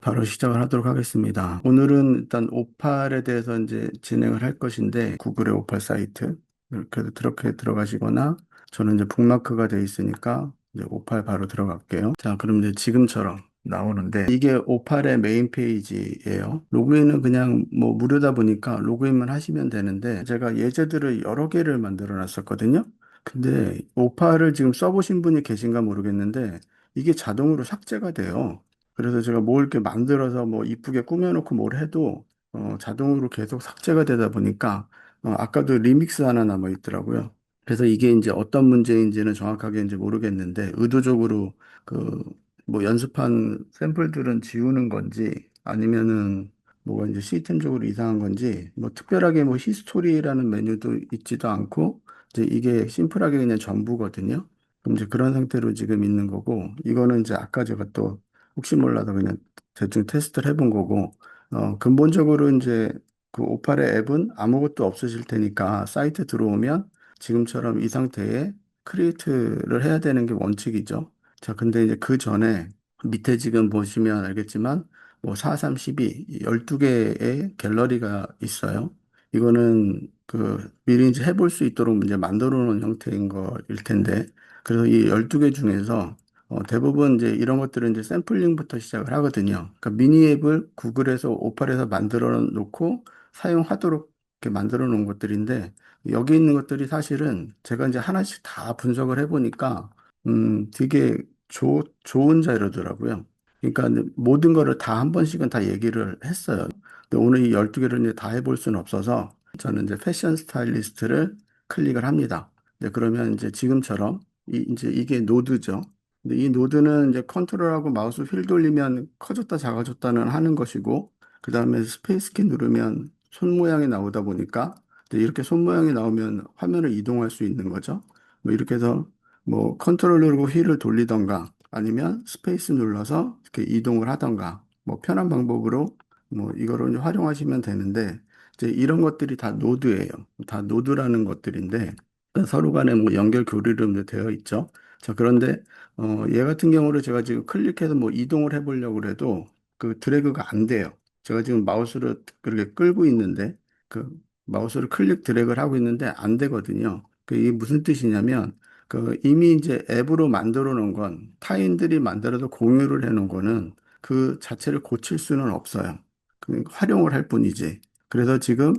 바로 시작을 하도록 하겠습니다. 오늘은 일단 오팔에 대해서 이제 진행을 할 것인데, 구글의 오팔 사이트. 그렇게 들어가시거나, 저는 이제 북마크가 돼 있으니까, 이제 오팔 바로 들어갈게요. 자, 그럼 이제 지금처럼 나오는데, 이게 오팔의 메인 페이지예요. 로그인은 그냥 뭐 무료다 보니까 로그인만 하시면 되는데, 제가 예제들을 여러 개를 만들어 놨었거든요. 근데 오팔을 지금 써보신 분이 계신가 모르겠는데, 이게 자동으로 삭제가 돼요. 그래서 제가 뭘 이렇게 만들어서 뭐 이쁘게 꾸며놓고 뭘 해도 자동으로 계속 삭제가 되다 보니까 아까도 리믹스 하나 남아 있더라고요. 그래서 이게 이제 어떤 문제인지는 정확하게 이제 모르겠는데 의도적으로 그 뭐 연습한 샘플들은 지우는 건지 아니면은 뭐가 이제 시스템적으로 이상한 건지 뭐 특별하게 뭐 히스토리라는 메뉴도 있지도 않고 이제 이게 심플하게 그냥 전부거든요. 그럼 이제 그런 상태로 지금 있는 거고 이거는 이제 아까 제가 또 혹시 몰라도 그냥 대충 테스트를 해본 거고, 근본적으로 이제 그 오팔의 앱은 아무것도 없으실 테니까 사이트 들어오면 지금처럼 이 상태에 크리에이트를 해야 되는 게 원칙이죠. 자, 근데 이제 그 전에 밑에 지금 보시면 알겠지만 뭐 4, 3, 12, 12개의 갤러리가 있어요. 이거는 그 미리 이제 해볼 수 있도록 이제 만들어 놓은 형태인 거일 텐데, 그래서 이 12개 중에서 대부분 이제 이런 것들은 이제 샘플링부터 시작을 하거든요. 그러니까 미니 앱을 구글에서 오팔에서 만들어 놓고 사용하도록 이렇게 만들어 놓은 것들인데 여기 있는 것들이 사실은 제가 이제 하나씩 다 분석을 해보니까 되게 좋은 자료더라고요. 그러니까 모든 거를 다 한 번씩은 다 얘기를 했어요. 근데 오늘 이 12개를 이제 다 해볼 수는 없어서 저는 이제 패션 스타일리스트를 클릭을 합니다. 네, 그러면 이제 지금처럼 이제 이게 노드죠. 근데 이 노드는 이제 컨트롤하고 마우스 휠 돌리면 커졌다 작아졌다는 하는 것이고, 그 다음에 스페이스 키 누르면 손 모양이 나오다 보니까 이제 이렇게 손 모양이 나오면 화면을 이동할 수 있는 거죠. 뭐 이렇게 해서 뭐 컨트롤 누르고 휠을 돌리던가 아니면 스페이스 눌러서 이렇게 이동을 하던가 뭐 편한 방법으로 뭐 이거를 이제 활용하시면 되는데 이제 이런 것들이 다 노드예요. 다 노드라는 것들인데 그러니까 서로 간에 뭐 연결 교류로 되어 있죠. 자, 그런데 얘 같은 경우를 제가 지금 클릭해서 뭐 이동을 해보려고 해도 그 드래그가 안 돼요. 제가 지금 마우스를 그렇게 끌고 있는데 그 마우스를 클릭 드래그를 하고 있는데 안 되거든요. 그 이게 무슨 뜻이냐면 그 이미 이제 앱으로 만들어 놓은 건 타인들이 만들어서 공유를 해 놓은 거는 그 자체를 고칠 수는 없어요. 활용을 할 뿐이지. 그래서 지금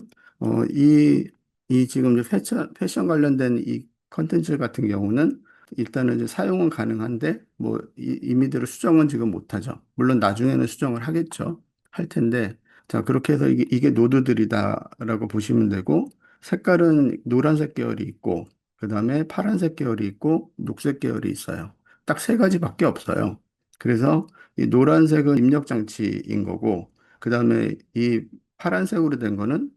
이 지금 이제 패션 관련된 이 컨텐츠 같은 경우는 일단은 이제 사용은 가능한데 뭐 임의대로 수정은 지금 못하죠. 물론 나중에는 수정을 하겠죠. 할 텐데 자 그렇게 해서 이게 노드들이다라고 보시면 되고 색깔은 노란색 계열이 있고 그다음에 파란색 계열이 있고 녹색 계열이 있어요. 딱 세 가지밖에 없어요. 그래서 이 노란색은 입력 장치인 거고 그다음에 이 파란색으로 된 거는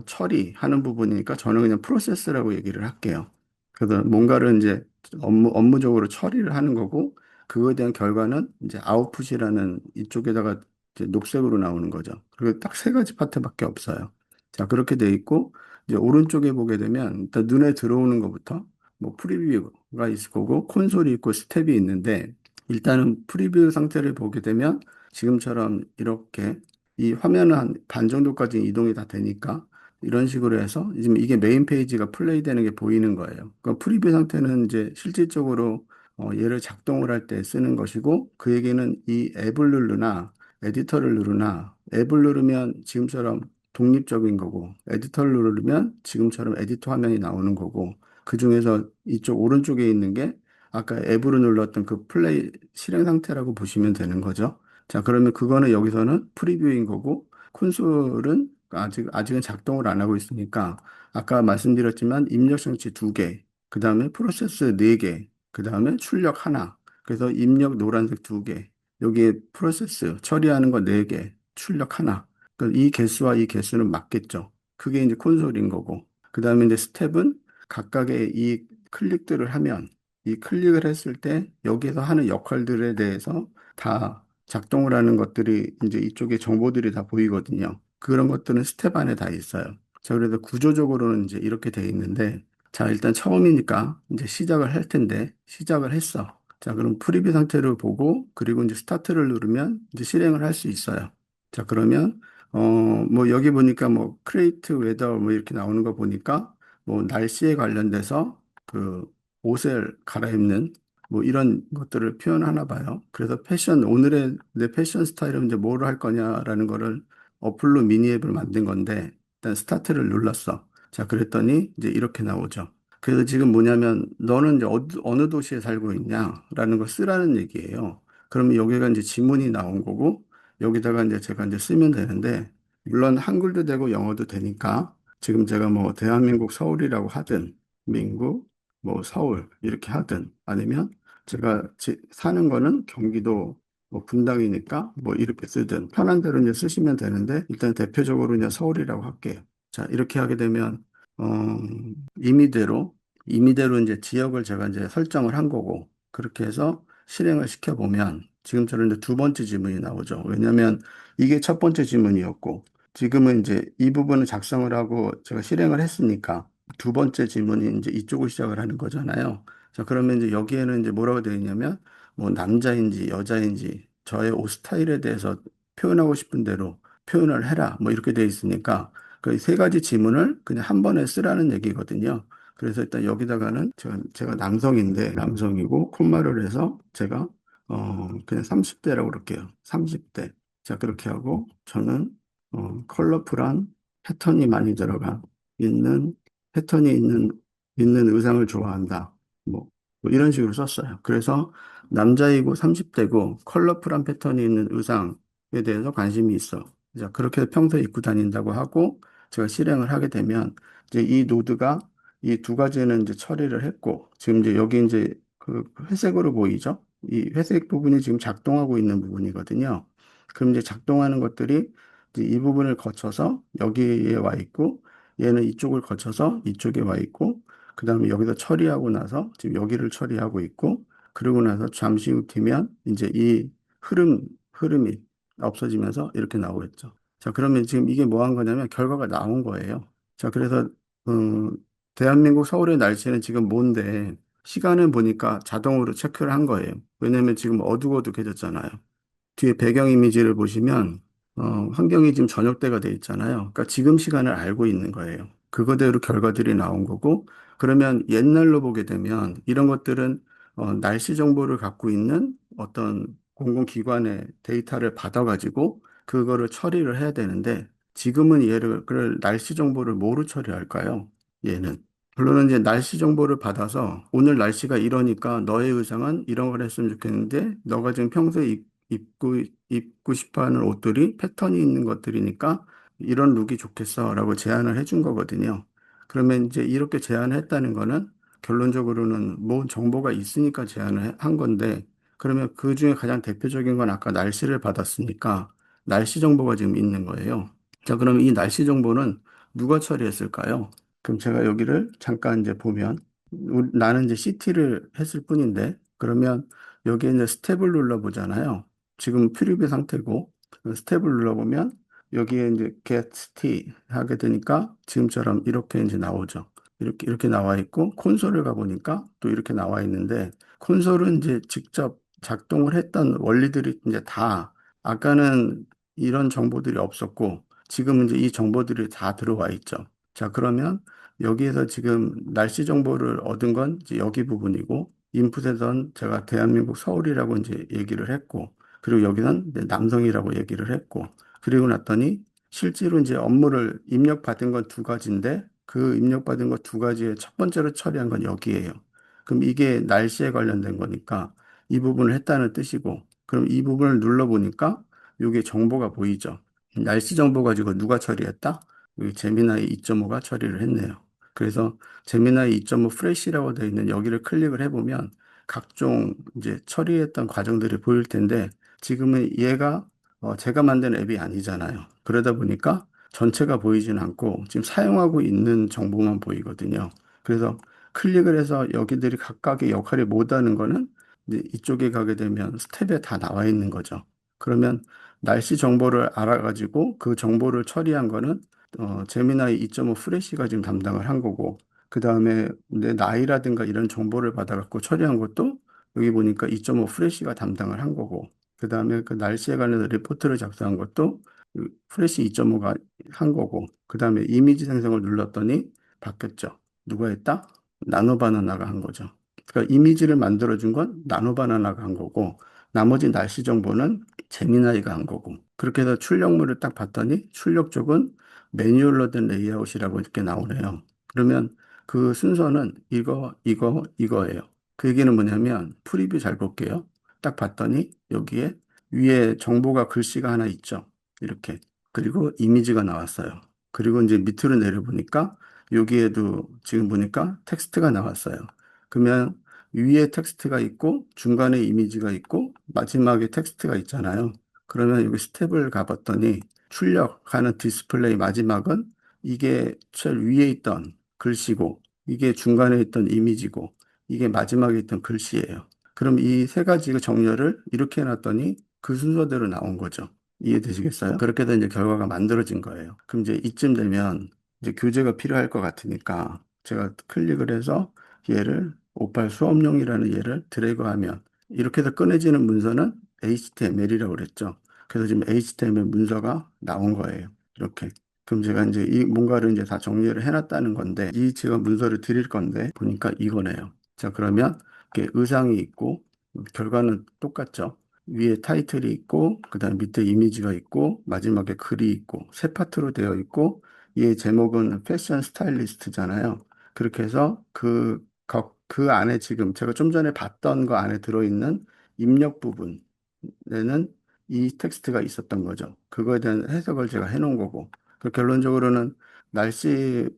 처리하는 부분이니까 저는 그냥 프로세스라고 얘기를 할게요. 그래서 뭔가를 이제 업무적으로 처리를 하는 거고, 그거에 대한 결과는 이제 아웃풋이라는 이쪽에다가 이제 녹색으로 나오는 거죠. 그리고 딱 세 가지 파트밖에 없어요. 자, 그렇게 돼 있고, 이제 오른쪽에 보게 되면 일단 눈에 들어오는 것부터 뭐 프리뷰가 있을 거고, 콘솔이 있고, 스텝이 있는데, 일단은 프리뷰 상태를 보게 되면 지금처럼 이렇게 이 화면은 한 반 정도까지 이동이 다 되니까 이런 식으로 해서 지금 이게 메인 페이지가 플레이 되는 게 보이는 거예요. 그러니까 프리뷰 상태는 이제 실질적으로 얘를 작동을 할 때 쓰는 것이고 그 얘기는 이 앱을 누르나 에디터를 누르나 앱을 누르면 지금처럼 독립적인 거고 에디터를 누르면 지금처럼 에디터 화면이 나오는 거고 그 중에서 이쪽 오른쪽에 있는 게 아까 앱으로 눌렀던 그 플레이 실행 상태라고 보시면 되는 거죠. 자, 그러면 그거는 여기서는 프리뷰인 거고 콘솔은 아직은 작동을 안 하고 있으니까 아까 말씀드렸지만 입력 장치 두 개, 그 다음에 프로세스 네 개, 그 다음에 출력 하나. 그래서 입력 노란색 두 개, 여기에 프로세스 처리하는 거 네 개, 출력 하나. 그러니까 이 개수와 이 개수는 맞겠죠. 그게 이제 콘솔인 거고. 그 다음에 이제 스텝은 각각의 이 클릭들을 하면 이 클릭을 했을 때 여기에서 하는 역할들에 대해서 다 작동을 하는 것들이 이제 이쪽에 정보들이 다 보이거든요. 그런 것들은 스텝 안에 다 있어요. 자, 그래서 구조적으로는 이제 이렇게 돼 있는데, 자, 일단 처음이니까 이제 시작을 할 텐데, 시작을 했어. 자, 그럼 프리뷰 상태를 보고, 그리고 이제 스타트를 누르면 이제 실행을 할 수 있어요. 자, 그러면, 뭐 여기 보니까 뭐 크레이트 웨더 뭐 이렇게 나오는 거 보니까 뭐 날씨에 관련돼서 그 옷을 갈아입는 뭐 이런 것들을 표현하나 봐요. 그래서 패션, 오늘의 내 패션 스타일은 이제 뭐로 할 거냐라는 거를 어플로 미니 앱을 만든 건데, 일단 스타트를 눌렀어. 자, 그랬더니 이제 이렇게 나오죠. 그래서 지금 뭐냐면 너는 이제 어느 도시에 살고 있냐라는 걸 쓰라는 얘기예요. 그러면 여기가 이제 지문이 나온 거고 여기다가 이제 제가 이제 쓰면 되는데 물론 한글도 되고 영어도 되니까 지금 제가 뭐 대한민국 서울이라고 하든 민국 뭐 서울 이렇게 하든 아니면 제가 사는 거는 경기도 뭐 분당이니까 뭐 이렇게 쓰든 편한 대로 이제 쓰시면 되는데 일단 대표적으로 이제 서울이라고 할게요. 자, 이렇게 하게 되면 어, 임의대로, 임의대로 이제 지역을 제가 이제 설정을 한 거고, 그렇게 해서 실행을 시켜보면, 지금처럼 이제 두 번째 지문이 나오죠. 왜냐면 이게 첫 번째 지문이었고, 지금은 이제 이 부분을 작성을 하고 제가 실행을 했으니까, 두 번째 지문이 이제 이쪽을 시작을 하는 거잖아요. 자, 그러면 이제 여기에는 이제 뭐라고 되어 있냐면, 뭐 남자인지 여자인지 저의 옷 스타일에 대해서 표현하고 싶은 대로 표현을 해라. 뭐 이렇게 되어 있으니까, 그 세 가지 지문을 그냥 한 번에 쓰라는 얘기거든요. 그래서 일단 여기다가는 제가 남성인데 남성이고 콤마를 해서 제가 그냥 30대라고 그럴게요. 30대. 자, 그렇게 하고 저는 컬러풀한 패턴이 많이 들어가 있는 패턴이 있는 의상을 좋아한다. 뭐, 뭐 이런 식으로 썼어요. 그래서 남자이고 30대고 컬러풀한 패턴이 있는 의상에 대해서 관심이 있어. 자, 그렇게 평소에 입고 다닌다고 하고 제가 실행을 하게 되면 이제 이 노드가 이 두 가지는 이제 처리를 했고 지금 이제 여기 이제 그 회색으로 보이죠? 이 회색 부분이 지금 작동하고 있는 부분이거든요. 그럼 이제 작동하는 것들이 이제 이 부분을 거쳐서 여기에 와 있고 얘는 이쪽을 거쳐서 이쪽에 와 있고 그다음에 여기서 처리하고 나서 지금 여기를 처리하고 있고 그러고 나서 잠시 후 뒤면 이제 이 흐름이 없어지면서 이렇게 나오겠죠. 자, 그러면 지금 이게 뭐 한 거냐면 결과가 나온 거예요. 자, 그래서, 대한민국 서울의 날씨는 지금 뭔데, 시간을 보니까 자동으로 체크를 한 거예요. 왜냐면 지금 어둑어둑해졌잖아요. 뒤에 배경 이미지를 보시면 환경이 지금 저녁대가 돼 있잖아요. 그러니까 지금 시간을 알고 있는 거예요. 그거대로 결과들이 나온 거고 그러면 옛날로 보게 되면 이런 것들은 날씨 정보를 갖고 있는 어떤 공공기관의 데이터를 받아가지고 그거를 처리를 해야 되는데 지금은 얘를 그걸 날씨 정보를 뭐로 처리할까요? 얘는. 물론 이제 날씨 정보를 받아서 오늘 날씨가 이러니까 너의 의상은 이런 걸 했으면 좋겠는데 너가 지금 평소에 입고, 입고 싶어 하는 옷들이 패턴이 있는 것들이니까 이런 룩이 좋겠어라고 제안을 해준 거거든요. 그러면 이제 이렇게 제안을 했다는 거는 결론적으로는 뭐 정보가 있으니까 제안을 한 건데 그러면 그 중에 가장 대표적인 건 아까 날씨를 받았으니까 날씨 정보가 지금 있는 거예요. 자, 그러면 이 날씨 정보는 누가 처리했을까요? 그럼 제가 여기를 잠깐 이제 보면 나는 이제 CT를 했을 뿐인데 그러면 여기에 이제 스텝을 눌러보잖아요. 지금 프리뷰 상태고 그 스텝을 눌러보면 여기에 이제 get T 하게 되니까 지금처럼 이렇게 이제 나오죠. 이렇게 나와 있고 콘솔을 가보니까 또 이렇게 나와 있는데 콘솔은 이제 직접 작동을 했던 원리들이 이제 다 아까는 이런 정보들이 없었고 지금 이제 이 정보들이 다 들어와 있죠. 자, 그러면 여기에서 지금 날씨 정보를 얻은 건 이제 여기 부분이고 인풋에선 제가 대한민국 서울이라고 이제 얘기를 했고 그리고 여기는 이제 남성이라고 얘기를 했고 그리고 났더니 실제로 이제 업무를 입력받은 건 두 가지인데 그 입력받은 것 두 가지의 첫 번째로 처리한 건 여기예요. 그럼 이게 날씨에 관련된 거니까 이 부분을 했다는 뜻이고 그럼 이 부분을 눌러보니까 이게 정보가 보이죠. 날씨 정보 가지고 누가 처리했다? 여기 제미나이 2.5가 처리를 했네요. 그래서 제미나이 2.5 프레시라고 되어 있는 여기를 클릭을 해보면 각종 이제 처리했던 과정들이 보일 텐데 지금은 얘가 제가 만든 앱이 아니잖아요. 그러다 보니까 전체가 보이진 않고 지금 사용하고 있는 정보만 보이거든요. 그래서 클릭을 해서 여기들이 각각의 역할이 뭐다는 거는 이제 이쪽에 가게 되면 스텝에 다 나와 있는 거죠. 그러면 날씨 정보를 알아가지고 그 정보를 처리한 거는 제미나이 2.5 프레시가 지금 담당을 한 거고 그 다음에 내 나이라든가 이런 정보를 받아갖고 처리한 것도 여기 보니까 2.5 프레시가 담당을 한 거고, 그 다음에 그 날씨에 관련해서 리포트를 작성한 것도 그 프레시 2.5가 한 거고, 그 다음에 이미지 생성을 눌렀더니 바뀌었죠. 누가 했다? 나노바나나가 한 거죠. 그러니까 이미지를 만들어준 건 나노바나나가 한 거고, 나머지 날씨 정보는 제미나이가 한 거고, 그렇게 해서 출력물을 딱 봤더니 출력 쪽은 매뉴얼로 된 레이아웃이라고 이렇게 나오네요. 그러면 그 순서는 이거예요. 그 얘기는 뭐냐면 프리뷰 잘 볼게요. 딱 봤더니 여기에 위에 정보가 글씨가 하나 있죠. 이렇게. 그리고 이미지가 나왔어요. 그리고 이제 밑으로 내려보니까 여기에도 지금 보니까 텍스트가 나왔어요. 그러면 위에 텍스트가 있고 중간에 이미지가 있고 마지막에 텍스트가 있잖아요. 그러면 여기 스텝을 가봤더니 출력하는 디스플레이 마지막은 이게 제일 위에 있던 글씨고 이게 중간에 있던 이미지고 이게 마지막에 있던 글씨예요. 그럼 이 세 가지 정렬을 이렇게 해놨더니 그 순서대로 나온 거죠. 이해되시겠어요? 그렇게 해서 이제 결과가 만들어진 거예요. 그럼 이제 이쯤 되면 이제 교재가 필요할 것 같으니까 제가 클릭을 해서 얘를 58 수업용이라는 얘를 드래그하면 이렇게 해서 꺼내지는 문서는 HTML이라고 그랬죠. 그래서 지금 HTML 문서가 나온 거예요. 이렇게. 그럼 제가 이제 이 뭔가를 이제 다 정리를 해놨다는 건데, 이 제가 문서를 드릴 건데, 보니까 이거네요. 자, 그러면 이렇게 의상이 있고, 결과는 똑같죠. 위에 타이틀이 있고, 그 다음 밑에 이미지가 있고, 마지막에 글이 있고, 세 파트로 되어 있고, 이 제목은 패션 스타일리스트잖아요. 그렇게 해서 그 안에 지금 제가 좀 전에 봤던 거 안에 들어있는 입력 부분에는 이 텍스트가 있었던 거죠. 그거에 대한 해석을 제가 해놓은 거고. 그 결론적으로는 날씨를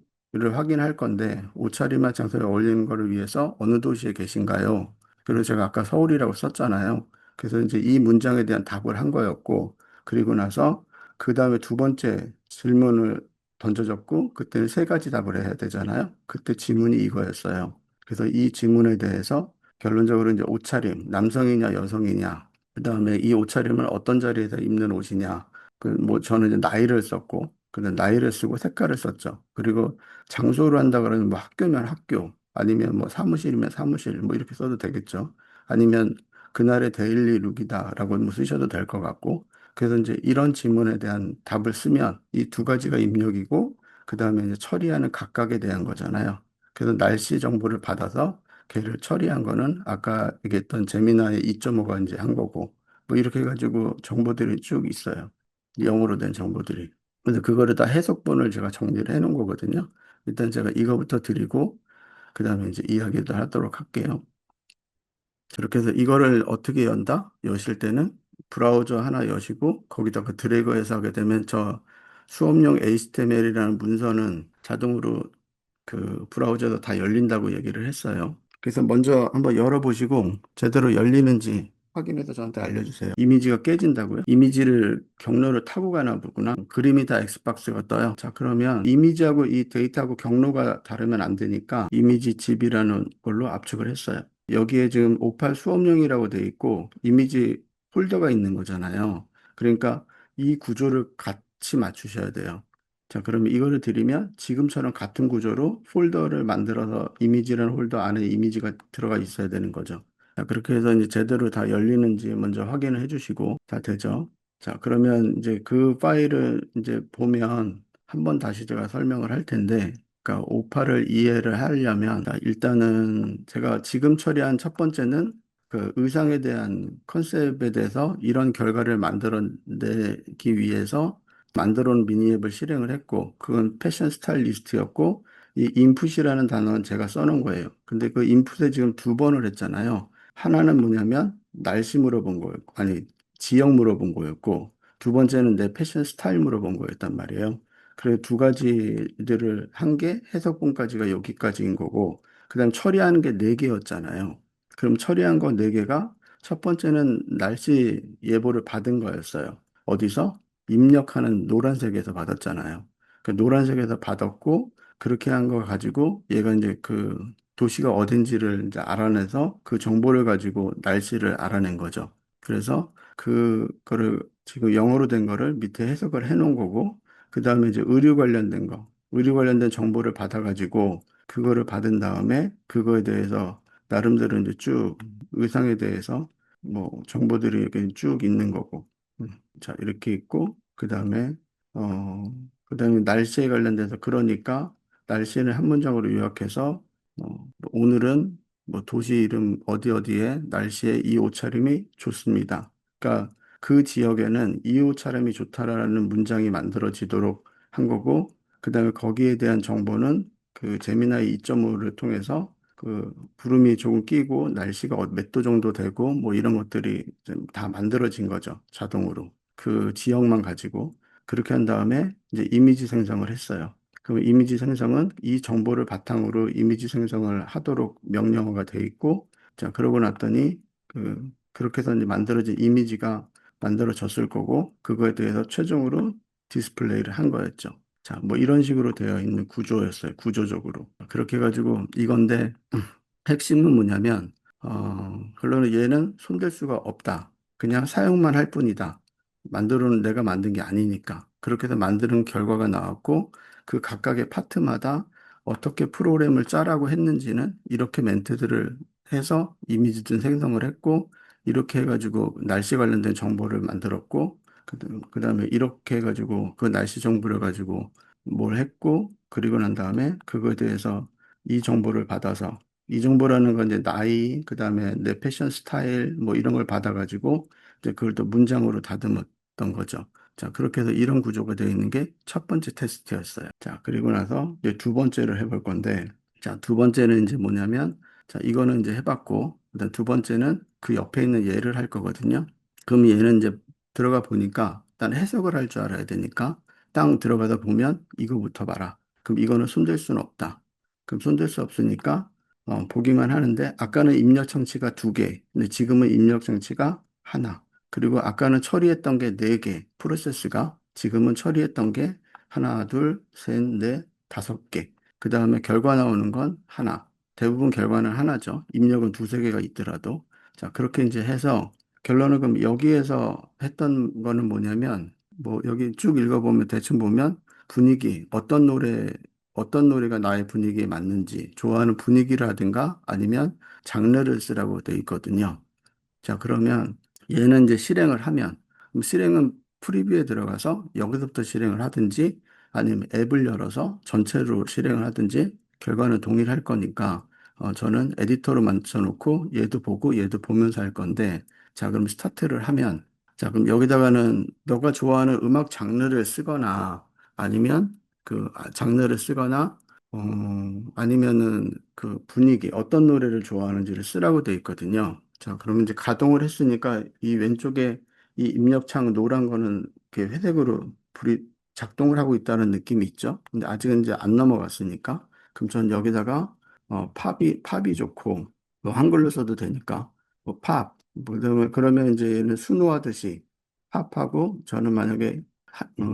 확인할 건데 옷차림과 장소에 어울리는 거를 위해서 어느 도시에 계신가요? 그리고 제가 아까 서울이라고 썼잖아요. 그래서 이제 이 문장에 대한 답을 한 거였고, 그리고 나서 그 다음에 두 번째 질문을 던져줬고, 그때는 세 가지 답을 해야 되잖아요. 그때 지문이 이거였어요. 그래서 이 지문에 대해서 결론적으로 이제 옷차림, 남성이냐 여성이냐, 그 다음에 이 옷차림을 어떤 자리에서 입는 옷이냐, 그 뭐 저는 이제 나이를 썼고, 근데 나이를 쓰고 색깔을 썼죠. 그리고 장소로 한다 그러면 뭐 학교면 학교, 아니면 뭐 사무실이면 사무실, 뭐 이렇게 써도 되겠죠. 아니면 그날의 데일리 룩이다라고 뭐 쓰셔도 될 것 같고. 그래서 이제 이런 질문에 대한 답을 쓰면 이 두 가지가 입력이고, 그 다음에 이제 처리하는 각각에 대한 거잖아요. 그래서 날씨 정보를 받아서 걔를 처리한 거는 아까 얘기했던 제미나의 2.5가 이제 한 거고, 뭐 이렇게 해가지고 정보들이 쭉 있어요. 영어로 된 정보들이. 근데 그거를 다 해석본을 제가 정리를 해 놓은 거거든요. 일단 제가 이거부터 드리고, 그 다음에 이제 이야기를 하도록 할게요. 이렇게 해서 이거를 어떻게 연다? 여실 때는 브라우저 하나 여시고, 거기다가 드래그해서 하게 되면 저 수업용 HTML이라는 문서는 자동으로 그 브라우저에서 다 열린다고 얘기를 했어요. 그래서 먼저 한번 열어보시고 제대로 열리는지 확인해서 저한테 알려주세요. 이미지가 깨진다고요? 이미지를 경로를 타고 가나 보구나. 그림이 다 엑스박스가 떠요. 자, 그러면 이미지하고 이 데이터하고 경로가 다르면 안 되니까 이미지 집이라는 걸로 압축을 했어요. 여기에 지금 58 수업용이라고 돼 있고 이미지 폴더가 있는 거잖아요. 그러니까 이 구조를 같이 맞추셔야 돼요. 자, 그러면 이거를 드리면 지금처럼 같은 구조로 폴더를 만들어서 이미지라는 폴더 안에 이미지가 들어가 있어야 되는 거죠. 자, 그렇게 해서 이제 제대로 다 열리는지 먼저 확인을 해주시고 다 되죠. 자, 그러면 이제 그 파일을 이제 보면 한번 다시 제가 설명을 할 텐데, 그러니까 오파를 이해를 하려면 일단은 제가 지금 처리한 첫 번째는 그 의상에 대한 컨셉에 대해서 이런 결과를 만들어내기 위해서 만들어 놓은 미니앱을 실행을 했고, 그건 패션 스타일리스트였고, 이 인풋이라는 단어는 제가 써놓은 거예요. 근데 그 인풋에 지금 두 번을 했잖아요. 하나는 뭐냐면, 날씨 물어본 거였고, 아니, 지역 물어본 거였고, 두 번째는 내 패션 스타일 물어본 거였단 말이에요. 그래, 두 가지들을 한 게 해석본까지가 여기까지인 거고, 그 다음 처리하는 게 네 개였잖아요. 그럼 처리한 거 네 개가 첫 번째는 날씨 예보를 받은 거였어요. 어디서? 입력하는 노란색에서 받았잖아요. 그 노란색에서 받았고 그렇게 한 거 가지고 얘가 이제 그 도시가 어딘지를 이제 알아내서 그 정보를 가지고 날씨를 알아낸 거죠. 그래서 그거를 지금 영어로 된 거를 밑에 해석을 해 놓은 거고 그다음에 이제 의류 관련된 거, 의류 관련된 정보를 받아가지고 그거를 받은 다음에 그거에 대해서 나름대로 이제 쭉 의상에 대해서 뭐 정보들이 이렇게 쭉 있는 거고. 음, 자, 이렇게 있고, 어, 그 다음에 날씨에 관련돼서 그러니까 날씨를 한 문장으로 요약해서 뭐 오늘은 뭐 도시 이름 어디 어디에 날씨에 이 옷차림이 좋습니다. 그러니까 그 지역에는 이 옷차림이 좋다라는 문장이 만들어지도록 한 거고, 그 다음에 거기에 대한 정보는 그 제미나이 2.5를 통해서 그 구름이 조금 끼고 날씨가 몇 도 정도 되고 뭐 이런 것들이 좀 다 만들어진 거죠. 자동으로. 그 지역만 가지고. 그렇게 한 다음에 이제 이미지 생성을 했어요. 그 이미지 생성은 이 정보를 바탕으로 이미지 생성을 하도록 명령어가 돼 있고, 자, 그러고 났더니 그렇게 해서 이제 만들어진 이미지가 만들어졌을 거고, 그거에 대해서 최종으로 디스플레이를 한 거였죠. 자, 뭐 이런 식으로 되어 있는 구조였어요. 구조적으로. 그렇게 해가지고 이건데 핵심은 뭐냐면, 결론은 얘는 손댈 수가 없다. 그냥 사용만 할 뿐이다. 만들어는 내가 만든 게 아니니까. 그렇게 해서 만드는 결과가 나왔고, 그 각각의 파트마다 어떻게 프로그램을 짜라고 했는지는 이렇게 멘트들을 해서 이미지든 생성을 했고, 이렇게 해가지고 날씨 관련된 정보를 만들었고, 그다음에 이렇게 해가지고 그 날씨 정보를 가지고 뭘 했고, 그리고 난 다음에 그거에 대해서 이 정보를 받아서 이 정보라는 건 이제 나이, 그다음에 내 패션 스타일 뭐 이런 걸 받아가지고 이제 그걸 또 문장으로 다듬었던 거죠. 자, 그렇게 해서 이런 구조가 되어 있는 게 첫 번째 테스트였어요. 자, 그리고 나서 이제 두 번째를 해볼 건데, 자, 두 번째는 이제 뭐냐면, 자, 이거는 이제 해봤고, 그다음 두 번째는 그 옆에 있는 얘를 할 거거든요. 그럼 얘는 이제 들어가 보니까 일단 해석을 할 줄 알아야 되니까 땅 들어가다 보면 이거부터 봐라. 그럼 이거는 손댈 수는 없다. 그럼 손댈 수 없으니까 보기만 하는데 아까는 입력 장치가 두 개, 근데 지금은 입력 장치가 하나. 그리고 아까는 처리했던 게 네 개, 프로세스가 지금은 처리했던 게 하나, 둘, 셋, 넷, 다섯 개. 그 다음에 결과 나오는 건 하나. 대부분 결과는 하나죠. 입력은 두세 개가 있더라도. 자, 그렇게 이제 해서 결론은 그럼 여기에서 했던 거는 뭐냐면 뭐 여기 쭉 읽어보면 대충 보면 분위기, 어떤 노래가 나의 분위기에 맞는지, 좋아하는 분위기라든가 아니면 장르를 쓰라고 돼 있거든요. 자, 그러면 얘는 이제 실행을 하면, 그럼 실행은 프리뷰에 들어가서 여기서부터 실행을 하든지 아니면 앱을 열어서 전체로 실행을 하든지 결과는 동일할 거니까 저는 에디터로 만들어놓고 얘도 보고 얘도 보면서 할 건데 자, 그럼 스타트를 하면 자, 그럼 여기다가는 너가 좋아하는 음악 장르를 쓰거나 아니면 장르를 쓰거나 아니면은 그 분위기, 어떤 노래를 좋아하는지를 쓰라고 돼 있거든요. 자, 그러면 이제 가동을 했으니까 이 왼쪽에 이 입력창 노란 거는 이렇게 회색으로 불이 작동을 하고 있다는 느낌이 있죠. 근데 아직은 이제 안 넘어갔으니까. 그럼 전 여기다가 팝이 좋고, 뭐 한글로 써도 되니까, 뭐 팝, 그러면 이제 얘는 순호하듯이 팝하고 저는 만약에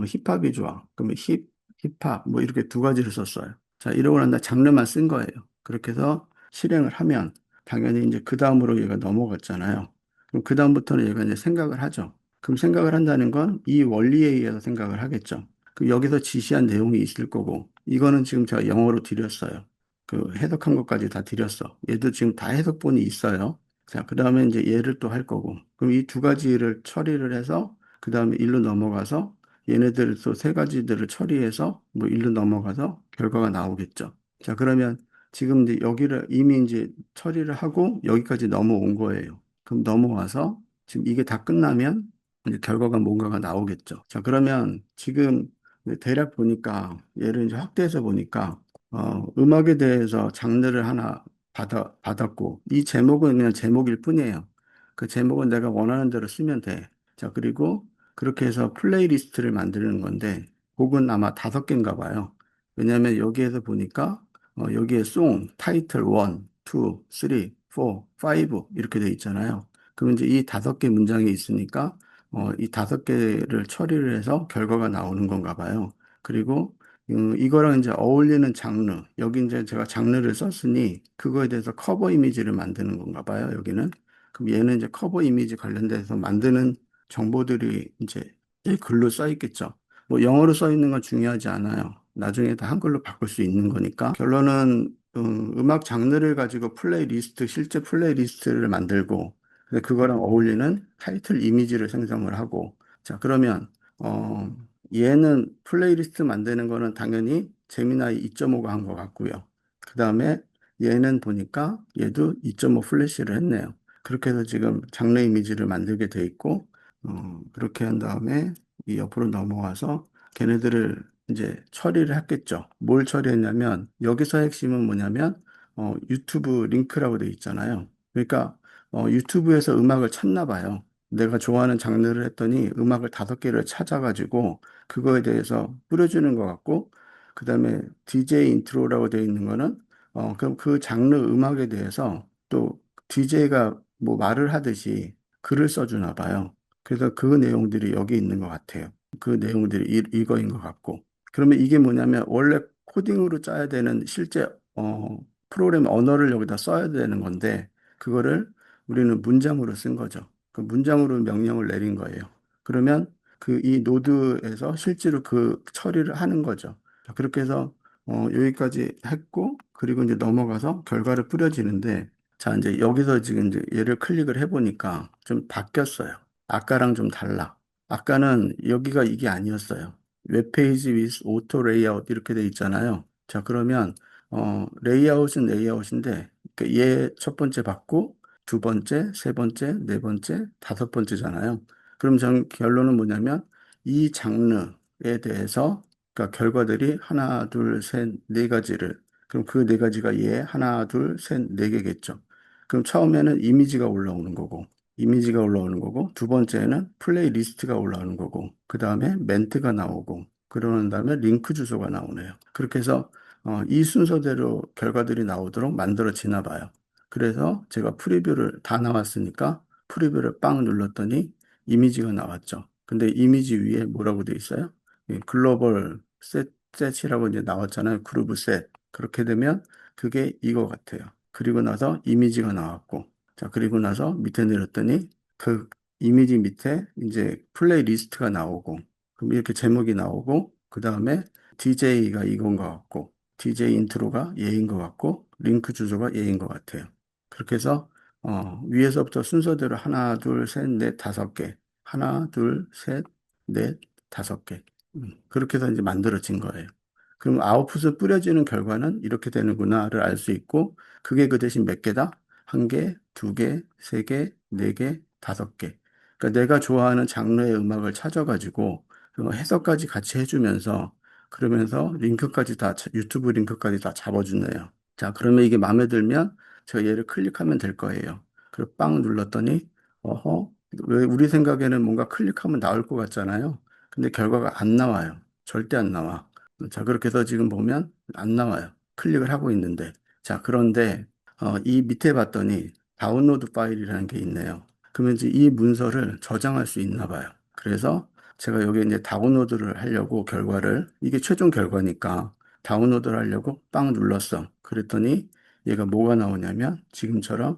힙합이 좋아. 그러면 힙합, 뭐 이렇게 두 가지를 썼어요. 자, 이러고 난 다음에 장르만 쓴 거예요. 그렇게 해서 실행을 하면 당연히 이제 그 다음으로 얘가 넘어갔잖아요. 그럼 그 다음부터는 얘가 이제 생각을 하죠. 그럼 생각을 한다는 건 이 원리에 의해서 생각을 하겠죠. 그 여기서 지시한 내용이 있을 거고, 이거는 지금 제가 영어로 드렸어요. 그 해석한 것까지 다 드렸어. 얘도 지금 다 해석본이 있어요. 자, 그 다음에 이제 얘를 또 할 거고. 그럼 이 두 가지를 처리를 해서, 그 다음에 일로 넘어가서, 얘네들 또 세 가지들을 처리해서, 뭐 일로 넘어가서 결과가 나오겠죠. 자, 그러면 지금 이제 여기를 이미 이제 처리를 하고 여기까지 넘어온 거예요. 그럼 넘어와서 지금 이게 다 끝나면 이제 결과가 뭔가가 나오겠죠. 자, 그러면 지금 이제 대략 보니까 얘를 이제 확대해서 보니까 음악에 대해서 장르를 하나 받았고 이 제목은 그냥 제목일 뿐이에요. 그 제목은 내가 원하는 대로 쓰면 돼. 자, 그리고 그렇게 해서 플레이리스트를 만드는 건데 곡은 아마 다섯 개인가 봐요. 왜냐하면 여기에서 보니까 여기에 송, 타이틀 1, 2, 3, 4, 5 이렇게 돼 있잖아요. 그럼 이제 이 다섯 개 문장이 있으니까 이 다섯 개를 처리를 해서 결과가 나오는 건가 봐요. 그리고 이거랑 이제 어울리는 장르, 여기 이제 제가 장르를 썼으니 그거에 대해서 커버 이미지를 만드는 건가 봐요, 여기는. 그럼 얘는 이제 커버 이미지 관련돼서 만드는 정보들이 이제 이 글로 써 있겠죠. 뭐 영어로 써 있는 건 중요하지 않아요. 나중에 다 한글로 바꿀 수 있는 거니까. 결론은 음악 장르를 가지고 플레이리스트, 실제 플레이리스트를 만들고, 근데 그거랑 어울리는 타이틀 이미지를 생성을 하고, 자, 그러면, 어, 얘는 플레이리스트 만드는 거는 당연히 제미나이 2.5가 한 것 같고요. 그 다음에 얘는 보니까 얘도 2.5 플래시를 했네요. 그렇게 해서 지금 장르 이미지를 만들게 돼 있고, 그렇게 한 다음에 이 옆으로 넘어와서 걔네들을 이제 처리를 했겠죠. 뭘 처리했냐면 여기서 핵심은 뭐냐면 유튜브 링크라고 돼 있잖아요. 그러니까 유튜브에서 음악을 찾나 봐요. 내가 좋아하는 장르를 했더니 음악을 5개를 찾아가지고 그거에 대해서 뿌려주는 것 같고 그다음에 DJ 인트로라고 돼 있는 거는 그럼 그 장르 음악에 대해서 또 DJ가 뭐 말을 하듯이 글을 써주나 봐요. 그래서 그 내용들이 여기 있는 것 같아요. 그 내용들이 이거인 것 같고. 그러면 이게 뭐냐면 원래 코딩으로 짜야 되는 실제 프로그램 언어를 여기다 써야 되는 건데 그거를 우리는 문장으로 쓴 거죠. 그 문장으로 명령을 내린 거예요. 그러면 그 이 노드에서 실제로 그 처리를 하는 거죠. 자, 그렇게 해서 여기까지 했고 그리고 이제 넘어가서 결과를 뿌려지는데 자 이제 여기서 지금 이제 얘를 클릭을 해보니까 좀 바뀌었어요. 아까랑 좀 달라. 아까는 여기가 이게 아니었어요. 웹페이지 with auto layout 이렇게 돼 있잖아요. 자, 그러면 레이아웃은 레이아웃인데 얘 첫 번째 받고 두 번째, 세 번째, 네 번째, 다섯 번째잖아요. 그럼 전 결론은 뭐냐면 이 장르에 대해서 그러니까 결과들이 하나, 둘, 셋, 네 가지를 그럼 그 네 가지가 얘 하나, 둘, 셋, 네 개겠죠. 그럼 처음에는 이미지가 올라오는 거고 이미지가 올라오는 거고, 두 번째는 플레이리스트가 올라오는 거고, 그 다음에 멘트가 나오고, 그러는 다음에 링크 주소가 나오네요. 그렇게 해서 이 순서대로 결과들이 나오도록 만들어지나 봐요. 그래서 제가 프리뷰를 다 나왔으니까 프리뷰를 빵 눌렀더니 이미지가 나왔죠. 근데 이미지 위에 뭐라고 돼 있어요? 글로벌 셋이라고 이제 나왔잖아요. 그루브 셋. 그렇게 되면 그게 이거 같아요. 그리고 나서 이미지가 나왔고, 자, 그리고 나서 밑에 내렸더니 그 이미지 밑에 이제 플레이리스트가 나오고, 그럼 이렇게 제목이 나오고, 그 다음에 DJ가 이건 것 같고, DJ 인트로가 얘인 것 같고, 링크 주소가 얘인 것 같아요. 그렇게 해서, 위에서부터 순서대로 하나, 둘, 셋, 넷, 5개. 하나, 둘, 셋, 넷, 5개. 그렇게 해서 이제 만들어진 거예요. 그럼 아웃풋을 뿌려지는 결과는 이렇게 되는구나를 알 수 있고, 그게 그 대신 몇 개다? 한 개, 두 개, 세 개, 네 개, 5개. 그러니까 내가 좋아하는 장르의 음악을 찾아가지고 그 해석까지 같이 해주면서 그러면서 링크까지 다 유튜브 링크까지 다 잡아주네요. 자, 그러면 이게 마음에 들면 제가 얘를 클릭하면 될 거예요. 그리고 빵 눌렀더니 어허, 왜 우리 생각에는 뭔가 클릭하면 나올 것 같잖아요. 근데 결과가 안 나와요. 절대 안 나와. 자, 그렇게 해서 지금 보면 안 나와요. 클릭을 하고 있는데. 자, 그런데 이 밑에 봤더니 다운로드 파일이라는 게 있네요. 그러면 이제 이 문서를 저장할 수 있나 봐요. 그래서 제가 여기 이제 다운로드를 하려고 결과를, 이게 최종 결과니까 다운로드를 하려고 빵 눌렀어. 그랬더니 얘가 뭐가 나오냐면 지금처럼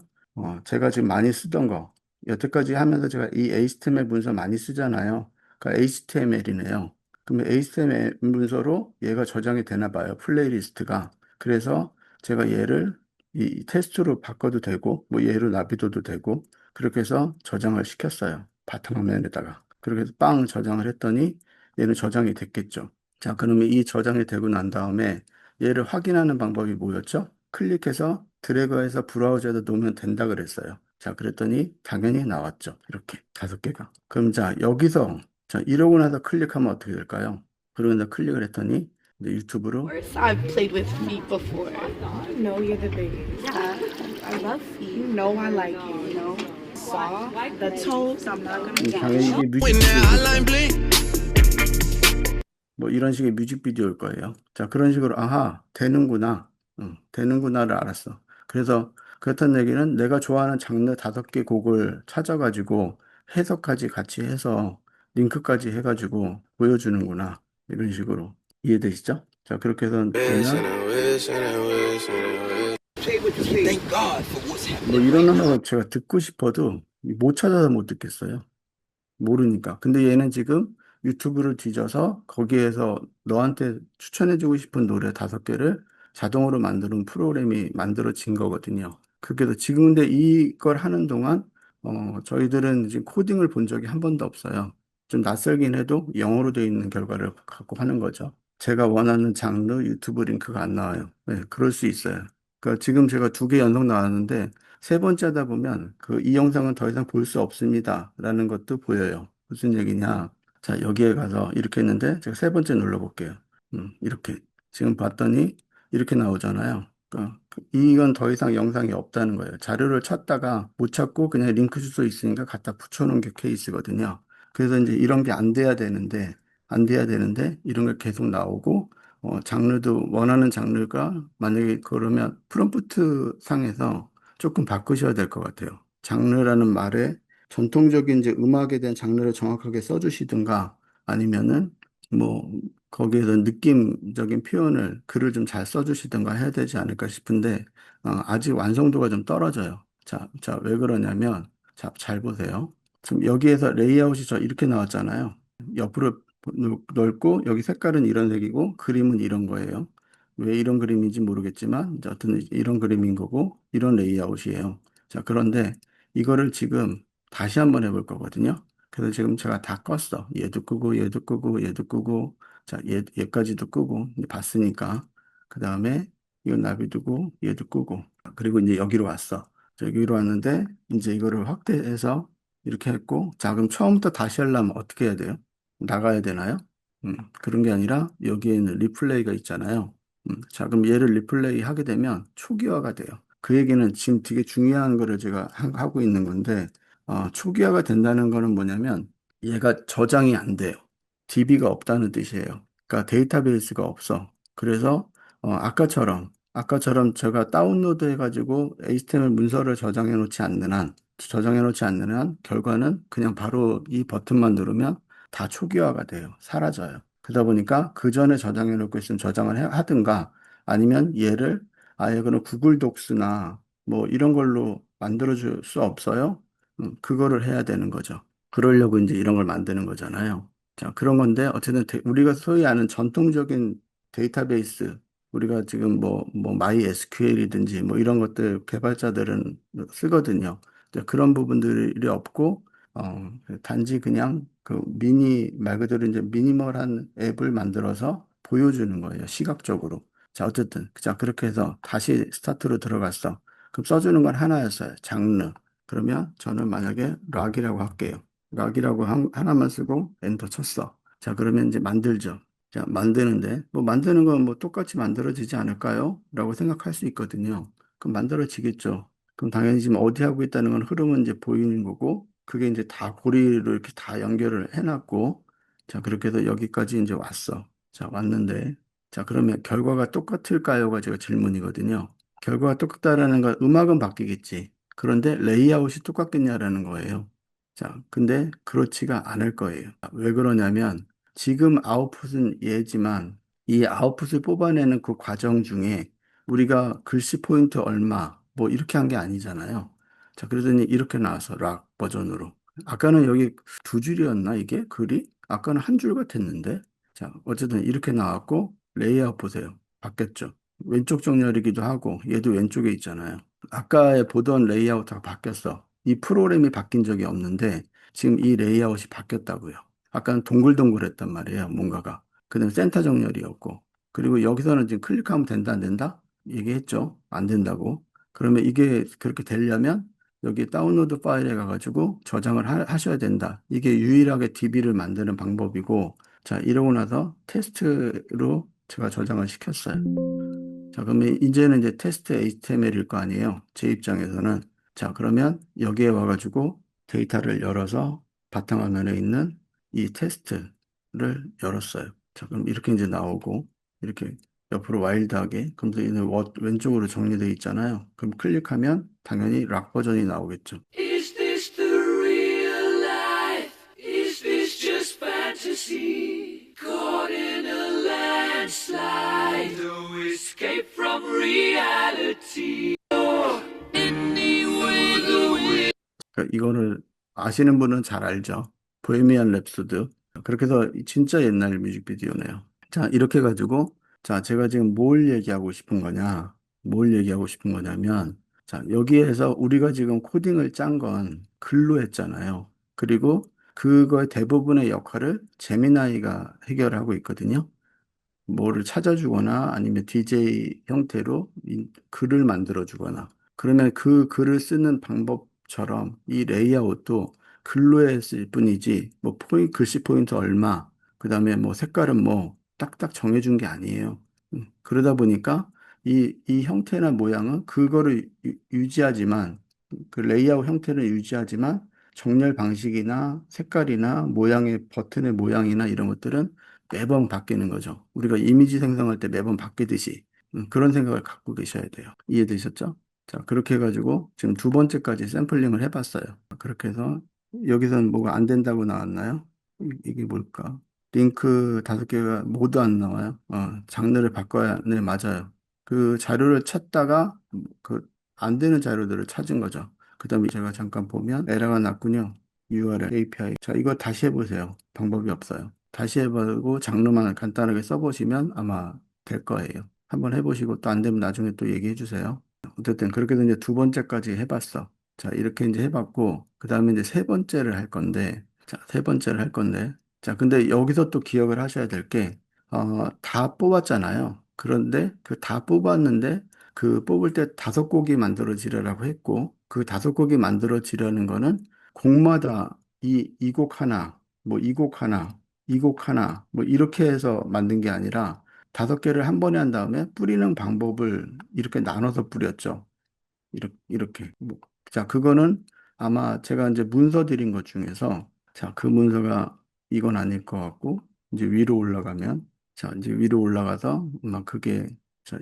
제가 지금 많이 쓰던 거, 여태까지 하면서 제가 이 HTML 문서 많이 쓰잖아요. 그러니까 HTML이네요. 그러면 HTML 문서로 얘가 저장이 되나 봐요. 플레이리스트가. 그래서 제가 얘를 이 테스트로 바꿔도 되고, 뭐 얘로 나비둬도 되고, 그렇게 해서 저장을 시켰어요. 바탕화면에다가. 그렇게 해서 빵 저장을 했더니 얘는 저장이 됐겠죠. 자, 그러면 이 저장이 되고 난 다음에 얘를 확인하는 방법이 뭐였죠? 클릭해서 드래그해서 브라우저에다 놓으면 된다 그랬어요. 자, 그랬더니 당연히 나왔죠. 이렇게 5개가. 그럼 자, 여기서 자, 이러고 나서 클릭하면 어떻게 될까요? 그러고 나서 클릭을 했더니 이제 유튜브로 course, I've played with feet before. You know you're the biggest. Yeah, I love feet. You know I like you, you know. Saw the toes, I'm not gonna 당연히 judge. 이게 뮤직비디오겠죠. 뭐 이런 식의 뮤직비디오일 거예요. 자, 그런 식으로 아하, 되는구나. 되는구나를 알았어. 그래서 그렇다는 얘기는 내가 좋아하는 장르 5개 곡을 찾아가지고 해석까지 같이 해서 링크까지 해가지고 보여주는구나. 이런 식으로 이해되시죠? 자, 그렇게 해서 되면 뭐 이런 음악을 제가 듣고 싶어도 못 찾아서 못 듣겠어요. 모르니까. 근데 얘는 지금 유튜브를 뒤져서 거기에서 너한테 추천해주고 싶은 노래 5개를 자동으로 만드는 프로그램이 만들어진 거거든요. 그게 지금 근데 이걸 하는 동안 저희들은 이제 코딩을 본 적이 한 번도 없어요. 좀 낯설긴 해도 영어로 되어 있는 결과를 갖고 하는 거죠. 제가 원하는 장르 유튜브 링크가 안 나와요. 네, 그럴 수 있어요. 그러니까 지금 제가 두 개 연속 나왔는데 세 번째 하다 보면 이 영상은 더 이상 볼 수 없습니다. 라는 것도 보여요. 무슨 얘기냐? 자, 여기에 가서 이렇게 했는데 제가 세 번째 눌러볼게요. 이렇게. 지금 봤더니 이렇게 나오잖아요. 그러니까 이건 더 이상 영상이 없다는 거예요. 자료를 찾다가 못 찾고 그냥 링크 주소 있으니까 갖다 붙여놓은 게 케이스거든요. 그래서 이제 이런 게 안 돼야 되는데 이런 게 계속 나오고 장르도 원하는 장르가 만약에 그러면 프롬프트 상에서 조금 바꾸셔야 될 것 같아요. 장르라는 말에 전통적인 이제 음악에 대한 장르를 정확하게 써주시든가 아니면은 뭐 거기에서 느낌적인 표현을 글을 좀 잘 써주시든가 해야 되지 않을까 싶은데 아직 완성도가 좀 떨어져요. 자, 왜 그러냐면 자, 잘 보세요. 지금 여기에서 레이아웃이 이렇게 나왔잖아요. 옆으로 넓고 여기 색깔은 이런 색이고 그림은 이런 거예요. 왜 이런 그림인지 모르겠지만 이제 어떤 이런 그림인 거고 이런 레이아웃이에요. 자, 그런데 이거를 지금 다시 한번 해볼 거거든요. 그래서 지금 제가 다 껐어. 얘도 끄고 얘도 끄고 얘도 끄고 자, 얘까지도 끄고 이제 봤으니까 그 다음에 이건 놔두고 얘도 끄고 그리고 이제 여기로 왔어. 여기로 왔는데 이제 이거를 확대해서 이렇게 했고 자, 그럼 처음부터 다시 하려면 어떻게 해야 돼요? 나가야 되나요? 그런 게 아니라 여기에 있는 리플레이가 있잖아요. 자, 그럼 얘를 리플레이 하게 되면 초기화가 돼요. 그 얘기는 지금 되게 중요한 거를 제가 하고 있는 건데, 초기화가 된다는 거는 뭐냐면 얘가 저장이 안 돼요. DB가 없다는 뜻이에요. 그러니까 데이터베이스가 없어. 그래서 아까처럼 제가 다운로드 해가지고 HTML 문서를 저장해 놓지 않는 한 결과는 그냥 바로 이 버튼만 누르면 다 초기화가 돼요. 사라져요. 그러다 보니까 그 전에 저장해 놓고 있으면 하든가 아니면 얘를 아예 그런 구글 독스나 뭐 이런 걸로 만들어 줄 수 없어요? 그거를 해야 되는 거죠. 그러려고 이제 이런 걸 만드는 거잖아요. 자, 그런 건데 어쨌든 우리가 소위 아는 전통적인 데이터베이스 우리가 지금 뭐 MySQL이든지 뭐 이런 것들 개발자들은 쓰거든요. 이제 그런 부분들이 없고 단지 그냥 말 그대로 이제 미니멀한 앱을 만들어서 보여주는 거예요. 시각적으로. 자, 어쨌든. 자, 그렇게 해서 다시 스타트로 들어갔어. 그럼 써주는 건 하나였어요. 장르. 그러면 저는 만약에 락이라고 할게요. 락이라고 하나만 쓰고 엔터 쳤어. 자, 그러면 이제 만들죠. 자, 만드는데, 뭐 만드는 건 뭐 똑같이 만들어지지 않을까요? 라고 생각할 수 있거든요. 그럼 만들어지겠죠. 그럼 당연히 지금 어디 하고 있다는 건 흐름은 이제 보이는 거고, 그게 이제 다 고리로 이렇게 다 연결을 해놨고, 자, 그렇게 해서 여기까지 이제 왔어. 자, 왔는데, 자, 그러면 결과가 똑같을까요가 제가 질문이거든요. 결과가 똑같다라는 건 음악은 바뀌겠지. 그런데 레이아웃이 똑같겠냐라는 거예요. 자, 근데 그렇지가 않을 거예요. 왜 그러냐면, 지금 아웃풋은 얘지만, 이 아웃풋을 뽑아내는 그 과정 중에 우리가 글씨 포인트 얼마, 뭐 이렇게 한 게 아니잖아요. 자, 그러더니 이렇게 나와서 락 버전으로. 아까는 여기 두 줄이었나, 이게? 글이? 아까는 한 줄 같았는데. 자, 어쨌든 이렇게 나왔고, 레이아웃 보세요. 바뀌었죠. 왼쪽 정렬이기도 하고, 얘도 왼쪽에 있잖아요. 아까에 보던 레이아웃하고 바뀌었어. 이 프로그램이 바뀐 적이 없는데, 지금 이 레이아웃이 바뀌었다고요. 아까는 동글동글했단 말이에요, 뭔가가. 그다음 센터 정렬이었고. 그리고 여기서는 지금 클릭하면 된다, 안 된다? 얘기했죠. 안 된다고. 그러면 이게 그렇게 되려면 여기 다운로드 파일에 가가지고 저장을 하셔야 된다. 이게 유일하게 DB를 만드는 방법이고, 자, 이러고 나서 테스트로 제가 저장을 시켰어요. 자, 그러면 이제는 이제 테스트 HTML일 거 아니에요. 제 입장에서는. 자, 그러면 여기에 와가지고 데이터를 열어서 바탕화면에 있는 이 테스트를 열었어요. 자, 그럼 이렇게 이제 나오고, 이렇게 옆으로 와일드하게, 그럼 이제 왼쪽으로 정리되어 있잖아요. 그럼 클릭하면 당연히 락 버전이 나오겠죠. Is this the real life? Is this just fantasy? Caught in a landslide, no escape from reality. Anyway, the wind. 그러니까 이거를 아시는 분은 잘 알죠. 보헤미안 랩소드. 그렇게 해서 진짜 옛날 뮤직비디오네요. 자, 이렇게 해가지고 자, 제가 지금 뭘 얘기하고 싶은 거냐? 뭘 얘기하고 싶은 거냐면, 자, 여기에서 우리가 지금 코딩을 짠 건 글로 했잖아요. 그리고 그거의 대부분의 역할을 제미나이가 해결하고 있거든요. 뭐를 찾아주거나 아니면 DJ 형태로 글을 만들어주거나 그러면 그 글을 쓰는 방법처럼 이 레이아웃도 글로 했을 뿐이지 뭐 글씨 포인트 얼마 그다음에 뭐 색깔은 뭐 딱딱 정해준 게 아니에요. 그러다 보니까 이 형태나 모양은 그거를 유지하지만 그 레이아웃 형태를 유지하지만 정렬 방식이나 색깔이나 모양의 버튼의 모양이나 이런 것들은 매번 바뀌는 거죠. 우리가 이미지 생성할 때 매번 바뀌듯이 그런 생각을 갖고 계셔야 돼요. 이해되셨죠? 자, 그렇게 해가지고 지금 두 번째까지 샘플링을 해봤어요. 그렇게 해서 여기서는 뭐가 안 된다고 나왔나요? 이게 뭘까? 링크 다섯 개가 모두 안 나와요. 장르를 바꿔야, 네, 맞아요. 그 자료를 찾다가 그 안 되는 자료들을 찾은 거죠. 그 다음에 제가 잠깐 보면 에러가 났군요. URL API. 자, 이거 다시 해보세요. 방법이 없어요. 다시 해보고 장르만 간단하게 써보시면 아마 될 거예요. 한번 해보시고 또 안 되면 나중에 또 얘기해 주세요. 어쨌든 그렇게 해서 이제 두 번째까지 해봤어. 자, 이렇게 이제 해봤고, 그 다음에 이제 세 번째를 할 건데, 자, 세 번째를 할 건데, 자, 근데 여기서 또 기억을 하셔야 될 게, 다 뽑았잖아요. 그런데 그 다 뽑았는데, 그 뽑을 때 다섯 곡이 만들어지려고 했고, 그 다섯 곡이 만들어지려는 거는 곡마다 이 곡 하나, 뭐 이 곡 하나, 이 곡 하나, 뭐 이렇게 해서 만든 게 아니라 다섯 개를 한 번에 한 다음에 뿌리는 방법을 이렇게 나눠서 뿌렸죠. 이렇게. 자, 그거는 아마 제가 이제 문서 드린 것 중에서, 자, 그 문서가 이건 아닐 것 같고, 이제 위로 올라가면, 자, 이제 위로 올라가서, 막 그게, 자,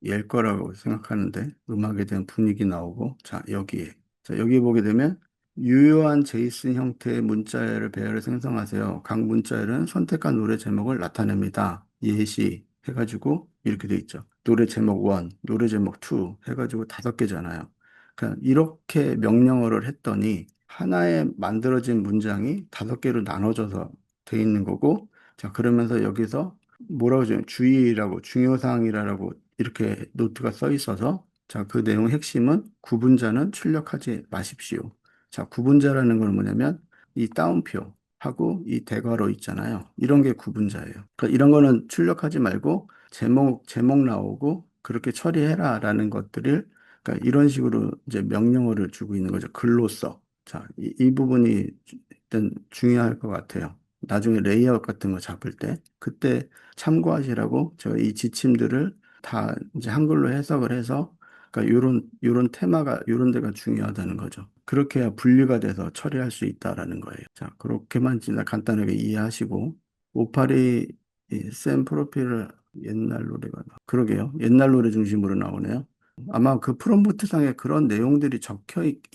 예 거라고 생각하는데, 음악에 대한 분위기 나오고, 자, 여기에. 자, 여기 보게 되면, 유효한 제이슨 형태의 문자열을 배열을 생성하세요. 각 문자열은 선택한 노래 제목을 나타냅니다. 예시 해가지고 이렇게 돼 있죠. 노래 제목 1, 노래 제목 2 해가지고 다섯 개잖아요. 그러니까 이렇게 명령어를 했더니 하나에 만들어진 문장이 다섯 개로 나눠져서 돼 있는 거고, 자, 그러면서 여기서 뭐라고 하죠? 주의라고, 중요사항이라고 이렇게 노트가 써 있어서, 자, 그 내용 핵심은 구분자는 출력하지 마십시오. 자, 구분자라는 건 뭐냐면 이 따옴표하고 이 대괄호 있잖아요. 이런 게 구분자예요. 그러니까 이런 거는 출력하지 말고 제목 나오고 그렇게 처리해라라는 것들을 그러니까 이런 식으로 이제 명령어를 주고 있는 거죠. 글로써. 자, 이 부분이 일단 중요할 것 같아요. 나중에 레이아웃 같은 거 잡을 때 그때 참고하시라고 제가 이 지침들을 다 이제 한글로 해석을 해서 그러니까 요런 테마가 요런 데가 중요하다는 거죠. 그렇게 해야 분리가 돼서 처리할 수 있다라는 거예요. 자, 그렇게만 진짜 간단하게 이해하시고 오팔이 이샘 프로필을 옛날 노래가 그러게요. 옛날 노래 중심으로 나오네요. 아마 그 프롬프트 상에 그런 내용들이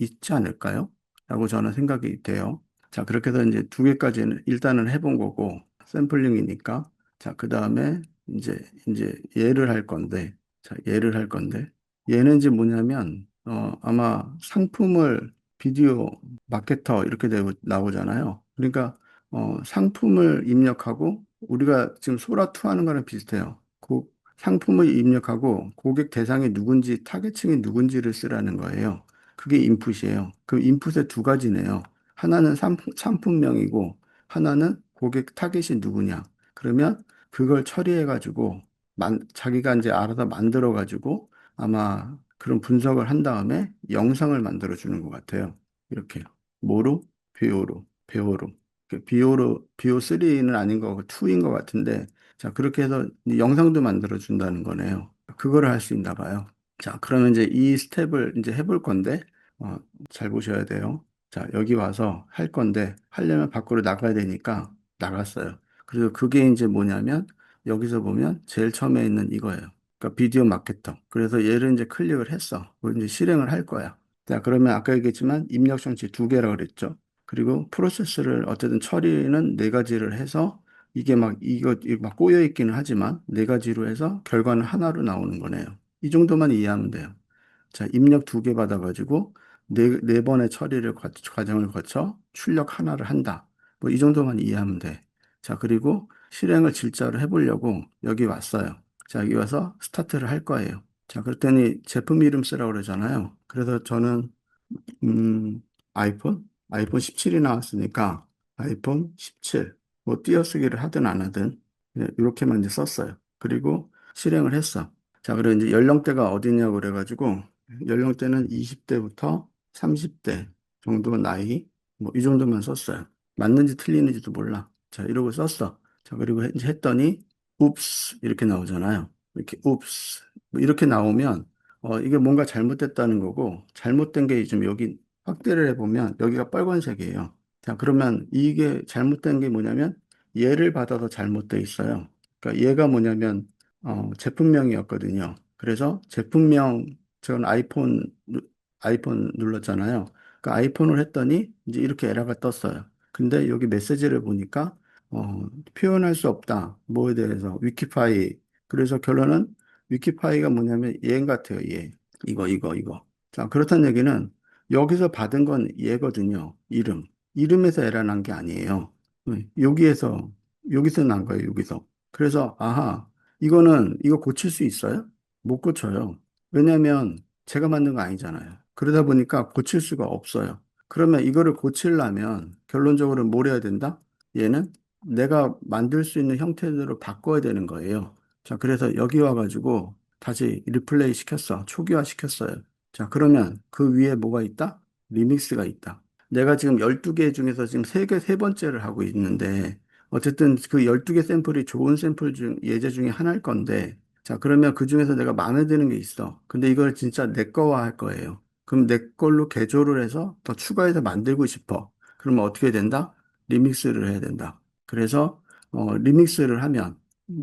있지 않을까요? 라고 저는 생각이 돼요. 자, 그렇게 해서 이제 두 개까지는 일단은 해본 거고, 샘플링이니까. 자, 그 다음에 이제 얘를 할 건데, 자, 얘를 할 건데, 얘는 이제 뭐냐면, 아마 상품을 비디오 마케터 이렇게 나오잖아요. 그러니까, 상품을 입력하고, 우리가 지금 소라2 하는 거랑 비슷해요. 그 상품을 입력하고 고객 대상이 누군지, 타겟층이 누군지를 쓰라는 거예요. 그게 인풋이에요. 그 인풋에 두 가지네요. 하나는 상품명이고 하나는 고객 타겟이 누구냐. 그러면 그걸 처리해가지고 자기가 이제 알아서 만들어가지고 아마 그런 분석을 한 다음에 영상을 만들어 주는 것 같아요. 이렇게 뭐로? 비오로. 비오3는 아닌 거고 2인 것 같은데 자 그렇게 해서 영상도 만들어 준다는 거네요. 그거를 할 수 있나 봐요. 자, 그러면 이제 이 스텝을 이제 해볼 건데, 어, 잘 보셔야 돼요. 자, 여기 와서 할 건데, 하려면 밖으로 나가야 되니까 나갔어요. 그래서 그게 이제 뭐냐면, 여기서 보면 제일 처음에 있는 이거예요. 그러니까 비디오 마케터. 그래서 얘를 이제 클릭을 했어. 그걸 이제 실행을 할 거야. 자, 그러면 아까 얘기했지만 입력 장치 두 개라고 그랬죠. 그리고 프로세스를 어쨌든 처리는 네 가지를 해서 이게 이거 막 꼬여 있기는 하지만 네 가지로 해서 결과는 하나로 나오는 거네요. 이 정도만 이해하면 돼요. 자, 입력 두 개 받아가지고 네 번의 처리를 과정을 거쳐 출력 하나를 한다. 뭐 이 정도만 이해하면 돼. 자, 그리고 실행을 진짜로 해보려고 여기 왔어요. 자, 여기 와서 스타트를 할 거예요. 자, 그랬더니 제품 이름 쓰라고 그러잖아요. 그래서 저는, 음, 아이폰 17이 나왔으니까 아이폰 17, 뭐 띄어쓰기를 하든 안 하든, 이렇게만 이제 썼어요. 그리고 실행을 했어. 자, 그리고 이제 연령대가 어디냐고 그래가지고, 연령대는 20대부터 30대 정도 나이, 뭐 이 정도만 썼어요. 맞는지 틀리는지도 몰라. 자, 이러고 썼어. 자, 그리고 이제 했더니, 옵스, 이렇게 나오잖아요. 이렇게, 옵스. 뭐 이렇게 나오면, 이게 뭔가 잘못됐다는 거고, 잘못된 게 지금 여기 확대를 해보면, 여기가 빨간색이에요. 자, 그러면 이게 잘못된 게 뭐냐면, 얘를 받아서 잘못돼 있어요. 그러니까 얘가 뭐냐면, 제품명이었거든요. 그래서 제품명, 전 아이폰 눌렀잖아요. 그 아이폰을 했더니, 이제 이렇게 에러가 떴어요. 근데 여기 메시지를 보니까 표현할 수 없다. 뭐에 대해서 위키파이. 그래서 결론은 위키파이가 뭐냐면 얘 같아요. 얘. 이거. 자, 그렇다는 얘기는 여기서 받은 건 얘거든요. 이름. 이름에서 에러 난 게 아니에요. 여기서 난 거예요. 여기서. 그래서 아하, 이거 고칠 수 있어요? 못 고쳐요. 왜냐면 제가 만든 거 아니잖아요. 그러다 보니까 고칠 수가 없어요. 그러면 이거를 고치려면 결론적으로 뭘 해야 된다? 얘는 내가 만들 수 있는 형태대로 바꿔야 되는 거예요. 자, 그래서 여기 와가지고 다시 리플레이 시켰어. 초기화 시켰어요. 자, 그러면 그 위에 뭐가 있다? 리믹스가 있다. 내가 지금 12개 중에서 지금 세 번째를 하고 있는데 어쨌든 그 12개 샘플이 좋은 예제 중에 하나일 건데 자, 그러면 그 중에서 내가 마음에 드는 게 있어. 근데 이걸 진짜 내 거화 할 거예요. 그럼 내 걸로 개조를 해서 더 추가해서 만들고 싶어. 그러면 어떻게 된다? 리믹스를 해야 된다. 그래서 리믹스를 하면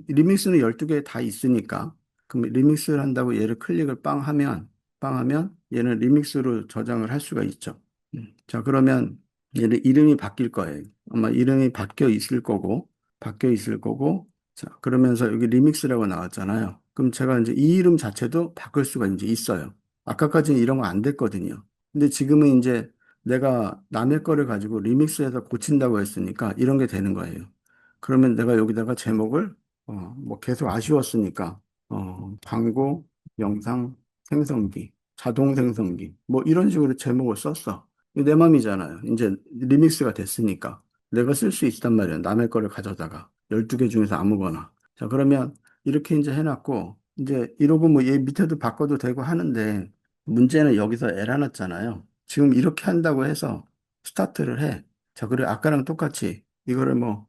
리믹스는 12개 다 있으니까 그럼 리믹스를 한다고 얘를 클릭을 빵 하면 얘는 리믹스로 저장을 할 수가 있죠. 자, 그러면 얘는 이름이 바뀔 거예요. 아마 이름이 바뀌어 있을 거고 자, 그러면서 여기 리믹스라고 나왔잖아요. 그럼 제가 이제 이 이름 자체도 바꿀 수가 이제 있어요. 아까까지는 이런 거 안 됐거든요. 근데 지금은 이제 내가 남의 거를 가지고 리믹스해서 고친다고 했으니까 이런 게 되는 거예요. 그러면 내가 여기다가 제목을 뭐 계속 아쉬웠으니까 광고, 영상, 생성기, 자동 생성기 뭐 이런 식으로 제목을 썼어. 이게 내 맘이잖아요. 이제 리믹스가 됐으니까 내가 쓸 수 있단 말이에요. 남의 거를 가져다가 12개 중에서 아무거나. 자, 그러면 이렇게 이제 해놨고 이제 이러고 뭐 얘 밑에도 바꿔도 되고 하는데 문제는 여기서 에러 났잖아요. 지금 이렇게 한다고 해서 스타트를 해. 자, 그리고 아까랑 똑같이 이거를 뭐,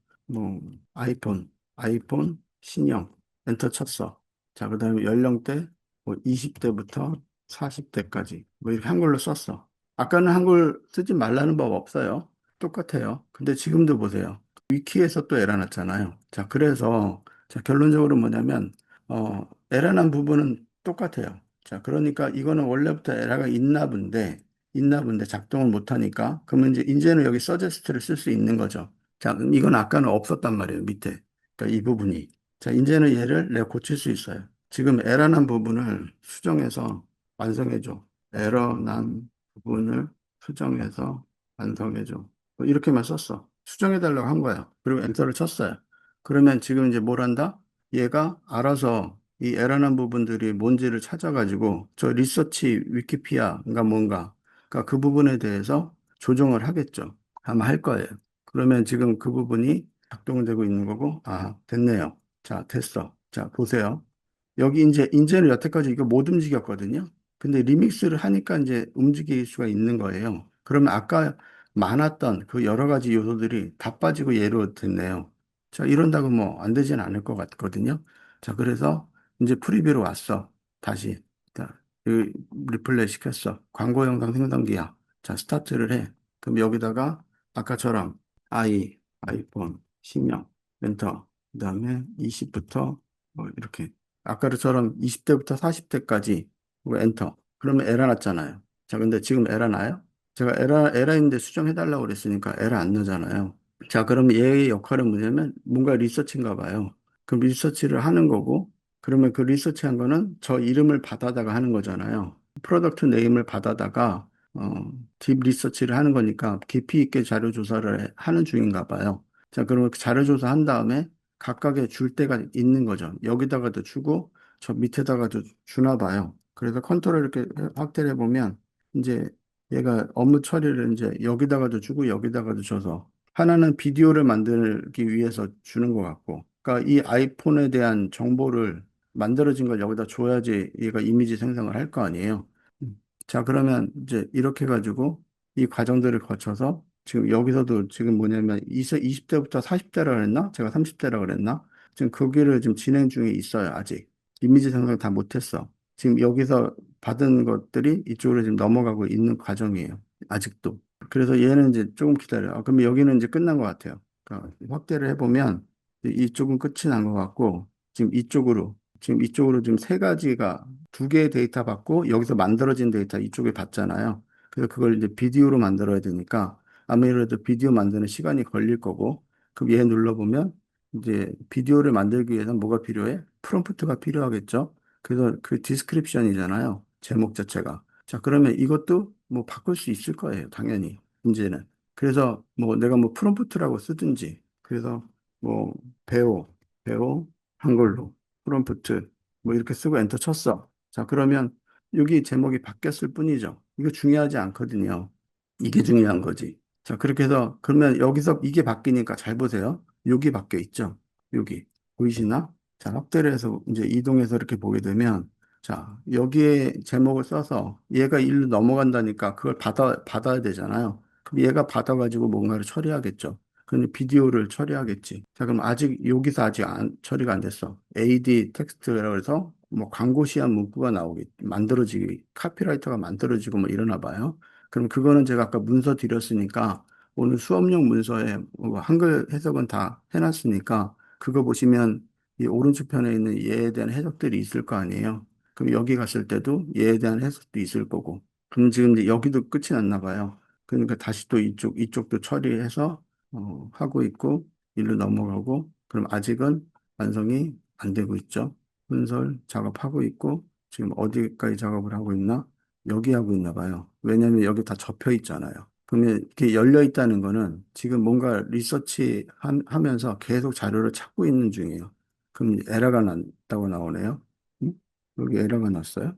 아이폰, 신형, 엔터 쳤어. 자, 그 다음에 연령대, 뭐, 20대부터 40대까지, 뭐, 이렇게 한글로 썼어. 아까는 한글 쓰지 말라는 법 없어요. 똑같아요. 근데 지금도 보세요. 위키에서 또 에러 났잖아요. 자, 그래서, 자, 결론적으로 뭐냐면, 에러 난 부분은 똑같아요. 자, 그러니까 이거는 원래부터 에러가 있나 본데 작동을 못하니까, 그러면 이제는 여기 서제스트를 쓸 수 있는 거죠. 자, 그럼 이건 아까는 없었단 말이에요, 밑에. 그러니까 이 부분이. 자, 이제는 얘를 내가 고칠 수 있어요. 지금 에러 난 부분을 수정해서 완성해줘. 에러 난 부분을 수정해서 완성해줘. 뭐 이렇게만 썼어. 수정해달라고 한 거야. 그리고 엔터를 쳤어요. 그러면 지금 이제 뭘 한다? 얘가 알아서 이 에러 난 부분들이 뭔지를 찾아가지고 저 리서치 위키피아가 뭔가 그러니까 그 부분에 대해서 조정을 하겠죠. 아마 할 거예요. 그러면 지금 그 부분이 작동되고 있는 거고, 아, 됐네요. 자, 됐어. 자, 보세요. 여기 이제는 여태까지 이거 못 움직였거든요. 근데 리믹스를 하니까 이제 움직일 수가 있는 거예요. 그러면 아까 많았던 그 여러 가지 요소들이 다 빠지고 얘로 됐네요. 자, 이런다고 뭐 안 되진 않을 것 같거든요. 자, 그래서 이제 프리뷰로 왔어. 다시. 자, 그 리플레이 시켰어. 광고 영상 생성기야. 자, 스타트를 해. 그럼 여기다가 아까처럼 아이폰, 신형, 엔터, 그다음에 20부터 뭐 이렇게 아까처럼 20대부터 40대까지 엔터. 그러면 에러 났잖아요. 자, 근데 지금 에러 나요? 제가 에러인데 수정해달라고 그랬으니까 에러 안 나잖아요. 자, 그럼 얘의 역할은 뭐냐면 뭔가 리서치인가 봐요. 그럼 리서치를 하는 거고, 그러면 그 리서치한 거는 저 이름을 받아다가 하는 거잖아요. 프로덕트 네임을 받아다가 딥 리서치를 하는 거니까 깊이 있게 자료 조사를 하는 중인가 봐요. 자, 그러면 그 자료 조사한 다음에 각각의 줄 때가 있는 거죠. 여기다가도 주고 저 밑에다가도 주나 봐요. 그래서 컨트롤 이렇게 확대를 해보면 이제 얘가 업무 처리를 이제 여기다가도 주고 여기다가도 줘서 하나는 비디오를 만들기 위해서 주는 것 같고, 그러니까 이 아이폰에 대한 정보를 만들어진 걸 여기다 줘야지 얘가 이미지 생성을 할 거 아니에요. 자, 그러면 이제 이렇게 해가지고 이 과정들을 거쳐서 지금 여기서도 지금 뭐냐면 20대부터 40대라 그랬나? 제가 30대라 그랬나? 지금 거기를 지금 진행 중에 있어요, 아직. 이미지 생성 다 못했어. 지금 여기서 받은 것들이 이쪽으로 지금 넘어가고 있는 과정이에요. 아직도. 그래서 얘는 이제 조금 기다려요. 그러면 여기는 이제 끝난 것 같아요. 그러니까 확대를 해보면 이쪽은 끝이 난 것 같고 지금 이쪽으로 지금 세 가지가 두 개의 데이터 받고 여기서 만들어진 데이터 이쪽에 받잖아요. 그래서 그걸 이제 비디오로 만들어야 되니까 아무래도 비디오 만드는 시간이 걸릴 거고 그럼 얘 눌러보면 이제 비디오를 만들기 위해서는 뭐가 필요해? 프롬프트가 필요하겠죠. 그래서 그 디스크립션이잖아요. 제목 자체가. 자, 그러면 이것도 뭐 바꿀 수 있을 거예요. 당연히. 이제는. 그래서 뭐 내가 뭐 프롬프트라고 쓰든지 그래서 뭐 배우, 배우 한글로 프롬프트 뭐 이렇게 쓰고 엔터 쳤어. 자, 그러면 여기 제목이 바뀌었을 뿐이죠. 이거 중요하지 않거든요. 이게 중요한 거지. 자, 그렇게 해서 그러면 여기서 이게 바뀌니까 잘 보세요. 여기 바뀌어 있죠. 여기 보이시나? 자, 확대를 해서 이제 이동해서 이렇게 보게 되면 자, 여기에 제목을 써서 얘가 일로 넘어간다니까 그걸 받아야 되잖아요. 그럼 얘가 받아가지고 뭔가를 처리하겠죠. 근데 비디오를 처리하겠지. 자, 그럼 여기서 아직 처리가 안 됐어. AD 텍스트라고 해서 뭐 광고 시한 문구가 만들어지기, 카피라이터가 만들어지고 뭐 이러나 봐요. 그럼 그거는 제가 아까 문서 드렸으니까 오늘 수업용 문서에 뭐 한글 해석은 다 해놨으니까 그거 보시면 이 오른쪽 편에 있는 얘에 대한 해석들이 있을 거 아니에요. 그럼 여기 갔을 때도 얘에 대한 해석도 있을 거고. 그럼 지금 이제 여기도 끝이 났나 봐요. 그러니까 다시 또 이쪽도 처리해서 하고 있고, 일로 넘어가고, 그럼 아직은 완성이 안 되고 있죠. 분설 작업하고 있고, 지금 어디까지 작업을 하고 있나? 여기 하고 있나 봐요. 왜냐면 여기 다 접혀 있잖아요. 그러면 이렇게 열려 있다는 거는 지금 뭔가 리서치 하면서 계속 자료를 찾고 있는 중이에요. 그럼 에러가 났다고 나오네요. 응? 여기 에러가 났어요?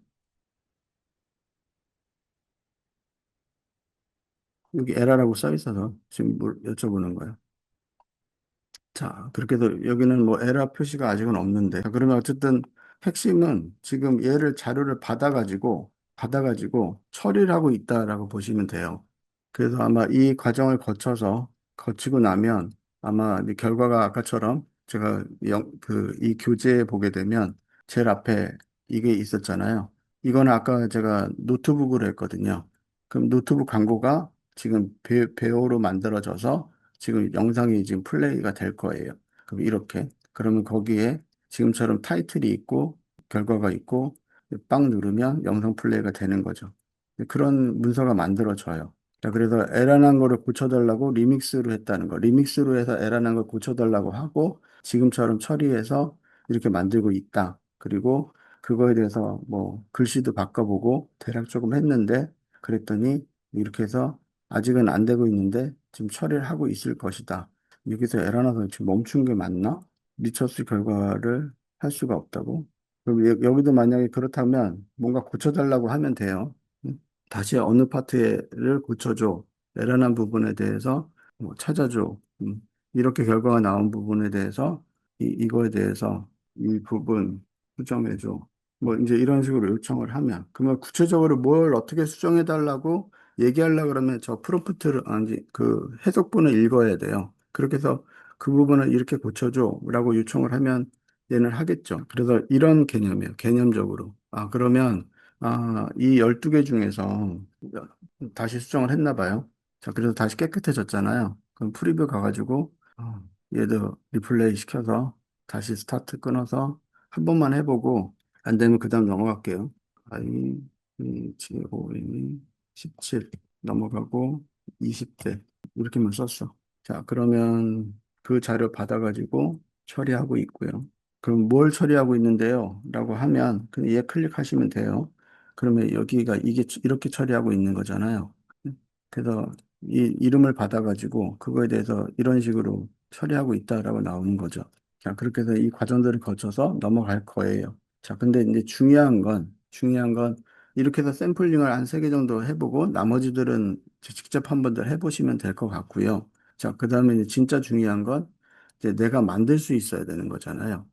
여기 에러라고 써 있어서 지금 여쭤보는 거예요. 자, 그렇게 해서 여기는 뭐 에러 표시가 아직은 없는데. 자, 그러면 어쨌든 핵심은 지금 얘를 자료를 받아가지고 처리를 하고 있다라고 보시면 돼요. 그래서 아마 이 과정을 거치고 나면 아마 이 결과가 아까처럼 제가 이 교재에 보게 되면 제일 앞에 이게 있었잖아요. 이거는 아까 제가 노트북으로 했거든요. 그럼 노트북 광고가 지금 배우로 만들어져서 지금 영상이 지금 플레이가 될 거예요. 그럼 이렇게. 그러면 거기에 지금처럼 타이틀이 있고 결과가 있고 빵 누르면 영상 플레이가 되는 거죠. 그런 문서가 만들어져요. 자, 그래서 에러난 거를 고쳐달라고 리믹스로 했다는 거. 리믹스로 해서 에러난 걸 고쳐달라고 하고 지금처럼 처리해서 이렇게 만들고 있다. 그리고 그거에 대해서 뭐 글씨도 바꿔보고 대략 조금 했는데 그랬더니 이렇게 해서 아직은 안 되고 있는데 지금 처리를 하고 있을 것이다. 여기서 에러나서 지금 멈춘 게 맞나? 리처스 결과를 할 수가 없다고? 그럼 여기도 만약에 그렇다면 뭔가 고쳐달라고 하면 돼요. 응? 다시 어느 파트를 고쳐줘. 에러난 부분에 대해서 뭐 찾아줘. 이렇게 결과가 나온 부분에 대해서 이거에 대해서 이 부분 수정해줘. 뭐 이제 이런 식으로 요청을 하면 그러면 구체적으로 뭘 어떻게 수정해 달라고 얘기하려 그러면 저 프롬프트를 아니 그 해석본을 읽어야 돼요. 그렇게 해서 그 부분을 이렇게 고쳐줘라고 요청을 하면 얘는 하겠죠. 그래서 이런 개념이에요. 개념적으로. 그러면 이 12개 중에서 다시 수정을 했나 봐요. 자, 그래서 다시 깨끗해졌잖아요. 그럼 프리뷰 가가지고 얘도 리플레이 시켜서 다시 스타트 끊어서 한 번만 해보고 안 되면 그 다음 넘어갈게요. GOM이 17 넘어가고 20대 이렇게만 썼어. 자, 그러면 그 자료 받아가지고 처리하고 있고요. 그럼 뭘 처리하고 있는데요? 라고 하면 그냥 얘 클릭하시면 돼요. 그러면 여기가 이게 이렇게 처리하고 있는 거잖아요. 그래서 이 이름을 받아가지고 그거에 대해서 이런 식으로 처리하고 있다라고 나오는 거죠. 자, 그렇게 해서 이 과정들을 거쳐서 넘어갈 거예요. 자, 근데 이제 중요한 건 이렇게 해서 샘플링을 한 세 개 정도 해보고 나머지들은 직접 한번 더 해보시면 될 것 같고요. 자, 그 다음에 이제 진짜 중요한 건 이제 내가 만들 수 있어야 되는 거잖아요.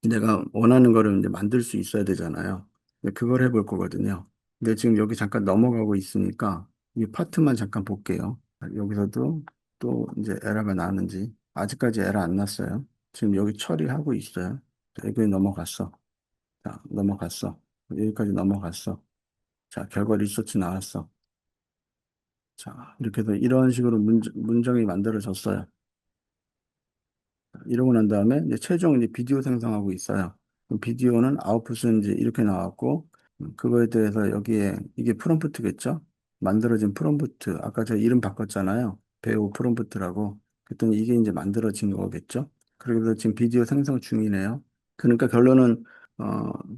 내가 원하는 거를 이제 만들 수 있어야 되잖아요. 근데 그걸 해볼 거거든요. 근데 지금 여기 잠깐 넘어가고 있으니까 이 파트만 잠깐 볼게요. 여기서도 또 이제 에러가 나는지 아직까지 에러 안 났어요. 지금 여기 처리하고 있어요. 자, 여기 넘어갔어. 자, 넘어갔어. 여기까지 넘어갔어. 자, 결과 리서치 나왔어. 자, 이렇게 해서 이런 식으로 문정이 만들어졌어요. 이러고 난 다음에 이제 최종 이제 비디오 생성하고 있어요. 그럼 비디오는 아웃풋은 이제 이렇게 나왔고, 그거에 대해서 여기에 이게 프롬프트겠죠? 만들어진 프롬프트. 아까 저 이름 바꿨잖아요. 배우 프롬프트라고. 그랬더니 이게 이제 만들어진 거겠죠? 그래서 지금 비디오 생성 중이네요. 그러니까 결론은,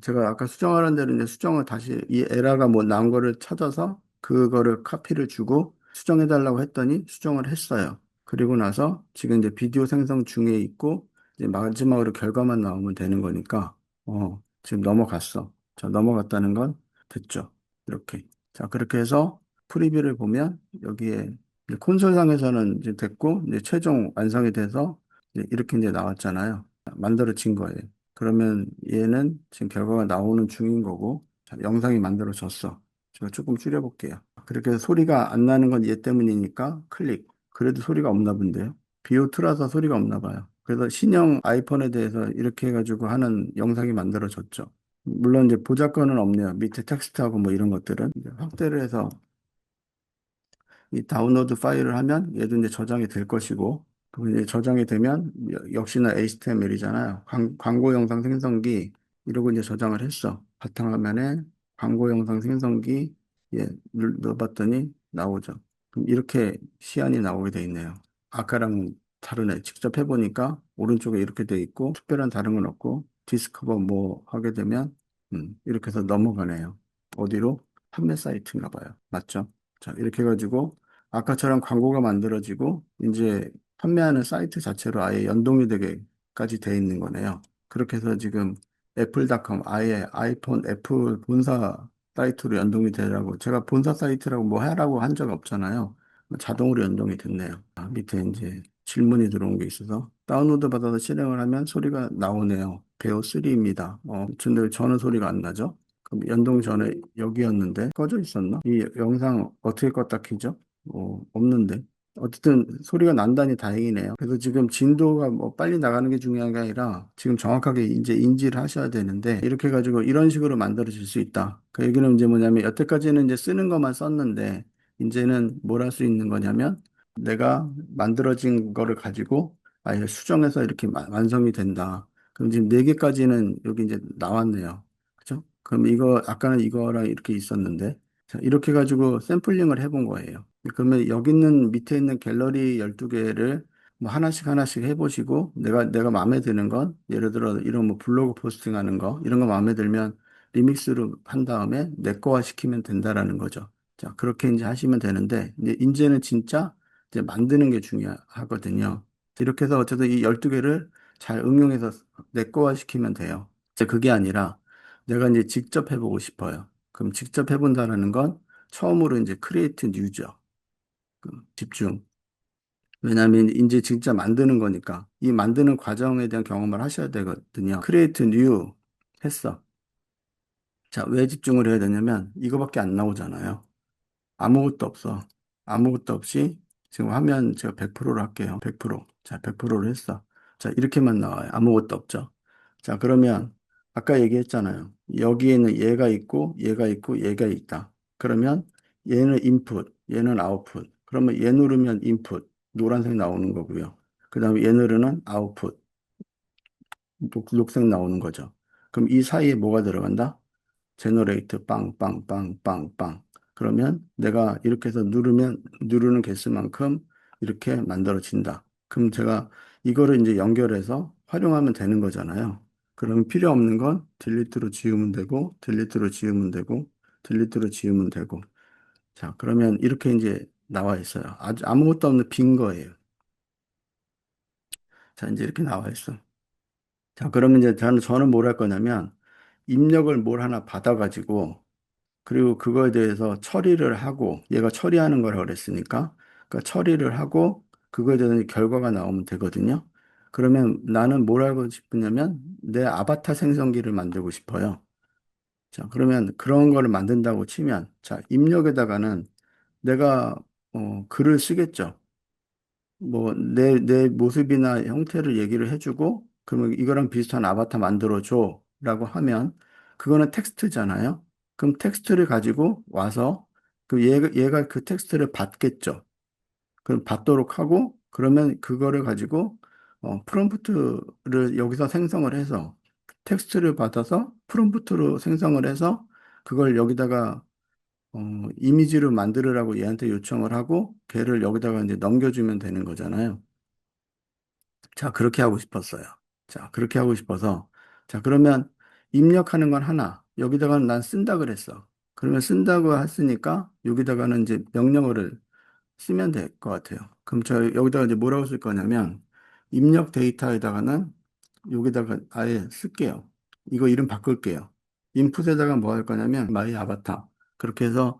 제가 아까 수정하는 대로 이제 수정을 다시 이 에러가 뭐 나온 거를 찾아서 그거를 카피를 주고 수정해달라고 했더니 수정을 했어요. 그리고 나서 지금 이제 비디오 생성 중에 있고 이제 마지막으로 결과만 나오면 되는 거니까 지금 넘어갔어. 자, 넘어갔다는 건 됐죠. 이렇게. 자, 그렇게 해서 프리뷰를 보면 여기에 이제 콘솔상에서는 이제 됐고 이제 최종 완성이 돼서 이제 이렇게 이제 나왔잖아요. 만들어진 거예요. 그러면 얘는 지금 결과가 나오는 중인 거고 자, 영상이 만들어졌어. 제가 조금 줄여볼게요. 그렇게 해서 소리가 안 나는 건 얘 때문이니까 클릭. 그래도 소리가 없나 본데요. BO2라서 소리가 없나 봐요. 그래서 신형 아이폰에 대해서 이렇게 해가지고 하는 영상이 만들어졌죠. 물론 이제 보자건은 없네요. 밑에 텍스트하고 뭐 이런 것들은 이제 확대를 해서 이 다운로드 파일을 하면 얘도 이제 저장이 될 것이고, 그리고 이제 저장이 되면 역시나 HTML이잖아요. 광고 영상 생성기 이러고 이제 저장을 했어. 바탕화면에 광고 영상 생성기 예, 넣어봤더니 나오죠. 그럼 이렇게 시안이 나오게 돼 있네요. 아까랑 다르네. 직접 해보니까 오른쪽에 이렇게 돼 있고 특별한 다른 건 없고 디스커버 뭐 하게 되면 이렇게 해서 넘어가네요. 어디로? 판매 사이트인가 봐요. 맞죠? 자, 이렇게 해가지고 아까처럼 광고가 만들어지고 이제 판매하는 사이트 자체로 아예 연동이 되게까지 돼 있는 거네요. 그렇게 해서 지금 애플닷컴 아예 아이폰 애플 본사 사이트로 연동이 되라고 제가 본사 사이트라고 뭐 하라고 한 적 없잖아요. 자동으로 연동이 됐네요. 밑에 이제 질문이 들어온 게 있어서 다운로드 받아서 실행을 하면 소리가 나오네요. 베어 3입니다. 근데 왜 저는 소리가 안 나죠? 그럼 연동 전에 여기였는데 꺼져 있었나? 이 영상 어떻게 껐다 키죠? 없는데. 어쨌든 소리가 난다니 다행이네요. 그래서 지금 진도가 뭐 빨리 나가는 게 중요한 게 아니라 지금 정확하게 이제 인지를 하셔야 되는데 이렇게 해가지고 이런 식으로 만들어질 수 있다. 그 얘기는 이제 뭐냐면 여태까지는 이제 쓰는 것만 썼는데 이제는 뭘 할 수 있는 거냐면 내가 만들어진 거를 가지고 아예 수정해서 이렇게 완성이 된다. 그럼 지금 네 개까지는 여기 이제 나왔네요. 그죠? 그럼 이거 아까는 이거랑 이렇게 있었는데 자, 이렇게 가지고 샘플링을 해본 거예요. 그러면 여기 있는 밑에 있는 갤러리 12개를 뭐 하나씩 하나씩 해보시고 내가 마음에 드는 건 예를 들어 이런 뭐 블로그 포스팅 하는 거 이런 거 마음에 들면 리믹스로 한 다음에 내 거화 시키면 된다라는 거죠. 자, 그렇게 이제 하시면 되는데 이제는 진짜 이제 만드는 게 중요하거든요. 이렇게 해서 어쨌든 이 12개를 잘 응용해서 내 거화 시키면 돼요. 이제 그게 아니라 내가 이제 직접 해보고 싶어요. 그럼 직접 해본다라는 건 처음으로 이제 크리에이트 뉴죠. 집중. 왜냐하면 이제 진짜 만드는 거니까 이 만드는 과정에 대한 경험을 하셔야 되거든요. 크리에이트 뉴 했어. 자, 왜 집중을 해야 되냐면 이거밖에 안 나오잖아요. 아무것도 없어. 아무것도 없이 지금 화면 제가 100%로 할게요. 100%. 자, 100%로 했어. 자, 이렇게만 나와요. 아무것도 없죠. 자, 그러면 아까 얘기했잖아요. 여기에는 얘가 있고 얘가 있고 얘가 있다. 그러면 얘는 인풋, 얘는 아웃풋. 그러면 얘 누르면 인풋, 노란색 나오는 거고요. 그 다음에 얘 누르면 아웃풋, 녹색 나오는 거죠. 그럼 이 사이에 뭐가 들어간다? 제너레이트 빵빵빵빵빵. 그러면 내가 이렇게 해서 누르는 개수만큼 이렇게 만들어진다. 그럼 제가 이거를 이제 연결해서 활용하면 되는 거잖아요. 그럼 필요 없는 건 딜리트로 지우면 되고, 딜리트로 지우면 되고, 딜리트로 지우면 되고. 자, 그러면 이렇게 이제 나와 있어요. 아주 아무것도 없는 빈 거예요. 자, 이제 이렇게 나와 있어. 자, 그러면 이제 저는 뭘 할 거냐면 입력을 뭘 하나 받아가지고 그리고 그거에 대해서 처리를 하고 얘가 처리하는 거라고 그랬으니까 그러니까 처리를 하고 그거에 대한 결과가 나오면 되거든요. 그러면 나는 뭘 하고 싶으냐면 내 아바타 생성기를 만들고 싶어요. 자, 그러면 그런 거를 만든다고 치면 자, 입력에다가는 내가 글을 쓰겠죠. 뭐, 내 모습이나 형태를 얘기를 해주고, 그러면 이거랑 비슷한 아바타 만들어줘. 라고 하면, 그거는 텍스트잖아요. 그럼 텍스트를 가지고 와서, 얘가 그 텍스트를 받겠죠. 그럼 받도록 하고, 그러면 그거를 가지고, 프롬프트를 여기서 생성을 해서, 텍스트를 받아서 프롬프트로 생성을 해서, 그걸 여기다가 이미지로 만들으라고 얘한테 요청을 하고 걔를 여기다가 이제 넘겨주면 되는 거잖아요. 자, 그렇게 하고 싶었어요. 자, 그렇게 하고 싶어서 자, 그러면 입력하는 건 하나. 여기다가는 난 쓴다 그랬어. 그러면 쓴다고 했으니까 여기다가는 이제 명령어를 쓰면 될 것 같아요. 그럼 저 여기다가 이제 뭐라고 쓸 거냐면 입력 데이터에다가는 여기다가 아예 쓸게요. 이거 이름 바꿀게요. 인풋에다가 뭐 할 거냐면 마이 아바타. 그렇게 해서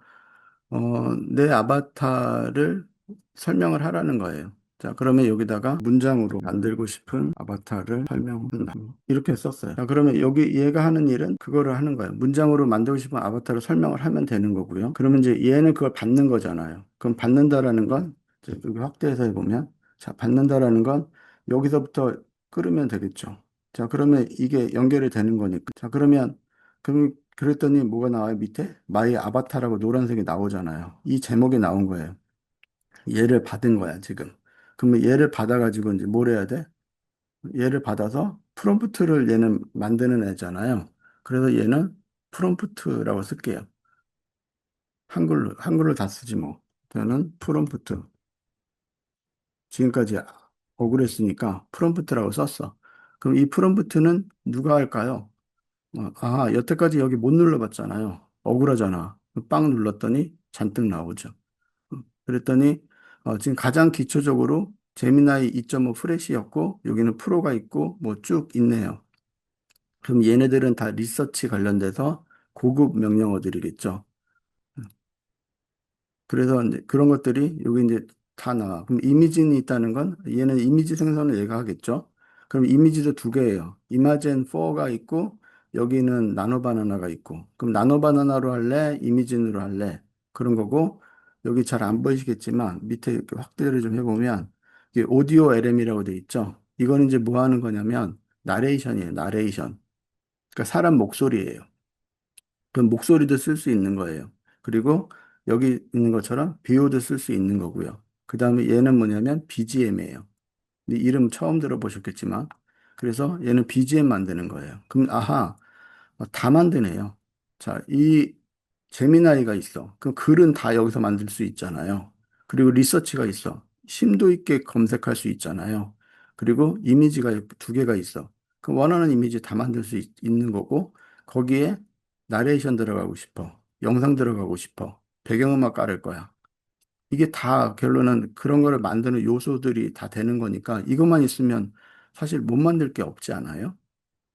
내 아바타를 설명을 하라는 거예요. 자, 그러면 여기다가 문장으로 만들고 싶은 아바타를 설명한다. 이렇게 썼어요. 자, 그러면 여기 얘가 하는 일은 그거를 하는 거예요. 문장으로 만들고 싶은 아바타를 설명을 하면 되는 거고요. 그러면 이제 얘는 그걸 받는 거잖아요. 그럼 받는다라는 건, 이제 여기 확대해서 해보면, 자, 받는다라는 건 여기서부터 끌으면 되겠죠. 자, 그러면 이게 연결이 되는 거니까. 자, 그럼 그랬더니 뭐가 나와요? 밑에 마이 아바타라고 노란색이 나오잖아요. 이 제목이 나온 거예요. 얘를 받은 거야, 지금. 그러면 얘를 받아가지고 이제 뭘 해야 돼? 얘를 받아서 프롬프트를 얘는 만드는 애잖아요. 그래서 얘는 프롬프트라고 쓸게요. 한글로 다 쓰지 뭐. 저는 프롬프트. 지금까지 억울했으니까 프롬프트라고 썼어. 그럼 이 프롬프트는 누가 할까요? 여태까지 여기 못 눌러봤잖아요. 억울하잖아. 빵 눌렀더니 잔뜩 나오죠. 그랬더니 지금 가장 기초적으로 제미나이 2.5 프레시였고 여기는 프로가 있고 뭐 쭉 있네요. 그럼 얘네들은 다 리서치 관련돼서 고급 명령어들이겠죠. 그래서 이제 그런 것들이 여기 이제 다 나와. 그럼 이미지는 있다는 건 얘는 이미지 생성을 얘가 하겠죠. 그럼 이미지도 두 개예요. 이마젠 4가 있고 여기는 나노바나나가 있고. 그럼 나노바나나로 할래? 이미진으로 할래? 그런 거고 여기 잘 안 보이시겠지만 밑에 이렇게 확대를 좀 해보면 이게 오디오 LM이라고 돼 있죠. 이거는 이제 뭐 하는 거냐면 나레이션이에요. 나레이션. 그러니까 사람 목소리예요. 그럼 목소리도 쓸 수 있는 거예요. 그리고 여기 있는 것처럼 비오도 쓸 수 있는 거고요. 그 다음에 얘는 뭐냐면 BGM이에요. 이름 처음 들어보셨겠지만, 그래서 얘는 BGM 만드는 거예요. 그럼, 다 만드네요. 자, 이 제미나이가 있어. 그럼 글은 다 여기서 만들 수 있잖아요. 그리고 리서치가 있어. 심도 있게 검색할 수 있잖아요. 그리고 이미지가 두 개가 있어. 그 원하는 이미지 다 만들 수 있는 거고, 거기에 나레이션 들어가고 싶어. 영상 들어가고 싶어. 배경음악 깔을 거야. 이게 다 결론은 그런 거를 만드는 요소들이 다 되는 거니까 이것만 있으면 사실 못 만들 게 없지 않아요?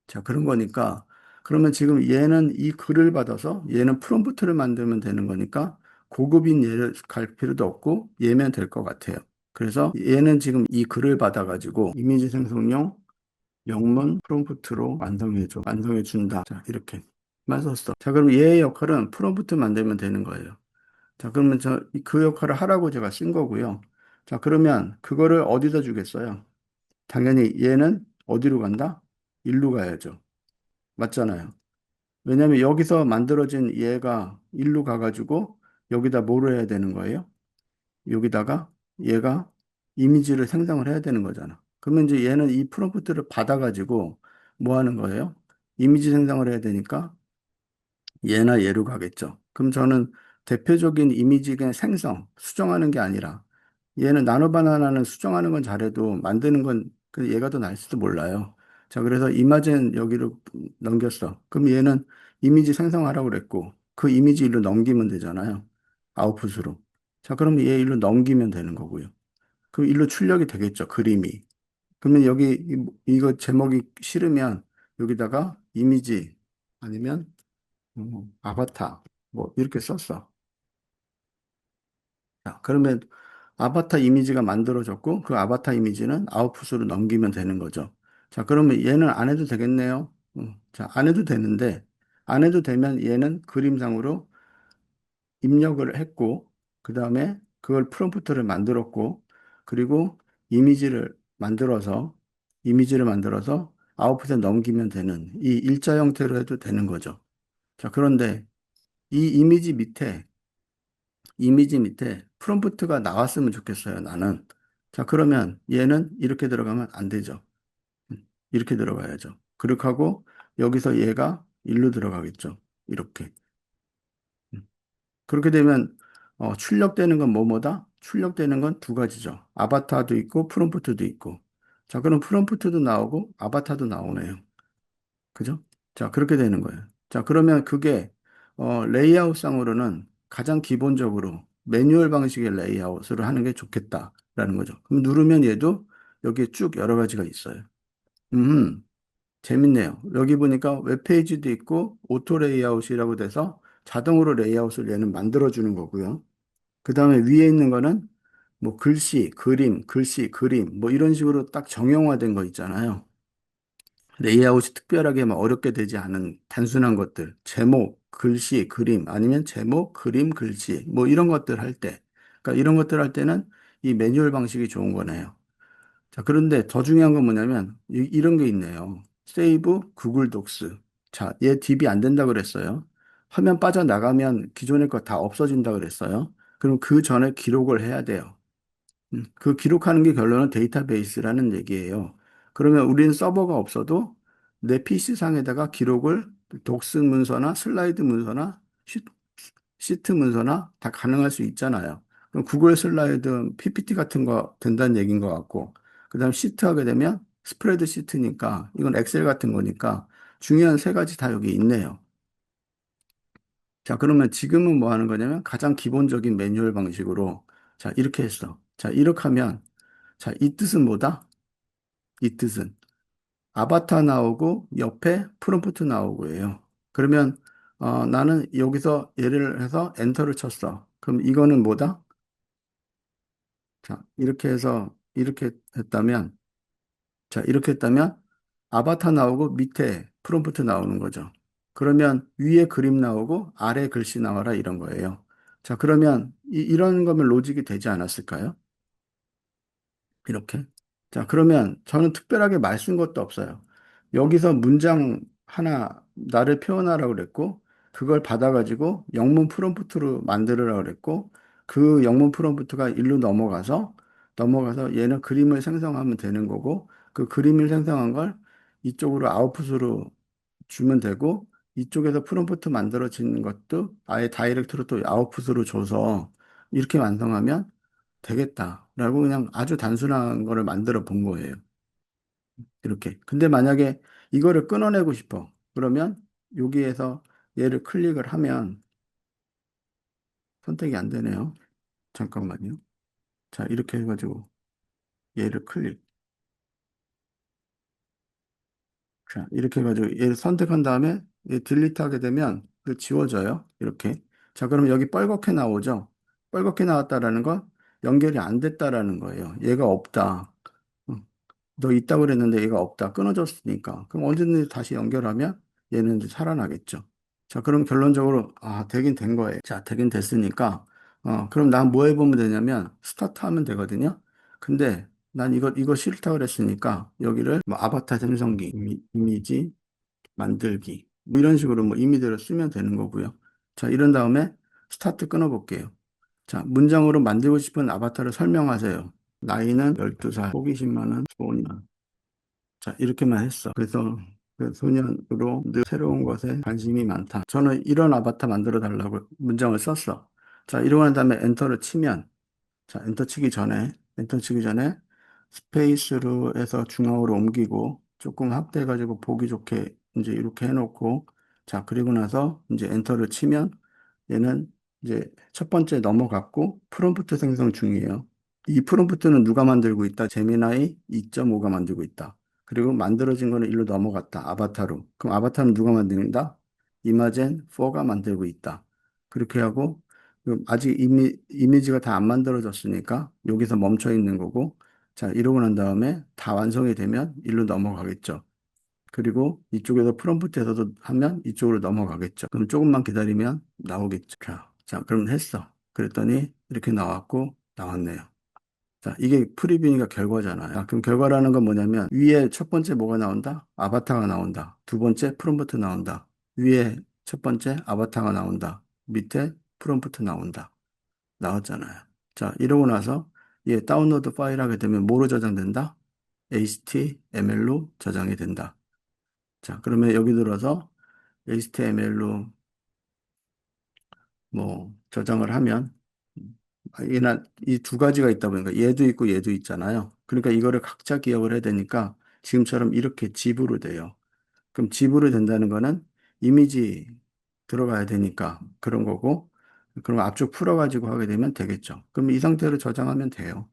자, 그런 거니까 그러면 지금 얘는 이 글을 받아서 얘는 프롬프트를 만들면 되는 거니까 고급인 얘를 갈 필요도 없고 얘면 될 것 같아요. 그래서 얘는 지금 이 글을 받아가지고 이미지 생성용 영문 프롬프트로 완성해 준다. 자, 이렇게만 썼어. 자, 그럼 얘의 역할은 프롬프트 만들면 되는 거예요. 자, 그러면 그 역할을 하라고 제가 쓴 거고요. 자, 그러면 그거를 어디다 주겠어요? 당연히 얘는 어디로 간다? 일로 가야죠. 맞잖아요. 왜냐하면 여기서 만들어진 얘가 일로 가가지고 여기다 뭐를 해야 되는 거예요? 여기다가 얘가 이미지를 생성을 해야 되는 거잖아. 그러면 이제 얘는 이 프롬프트를 받아가지고 뭐 하는 거예요? 이미지 생성을 해야 되니까 얘나 얘로 가겠죠. 그럼 저는 대표적인 이미지 그냥 수정하는 게 아니라 얘는 나노바나나는 수정하는 건 잘해도 만드는 건 얘가 더 나을지도 몰라요. 자, 그래서 이마젠 여기로 넘겼어. 그럼 얘는 이미지 생성하라고 그랬고 그 이미지 일로 넘기면 되잖아요. 아웃풋으로. 그럼 얘는 이미지 생성을 해야 되니까 얘나 얘로 가겠죠. 그럼 저는 대표적인 이미지 그냥 수정하는 게 아니라 얘는 나노바나나는 수정하는 건 잘해도 만드는 건 얘가 더 나을지도 몰라요. 자, 그래서 이마젠 여기로 넘겼어. 그럼 얘는 자, 그러면 얘 일로 넘기면 되는 거고요. 그럼 일로 출력이 되겠죠, 그림이. 그러면 여기 이거 제목이 싫으면 여기다가 이미지 아니면 아바타 뭐 이렇게 썼어. 자, 그러면 아바타 이미지가 만들어졌고 그 아바타 이미지는 아웃풋으로 넘기면 되는 거죠. 자, 그러면 얘는 안 해도 되겠네요. 자, 안 해도 되는데 안 해도 되면 얘는 그림상으로 입력을 했고 그 다음에 그걸 프롬프트를 만들었고 그리고 이미지를 만들어서 이미지를 만들어서 아웃풋에 넘기면 되는 이 일자 형태로 해도 되는 거죠. 자, 그런데 이 이미지 밑에 프롬프트가 나왔으면 좋겠어요, 나는. 자, 그러면 얘는 이렇게 들어가면 안 되죠. 이렇게 들어가야죠. 그렇게 하고 여기서 얘가 일로 들어가겠죠. 이렇게. 음. 그렇게 되면 출력되는 건 뭐뭐다? 출력되는 건 두 가지죠. 아바타도 있고 프롬프트도 있고. 자, 그럼 프롬프트도 나오고 아바타도 나오네요. 그죠? 자, 그렇게 되는 거예요. 자, 그러면 그게 레이아웃상으로는 가장 기본적으로 매뉴얼 방식의 레이아웃으로 하는 게 좋겠다라는 거죠. 그럼 누르면 얘도 여기에 쭉 여러 가지가 있어요. 음, 재밌네요. 여기 보니까 웹페이지도 있고 오토 레이아웃이라고 돼서 자동으로 레이아웃을 얘는 만들어주는 거고요. 그 다음에 위에 있는 거는 뭐 글씨, 그림 뭐 이런 식으로 딱 정형화된 거 있잖아요. 레이아웃이 특별하게 막 어렵게 되지 않은 단순한 것들, 제목, 글씨, 그림, 아니면 제목, 그림, 글씨, 뭐 이런 것들 할 때, 그러니까 이런 것들 할 때는 이 매뉴얼 방식이 좋은 거네요. 자, 그런데 더 중요한 건 뭐냐면 이런 게 있네요. 세이브 구글 독스. 자, 얘 DB 안 된다 그랬어요. 화면 빠져나가면 기존의 거 다 없어진다 그랬어요. 그럼 그 전에 기록을 해야 돼요. 그 기록하는 게 결론은 데이터베이스라는 얘기예요. 그러면 우리는 서버가 없어도 내 PC 상에다가 기록을 독스 문서나 슬라이드 문서나 시트 문서나 다 가능할 수 있잖아요. 그럼 구글 슬라이드, PPT 같은 거 된다는 얘기인 것 같고, 그 다음 시트 하게 되면 스프레드 시트니까 이건 엑셀 같은 거니까 중요한 세 가지 다 여기 있네요. 자, 그러면 지금은 뭐 하는 거냐면 가장 기본적인 매뉴얼 방식으로 자, 이렇게 했어. 자, 이렇게 하면 자, 이 뜻은 뭐다? 이 뜻은 아바타 나오고 옆에 프롬프트 나오고예요. 그러면 나는 여기서 예를 해서 엔터를 쳤어. 그럼 이거는 뭐다? 자, 이렇게 해서 이렇게 했다면 자, 이렇게 했다면 아바타 나오고 밑에 프롬프트 나오는 거죠. 그러면 위에 그림 나오고 아래 글씨 나와라 이런 거예요. 자, 그러면 이런 거면 로직이 되지 않았을까요? 이렇게. 자, 그러면 저는 특별하게 말 쓴 것도 없어요. 여기서 문장 하나 나를 표현하라고 그랬고, 그걸 받아가지고 영문 프롬프트로 만들으라고 그랬고, 그 영문 프롬프트가 일로 넘어가서 얘는 그림을 생성하면 되는 거고, 그 그림을 생성한 걸 이쪽으로 아웃풋으로 주면 되고, 이쪽에서 프롬프트 만들어지는 것도 아예 다이렉트로 또 아웃풋으로 줘서 이렇게 완성하면 되겠다라고 그냥 아주 단순한 거를 만들어 본 거예요. 이렇게. 근데 만약에 이거를 끊어내고 싶어. 그러면 여기에서 얘를 클릭을 하면 선택이 안 되네요. 잠깐만요. 자, 이렇게 해가지고 얘를 클릭. 자, 이렇게 해가지고 얘를 선택한 다음에 얘 딜리트 하게 되면 그 지워져요. 이렇게. 자, 그러면 여기 빨갛게 나오죠. 빨갛게 나왔다라는 건 연결이 안 됐다라는 거예요. 얘가 없다. 너 있다고 그랬는데 얘가 없다. 끊어졌으니까. 그럼 언제든지 다시 연결하면 얘는 이제 살아나겠죠. 자, 그럼 결론적으로, 되긴 된 거예요. 자, 되긴 됐으니까, 그럼 난 뭐 해보면 되냐면, 스타트 하면 되거든요. 근데 난 이거 싫다 그랬으니까, 여기를 뭐 아바타 생성기, 이미지 만들기, 뭐 이런 식으로 뭐 이미지를 쓰면 되는 거고요. 자, 이런 다음에 스타트 끊어볼게요. 자, 문장으로 만들고 싶은 아바타를 설명하세요. 나이는 12살, 호기심만은 소년. 자, 이렇게만 했어. 그래서 그 소년으로 늘 새로운 것에 관심이 많다. 저는 이런 아바타 만들어 달라고 문장을 썼어. 자, 이러고 난 다음에 엔터를 치면, 자, 엔터 치기 전에 스페이스로 해서 중앙으로 옮기고 조금 확대해가지고 보기 좋게 이제 이렇게 해놓고, 자, 그리고 나서 이제 엔터를 치면 얘는 이제 첫 번째 넘어갔고 프롬프트 생성 중이에요. 이 프롬프트는 누가 만들고 있다? 제미나이 2.5가 만들고 있다. 그리고 만들어진 거는 일로 넘어갔다. 아바타로. 그럼 아바타는 누가 만든다? 이마젠 4가 만들고 있다. 그렇게 하고 그럼 아직 이미지가 다 안 만들어졌으니까 여기서 멈춰 있는 거고 자, 이러고 난 다음에 다 완성이 되면 일로 넘어가겠죠. 그리고 이쪽에서 프롬프트에서도 하면 이쪽으로 넘어가겠죠. 그럼 조금만 기다리면 나오겠죠. 그럼 했어. 그랬더니 이렇게 나왔고 나왔네요. 자, 이게 프리뷰니까 결과잖아요. 그럼 결과라는 건 뭐냐면 위에 첫 번째 뭐가 나온다? 아바타가 나온다. 두 번째 프롬프트 나온다. 위에 첫 번째 아바타가 나온다. 밑에 프롬프트 나온다. 나왔잖아요. 자, 이러고 나서 얘 다운로드 파일 하게 되면 뭐로 저장된다? HTML로 저장이 된다. 자, 그러면 여기 들어서 HTML로 뭐 저장을 하면 얘는 이 두 가지가 있다 보니까 얘도 있고 얘도 있잖아요. 그러니까 이거를 각자 기억을 해야 되니까 지금처럼 이렇게 집으로 돼요. 그럼 집으로 된다는 거는 이미지 들어가야 되니까 그런 거고 그럼 앞쪽 풀어가지고 하게 되면 되겠죠. 그럼 이 상태로 저장하면 돼요.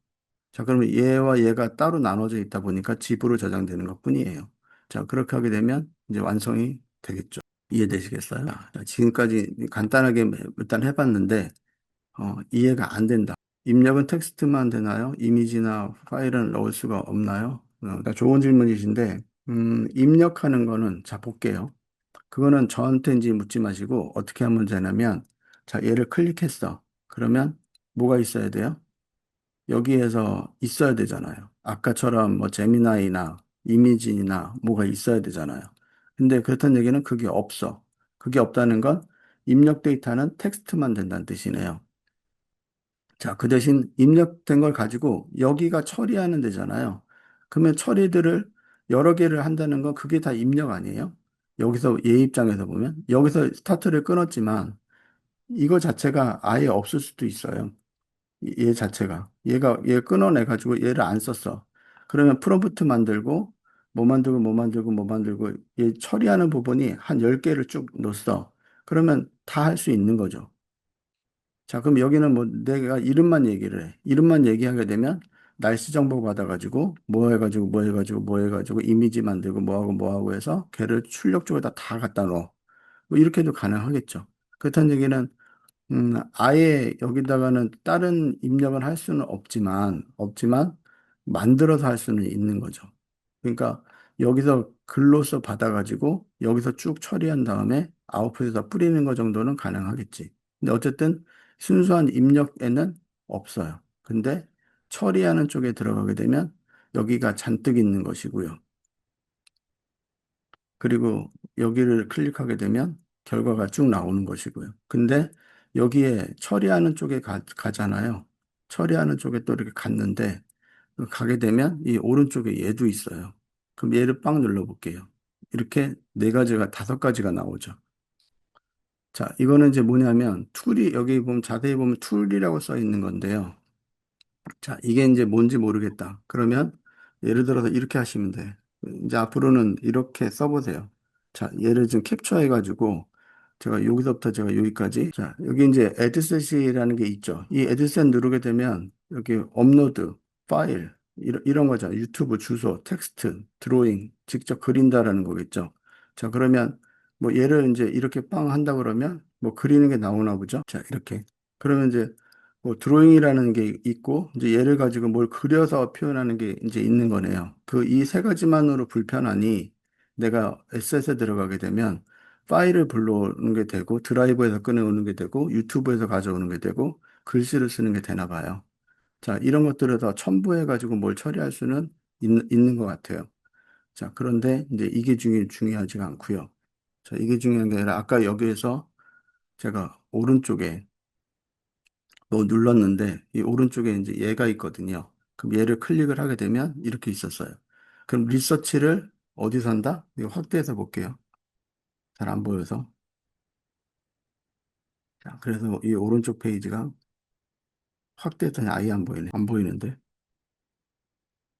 자, 그러면 얘와 얘가 따로 나눠져 있다 보니까 집으로 저장되는 것뿐이에요. 자, 그렇게 하게 되면 이제 완성이 되겠죠. 이해되시겠어요? 자, 지금까지 간단하게 일단 해봤는데 이해가 안 된다. 입력은 텍스트만 되나요? 이미지나 파일은 넣을 수가 없나요? 그러니까 좋은 질문이신데 입력하는 거는 자 볼게요. 그거는 저한테 이제 묻지 마시고 어떻게 하면 되냐면 자 얘를 클릭했어. 그러면 뭐가 있어야 돼요? 여기에서 있어야 되잖아요. 아까처럼 뭐 제미나이나 이미지나 뭐가 있어야 되잖아요. 근데 그렇다는 얘기는 그게 없어. 그게 없다는 건 입력 데이터는 텍스트만 된다는 뜻이네요. 자, 그 대신 입력된 걸 가지고 여기가 처리하는 데잖아요. 그러면 처리들을 여러 개를 한다는 건 그게 다 입력 아니에요? 여기서 얘 입장에서 보면 여기서 스타트를 끊었지만 이거 자체가 아예 없을 수도 있어요. 얘 자체가 얘 끊어내 가지고 얘를 안 썼어. 그러면 프롬프트 만들고 뭐 만들고 뭐 만들고 뭐 만들고 얘 처리하는 부분이 한 10개를 쭉 넣었어. 그러면 다 할 수 있는 거죠. 자, 그럼 여기는 뭐 내가 이름만 얘기를 해. 이름만 얘기하게 되면 날씨 정보 받아가지고 뭐 해가지고 뭐 해가지고 뭐 해가지고 이미지 만들고 뭐하고 뭐하고 해서 걔를 출력 쪽에다 다 갖다 넣어. 뭐 이렇게 해도 가능하겠죠. 그렇다는 얘기는 아예 여기다가는 다른 입력을 할 수는 없지만 만들어서 할 수는 있는 거죠. 그러니까 여기서 글로써 받아가지고 여기서 쭉 처리한 다음에 아웃풋에다 뿌리는 거 정도는 가능하겠지. 근데 어쨌든 순수한 입력에는 없어요. 근데 처리하는 쪽에 들어가게 되면 여기가 잔뜩 있는 것이고요. 그리고 여기를 클릭하게 되면 결과가 쭉 나오는 것이고요. 근데 여기에 처리하는 쪽에 가잖아요. 처리하는 쪽에 또 이렇게 갔는데 가게 되면 이 오른쪽에 얘도 있어요. 그럼 얘를 빵 눌러볼게요. 이렇게 네 가지가 다섯 가지가 나오죠. 자, 이거는 이제 뭐냐면 툴이 여기 보면 자세히 보면 툴이라고 써 있는 건데요. 자, 이게 이제 뭔지 모르겠다. 그러면 예를 들어서 이렇게 하시면 돼. 이제 앞으로는 이렇게 써보세요. 자, 얘를 좀 캡처해가지고 제가 여기서부터 제가 여기까지. 자, 여기 이제 애드셋이라는 게 있죠. 이 애드셋 누르게 되면 여기 업로드, 파일, 이런 거잖아요. 유튜브 주소, 텍스트, 드로잉, 직접 그린다라는 거겠죠. 자, 그러면 뭐 얘를 이제 이렇게 빵 한다 그러면 뭐 그리는 게 나오나 보죠. 자, 이렇게. 그러면 이제 뭐 드로잉이라는 게 있고 이제 얘를 가지고 뭘 그려서 표현하는 게 이제 있는 거네요. 그 이 세 가지만으로 불편하니 내가 에셋에 들어가게 되면 파일을 불러오는 게 되고 드라이브에서 꺼내오는 게 되고 유튜브에서 가져오는 게 되고 글씨를 쓰는 게 되나 봐요. 자, 이런 것들을 다 첨부해 가지고 뭘 처리할 수는 있는 것 같아요. 자, 그런데 이제 이게 중요하지가 않고요. 자, 이게 중요한 게 아니라 아까 여기에서 제가 오른쪽에 뭐 눌렀는데 이 오른쪽에 이제 얘가 있거든요. 그럼 얘를 클릭을 하게 되면 이렇게 있었어요. 그럼 리서치를 어디서 한다? 이거 확대해서 볼게요. 잘 안 보여서. 자, 그래서 이 오른쪽 페이지가 확대했더니 아예 안 보이네. 안 보이는데.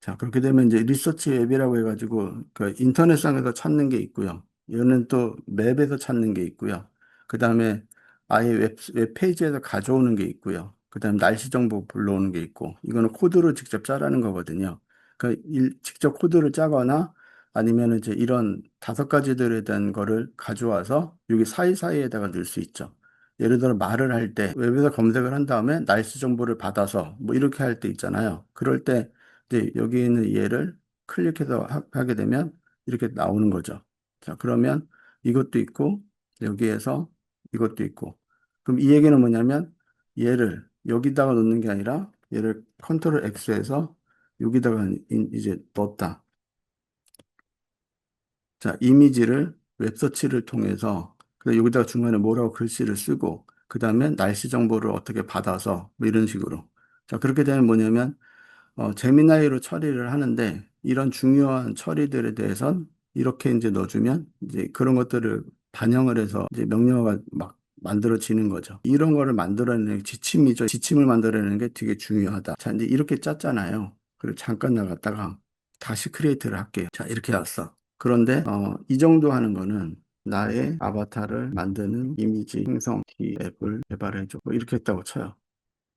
자, 그렇게 되면 이제 리서치 앱이라고 해가지고 그 인터넷상에서 찾는 게 있고요. 얘는 또 맵에서 찾는 게 있고요. 그 다음에 아예 웹페이지에서 가져오는 게 있고요. 그다음 날씨 정보 불러오는 게 있고, 이거는 코드로 직접 짜라는 거거든요. 그러니까 직접 코드를 짜거나 아니면 이제 이런 5가지들에 대한 거를 가져와서 여기 사이사이에다가 넣을 수 있죠. 예를 들어 말을 할 때 웹에서 검색을 한 다음에 날씨 정보를 받아서 뭐 이렇게 할 때 있잖아요. 그럴 때 이제 여기 있는 얘를 클릭해서 하게 되면 이렇게 나오는 거죠. 자, 그러면 이것도 있고 여기에서 이것도 있고. 그럼 이 얘기는 뭐냐면 얘를 여기다가 놓는 게 아니라 얘를 컨트롤 X에서 여기다가 이제 넣었다. 자, 이미지를 웹서치를 통해서 여기다가 중간에 뭐라고 글씨를 쓰고 그 다음에 날씨 정보를 어떻게 받아서 뭐 이런 식으로. 자, 그렇게 되면 뭐냐면 제미나이로 처리를 하는데 이런 중요한 처리들에 대해선 이렇게 이제 넣어주면 이제 그런 것들을 반영을 해서 이제 명령어가 막 만들어지는 거죠. 이런 거를 만들어내는 게 지침이죠. 지침을 만들어내는 게 되게 중요하다. 자, 이제 이렇게 짰잖아요. 그리고 잠깐 나갔다가 다시 크리에이트를 할게요. 자, 이렇게 왔어. 그런데 이 정도 하는 거는 나의 아바타를 만드는 이미지 생성 앱을 개발해줘. 뭐 이렇게 했다고 쳐요.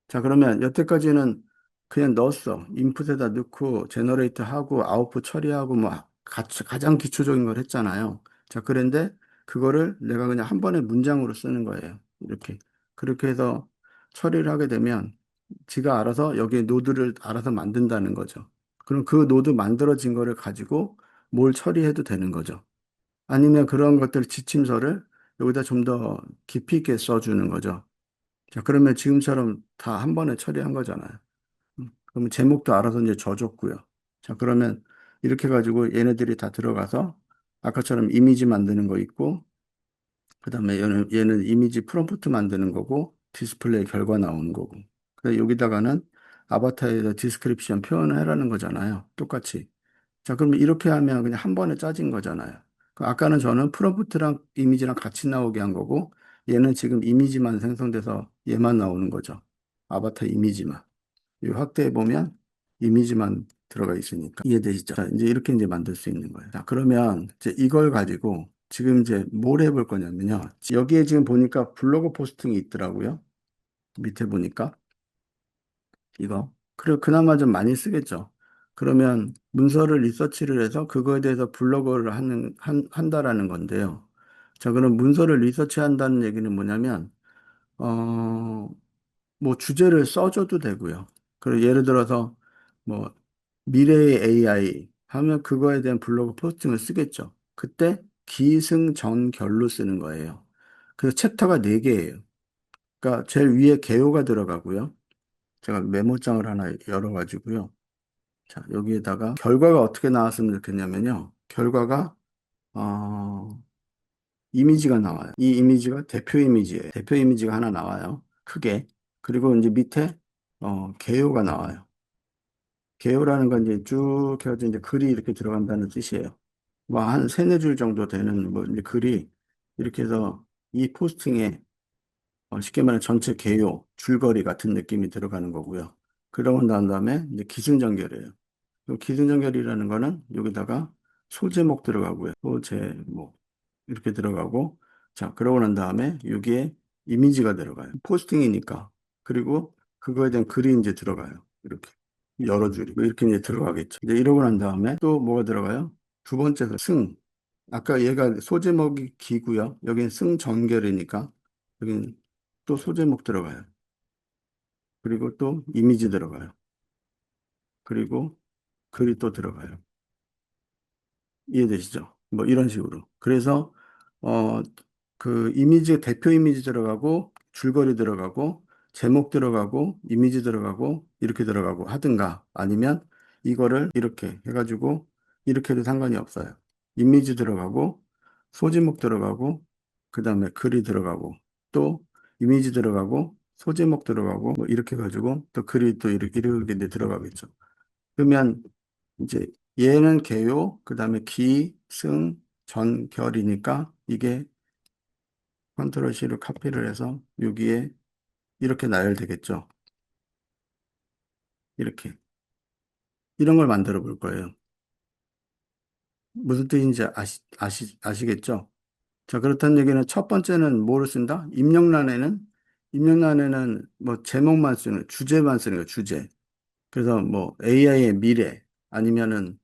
자, 그러면 여태까지는 그냥 넣었어. 인풋에다 넣고, 제너레이트 하고, 아웃풋 처리하고, 뭐, 가장 기초적인 걸 했잖아요. 자, 그런데 그거를 내가 그냥 한 번에 문장으로 쓰는 거예요. 이렇게. 그렇게 해서 처리를 하게 되면 지가 알아서 여기에 노드를 알아서 만든다는 거죠. 그럼 그 노드 만들어진 거를 가지고 뭘 처리해도 되는 거죠. 아니면 그런 것들 지침서를 여기다 좀 더 깊이 있게 써주는 거죠. 자, 그러면 지금처럼 다 한 번에 처리한 거잖아요. 그러면 제목도 알아서 이제 줘줬고요. 자, 그러면 이렇게 해가지고 얘네들이 다 들어가서 아까처럼 이미지 만드는 거 있고, 그 다음에 얘는 이미지 프롬프트 만드는 거고, 디스플레이 결과 나오는 거고. 그래서 여기다가는 아바타에다 디스크립션 표현을 해라는 거잖아요. 똑같이. 자, 그러면 이렇게 하면 그냥 한 번에 짜진 거잖아요. 아까는 저는 프롬프트랑 이미지랑 같이 나오게 한 거고, 얘는 지금 이미지만 생성돼서 얘만 나오는 거죠. 아바타 이미지만. 이 확대해 보면 이미지만 들어가 있으니까 이해되시죠? 자, 이제 이렇게 이제 만들 수 있는 거예요. 자, 그러면 이제 이걸 가지고 지금 이제 뭘 해볼 거냐면요. 여기에 지금 보니까 블로그 포스팅이 있더라고요. 밑에 보니까. 이거. 그래, 그나마 좀 많이 쓰겠죠. 그러면 문서를 리서치를 해서 그거에 대해서 블로그를 한다라는 건데요. 자, 그럼 문서를 리서치한다는 얘기는 뭐냐면, 어, 뭐 주제를 써줘도 되고요. 그리고 예를 들어서 뭐 미래의 AI 하면 그거에 대한 블로그 포스팅을 쓰겠죠. 그때 기승전결로 쓰는 거예요. 그래서 챕터가 4개예요. 그러니까 제일 위에 개요가 들어가고요. 제가 메모장을 하나 열어가지고요. 자, 여기에다가 결과가 어떻게 나왔으면 좋겠냐면요. 결과가 이미지가 나와요. 이 이미지가 대표 이미지예요. 대표 이미지가 하나 나와요. 크게. 그리고 이제 밑에 개요가 나와요. 개요라는 건 이제 쭉 해서 이제 글이 이렇게 들어간다는 뜻이에요. 뭐 한 세네 줄 정도 되는 뭐 이제 글이 이렇게 해서 이 포스팅에 쉽게 말하면 전체 개요, 줄거리 같은 느낌이 들어가는 거고요. 그러고 난 다음에 이제 기승전결이에요. 기승전결이라는 거는 여기다가 소제목 들어가고요. 소제목 이렇게 들어가고 자 그러고 난 다음에 여기에 이미지가 들어가요. 포스팅이니까 그리고 그거에 대한 글이 이제 들어가요. 이렇게 여러 줄이 뭐 이렇게 이제 들어가겠죠. 이제 이러고 난 다음에 또 뭐가 들어가요? 두 번째가 승. 아까 얘가 소제목이 기고요. 여기는 승전결이니까 여기는 또 소제목 들어가요. 그리고 또 이미지 들어가요. 그리고 글이 또 들어가요. 이해되시죠? 뭐 이런 식으로. 그래서 어 그 이미지 대표 이미지 들어가고 줄거리 들어가고 제목 들어가고 이미지 들어가고 이렇게 들어가고 하든가 아니면 이거를 이렇게 해가지고 이렇게 해도 상관이 없어요. 이미지 들어가고 소제목 들어가고 그 다음에 글이 들어가고 또 이미지 들어가고 소제목 들어가고 뭐 이렇게 해가지고 또 글이 또 이렇게 이제 들어가겠죠. 그러면 이제 얘는 개요, 그 다음에 기, 승, 전, 결이니까 이게 컨트롤 C로 카피를 해서 여기에 이렇게 나열되겠죠. 이렇게. 이런 걸 만들어 볼 거예요. 무슨 뜻인지 아시겠죠? 자, 그렇다는 얘기는 첫 번째는 뭐를 쓴다? 입력란에는 뭐 제목만 쓰는, 주제만 쓰는 거예요, 주제. 그래서 뭐 AI의 미래 아니면은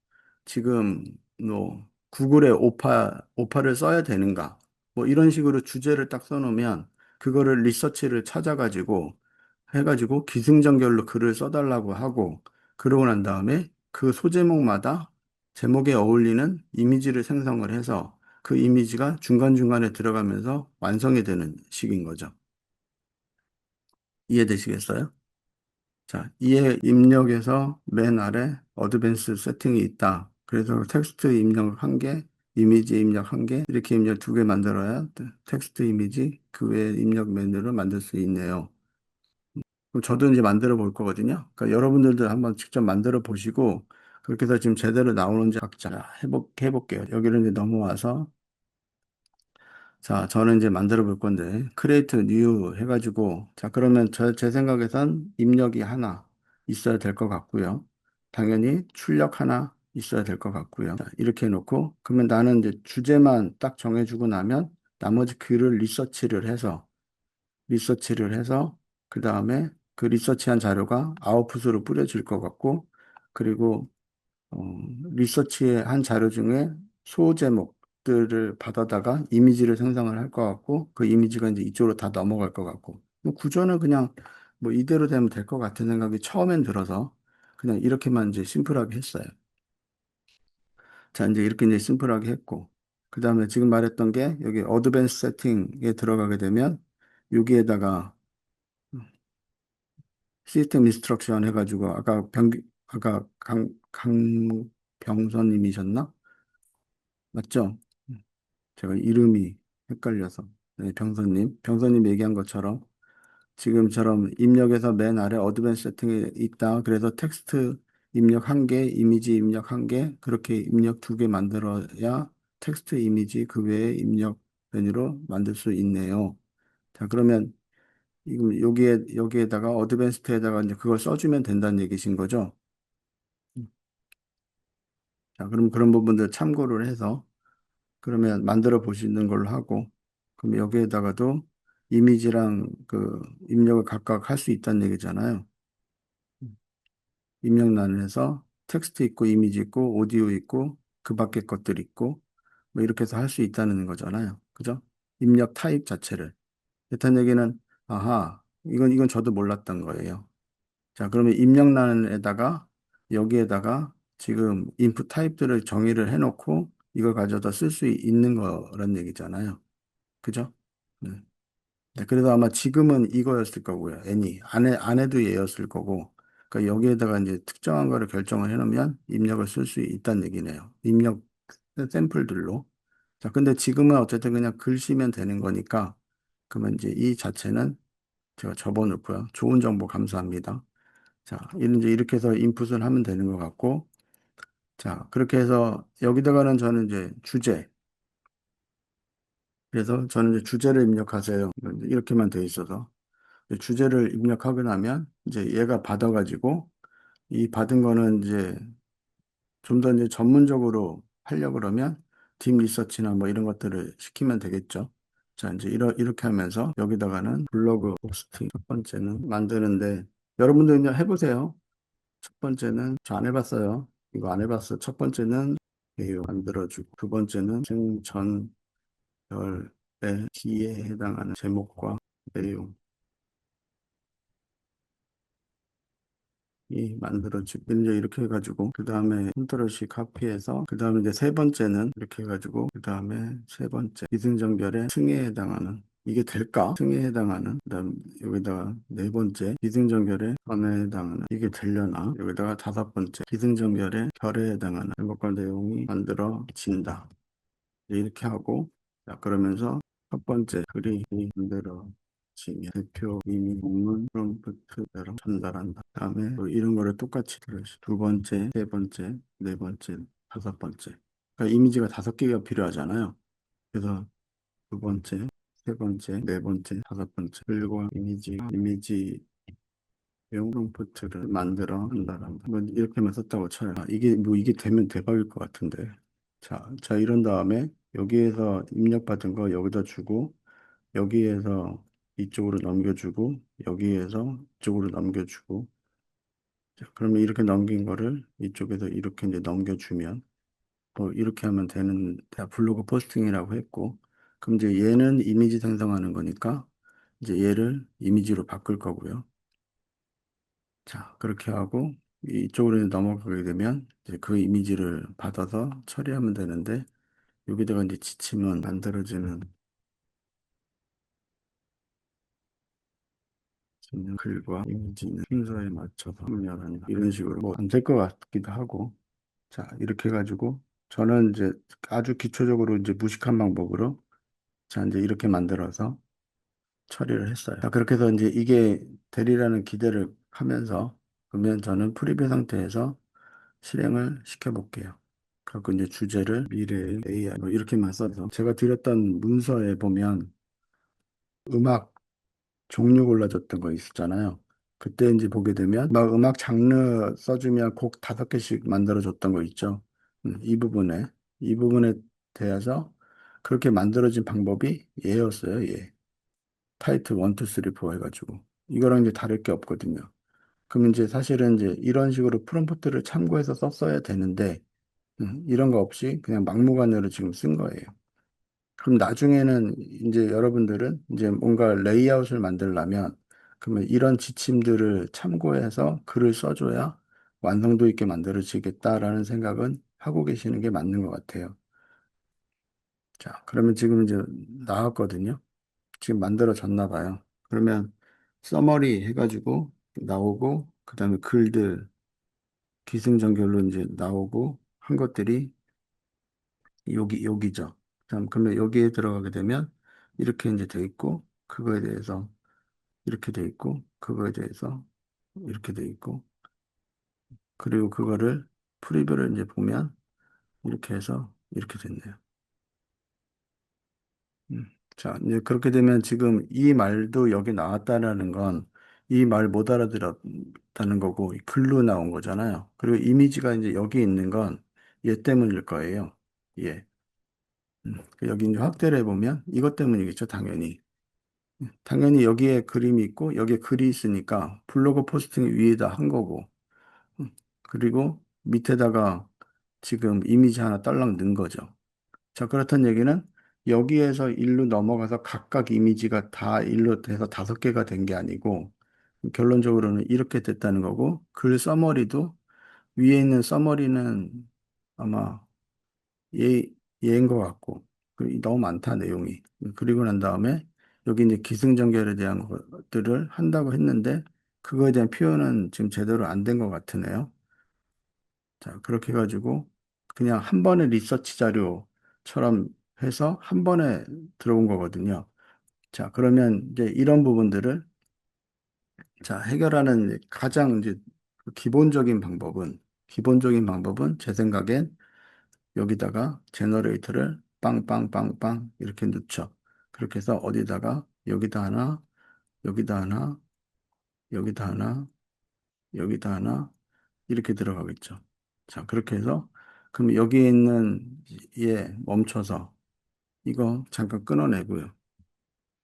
지금 뭐 구글의 오파를 써야 되는가 뭐 이런 식으로 주제를 딱 써놓으면 그거를 리서치를 찾아가지고 해가지고 기승전결로 글을 써달라고 하고 그러고 난 다음에 그 소제목마다 제목에 어울리는 이미지를 생성을 해서 그 이미지가 중간중간에 들어가면서 완성이 되는 식인 거죠. 이해되시겠어요? 자, 이에 입력에서 맨 아래 어드밴스 세팅이 있다. 그래서 텍스트 입력 한 개, 이미지 입력 한 개, 이렇게 입력 두 개 만들어야 텍스트 이미지 그 외에 입력 메뉴를 만들 수 있네요. 그럼 저도 이제 만들어 볼 거거든요. 그러니까 여러분들도 한번 직접 만들어 보시고 그렇게 해서 지금 제대로 나오는지 각자 해볼게요. 여기를 이제 넘어와서 자, 저는 이제 만들어 볼 건데, create new 해가지고, 자, 그러면 제 생각에선 입력이 하나 있어야 될 것 같고요. 당연히 출력 하나 있어야 될 것 같고요. 자, 이렇게 해놓고, 그러면 나는 이제 주제만 딱 정해주고 나면, 나머지 글을 리서치를 해서, 그 다음에 그 리서치한 자료가 아웃풋으로 뿌려질 것 같고, 그리고 어, 리서치한 자료 중에 소제목들을 받아다가 이미지를 생성을 할 것 같고, 그 이미지가 이제 이쪽으로 다 넘어갈 것 같고, 뭐 구조는 그냥 뭐 이대로 되면 될 것 같은 생각이 처음엔 들어서 그냥 이렇게만 이제 심플하게 했어요. 자, 이제 이렇게 이제 심플하게 했고, 그 다음에 지금 말했던 게 여기 어드밴스 세팅에 들어가게 되면 여기에다가 시스템 인스트럭션 해가지고 아까 강병선님이셨나? 맞죠? 제가 이름이 헷갈려서. 네, 병선님 얘기한 것처럼 지금처럼 입력에서 맨 아래 어드밴스 세팅이 있다. 그래서 텍스트 입력 한 개, 이미지 입력 한 개, 그렇게 입력 두 개 만들어야 텍스트 이미지 그 외에 입력 메뉴로 만들 수 있네요. 자, 그러면 지금 여기에다가 어드밴스드에다가 이제 그걸 써주면 된다는 얘기신 거죠? 자, 그럼 그런 부분들 참고를 해서 그러면 만들어 보시는 걸로 하고, 그럼 여기에다가도 이미지랑 그 입력을 각각 할 수 있다는 얘기잖아요. 입력란에서 텍스트 있고, 이미지 있고, 오디오 있고, 그 밖에 것들 있고, 뭐 이렇게 해서 할 수 있다는 거잖아요. 그죠? 입력 타입 자체를. 그렇다는 얘기는, 아하, 이건 저도 몰랐던 거예요. 자, 그러면 입력란에다가, 여기에다가 지금 인풋 타입들을 정의를 해놓고, 이걸 가져다 쓸 수 있는 거란 얘기잖아요. 그죠? 네. 네, 그래서 아마 지금은 이거였을 거고요. 애니. 안에도 얘였을 거고. 그러니까 여기에다가 이제 특정한 거를 결정을 해놓으면 입력을 쓸 수 있다는 얘기네요. 입력 샘플들로. 자, 근데 지금은 어쨌든 그냥 글씨면 되는 거니까, 그러면 이제 이 자체는 제가 접어놓고요. 좋은 정보 감사합니다. 자, 이제 이렇게 해서 인풋을 하면 되는 것 같고, 자, 그렇게 해서 여기다가는 저는 이제 주제. 그래서 저는 이제 주제를 입력하세요. 이렇게만 돼 있어서. 주제를 입력하고 나면 이제 얘가 받아가지고 이 받은 거는 이제 좀 더 이제 전문적으로 하려고 그러면 딥 리서치나 뭐 이런 것들을 시키면 되겠죠. 자, 이제 이렇게 하면서 여기다가는 블로그 포스팅 첫 번째는 만드는데 여러분들 그냥 해보세요. 첫 번째는 저 안 해봤어요. 이거 안 해봤어. 첫 번째는 내용 만들어주고 두 번째는 생전별의 D에 해당하는 제목과 내용 이 만들어지고 이제 이렇게 해가지고 그 다음에 컨트롤 C 카피해서 그 다음에 이제 세 번째는 이렇게 해가지고 그 다음에 세 번째 기승전결의 층에 해당하는 이게 될까? 층에 해당하는 그 다음 여기다가 네 번째 기승전결의 선에 해당하는 이게 되려나? 여기다가 다섯 번째 기승전결의 결에 해당하는 제목과 내용이 만들어진다. 이렇게 하고 자 그러면서 첫 번째 글이 만들어지면 대표 이미 본문 프롬프트대로 전달한다. 다음에 뭐 이런 거를 똑같이 들으시. 두 번째, 세 번째, 네 번째, 다섯 번째. 그러니까 이미지가 다섯 개가 필요하잖아요. 그래서 두 번째, 세 번째, 네 번째, 다섯 번째. 그리고 이미지 용 프롬프트를 만들어 한다란다. 뭐 이렇게만 썼다고 쳐요. 이게 되면 대박일 것 같은데. 자, 이런 다음에 여기에서 입력받은 거 여기다 주고, 여기에서 이쪽으로 넘겨주고, 여기에서 이쪽으로 넘겨주고, 자, 그러면 이렇게 넘긴 거를 이쪽에서 이렇게 이제 넘겨주면, 이렇게 하면 되는, 블로그 포스팅이라고 했고, 그럼 이제 얘는 이미지 생성하는 거니까, 이제 얘를 이미지로 바꿀 거고요. 자, 그렇게 하고, 이쪽으로 이제 넘어가게 되면, 이제 그 이미지를 받아서 처리하면 되는데, 여기다가 이제 지침은 만들어지는 글과 이미지는 순서에 맞춰서 합력하는 이런 식으로 뭐 안 될 것 같기도 하고, 자, 이렇게 해가지고, 저는 이제 아주 기초적으로 이제 무식한 방법으로, 자, 이제 이렇게 만들어서 처리를 했어요. 자, 그렇게 해서 이제 이게 되리라는 기대를 하면서, 그러면 저는 프리뷰 상태에서 실행을 시켜볼게요. 그리고 이제 주제를 미래의 AI 뭐 이렇게만 써서 제가 드렸던 문서에 보면 음악 종류 골라줬던 거 있었잖아요. 그때 이제 보게 되면 막 음악 장르 써주면 곡 5개씩 만들어줬던 거 있죠. 이 부분에 대해서 그렇게 만들어진 방법이 얘였어요. 얘. 타이틀 1, 2, 3, 4 해가지고 이거랑 이제 다를 게 없거든요. 그럼 이제 사실은 이제 이런 식으로 프롬프트를 참고해서 썼어야 되는데 이런 거 없이 그냥 막무가내로 지금 쓴 거예요. 그럼 나중에는 이제 여러분들은 이제 뭔가 레이아웃을 만들려면 그러면 이런 지침들을 참고해서 글을 써줘야 완성도 있게 만들어지겠다라는 생각은 하고 계시는 게 맞는 것 같아요. 자, 그러면 지금 이제 나왔거든요. 지금 만들어졌나 봐요. 그러면 서머리 해가지고 나오고 그다음에 글들 기승전결로 이제 나오고 한 것들이 여기죠. 그러면 여기에 들어가게 되면 이렇게 이제 돼 있고, 그거에 대해서 이렇게 돼 있고, 그거에 대해서 이렇게 돼 있고, 그리고 그거를 프리뷰를 이제 보면 이렇게 해서 이렇게 됐네요. 음. 자, 이제 그렇게 되면 지금 이 말도 여기 나왔다라는 건 이 말 못 알아들었다는 거고, 이 글로 나온 거잖아요. 그리고 이미지가 이제 여기 있는 건 얘 때문일 거예요. 예. 여기 이제 확대를 해보면 이것 때문이겠죠, 당연히. 당연히 여기에 그림이 있고 여기에 글이 있으니까 블로그 포스팅 위에다 한 거고 음, 그리고 밑에다가 지금 이미지 하나 딸랑 넣은 거죠. 자, 그렇다는 얘기는 여기에서 일로 넘어가서 각각 이미지가 다 일로 돼서 5개가 된 게 아니고 결론적으로는 이렇게 됐다는 거고 글 서머리도 위에 있는 서머리는 아마 얘, 얘인 것 같고, 너무 많다, 내용이. 그리고 난 다음에, 여기 이제 기승전결에 대한 것들을 한다고 했는데, 그거에 대한 표현은 지금 제대로 안 된 것 같으네요. 자, 그렇게 해가지고, 그냥 한 번의 리서치 자료처럼 해서 한 번에 들어온 거거든요. 자, 그러면 이제 이런 부분들을, 자, 해결하는 가장 이제 기본적인 방법은 제 생각엔 여기다가 제너레이터를 빵빵빵빵 이렇게 넣죠. 그렇게 해서 어디다가 여기다 하나, 여기다 하나, 여기다 하나, 여기다 하나 이렇게 들어가겠죠. 자, 그렇게 해서 그럼 여기에 있는 얘 멈춰서 이거 잠깐 끊어내고요.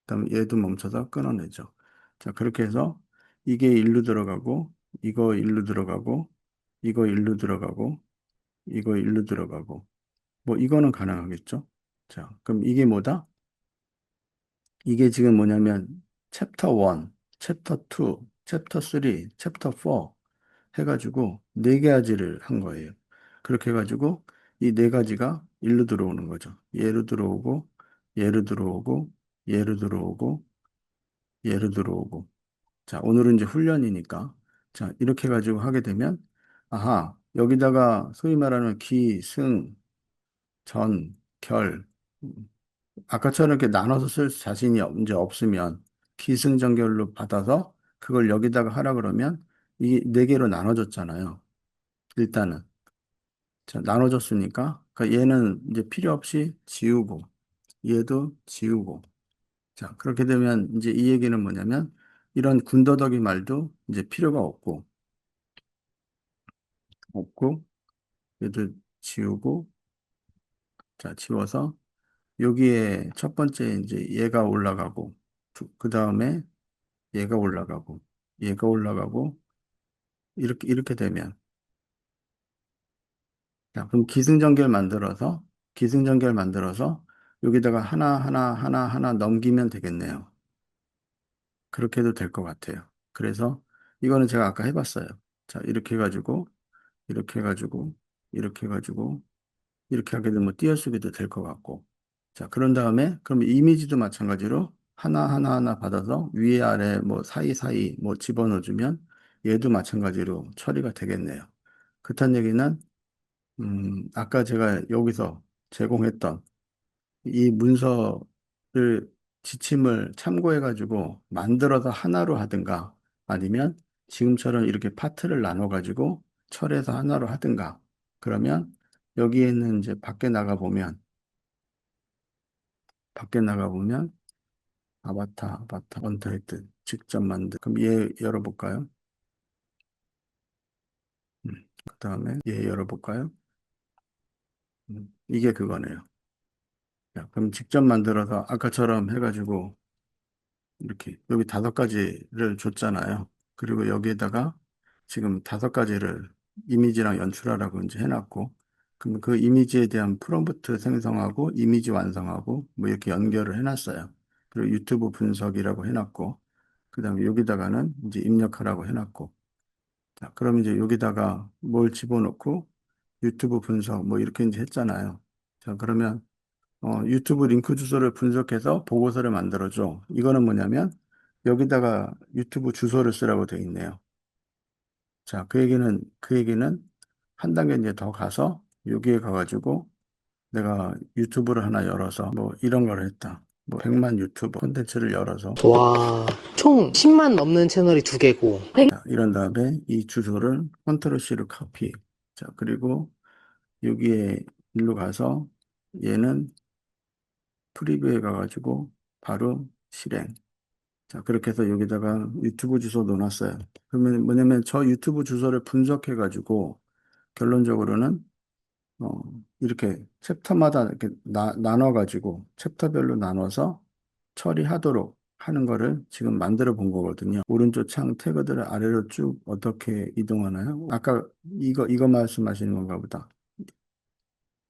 그다음 얘도 멈춰서 끊어내죠. 자, 그렇게 해서 이게 일로 들어가고 이거 일로 들어가고 이거 일로 들어가고 이거 일로 들어가고 뭐 이거는 가능하겠죠. 자, 그럼 이게 뭐다? 이게 지금 뭐냐면 챕터 1, 챕터 2, 챕터 3, 챕터 4 해가지고 4가지를 한 거예요. 그렇게 해가지고 이 4가지가 일로 들어오는 거죠. 얘로 들어오고 얘로 들어오고 얘로 들어오고 얘로 들어오고 자, 오늘은 이제 훈련이니까 자, 이렇게 해가지고 하게 되면 아하, 여기다가 소위 말하는 기, 승, 전, 결 아까처럼 이렇게 나눠서 쓸 자신이 이제 없으면 기승전결로 받아서 그걸 여기다가 하라 그러면 이게 4개로 나눠졌잖아요. 일단은. 자, 나눠졌으니까 그러니까 얘는 이제 필요 없이 지우고 얘도 지우고 자, 그렇게 되면 이제 이 얘기는 뭐냐면 이런 군더더기 말도 이제 필요가 없고 얘도 지우고 자, 지워서 여기에 첫 번째 이제 얘가 올라가고, 그 다음에 얘가 올라가고, 얘가 올라가고, 이렇게 되면. 자, 그럼 기승전결 만들어서 여기다가 하나 넘기면 되겠네요. 그렇게 해도 될 것 같아요. 그래서 이거는 제가 아까 해봤어요. 자, 이렇게 해가지고, 이렇게 해가지고, 이렇게 하게 되면 띄어쓰기도 될 것 같고. 자, 그런 다음에, 그럼 이미지도 마찬가지로 하나 받아서 위에 아래 뭐 사이사이 뭐 집어넣어주면 얘도 마찬가지로 처리가 되겠네요. 그렇다는 얘기는, 아까 제가 여기서 제공했던 이 문서를 지침을 참고해가지고 만들어서 하나로 하든가 아니면 지금처럼 이렇게 파트를 나눠가지고 철에서 하나로 하든가 그러면 여기에는 이제 밖에 나가보면 아바타, 언타이틀 직접 만든 그럼 얘 열어볼까요? 그 다음에 얘 열어볼까요? 이게 그거네요. 자, 그럼 직접 만들어서 아까처럼 해가지고 이렇게 여기 5가지를 줬잖아요. 그리고 여기에다가 지금 5가지를 이미지랑 연출하라고 이제 해놨고, 그럼 그 이미지에 대한 프롬프트 생성하고 이미지 완성하고 뭐 이렇게 연결을 해놨어요. 그리고 유튜브 분석이라고 해놨고, 그다음에 여기다가는 이제 입력하라고 해놨고, 자, 그럼 이제 여기다가 뭘 집어넣고 유튜브 분석 뭐 이렇게 이제 했잖아요. 자, 그러면 유튜브 링크 주소를 분석해서 보고서를 만들어줘. 이거는 뭐냐면 여기다가 유튜브 주소를 쓰라고 돼 있네요. 자, 그 얘기는 한 단계 이제 더 가서 여기에 가가지고 내가 유튜브를 하나 열어서 뭐 이런 걸 했다. 뭐 100만 유튜브 콘텐츠를 열어서 와, 총 10만 넘는 채널이 2개고. 자, 이런 다음에 이 주소를 컨트롤 C로 카피. 자, 그리고 여기에 일로 가서 얘는 프리뷰에 가가지고 바로 실행. 자, 그렇게 해서 여기다가 유튜브 주소 넣어놨어요. 그러면 뭐냐면 저 유튜브 주소를 분석해가지고 결론적으로는 어, 이렇게 챕터마다 이렇게 나눠가지고 챕터별로 나눠서 처리하도록 하는 거를 지금 만들어 본 거거든요. 오른쪽 창 태그들을 아래로 쭉 어떻게 이동하나요? 아까 이거 말씀하시는 건가 보다.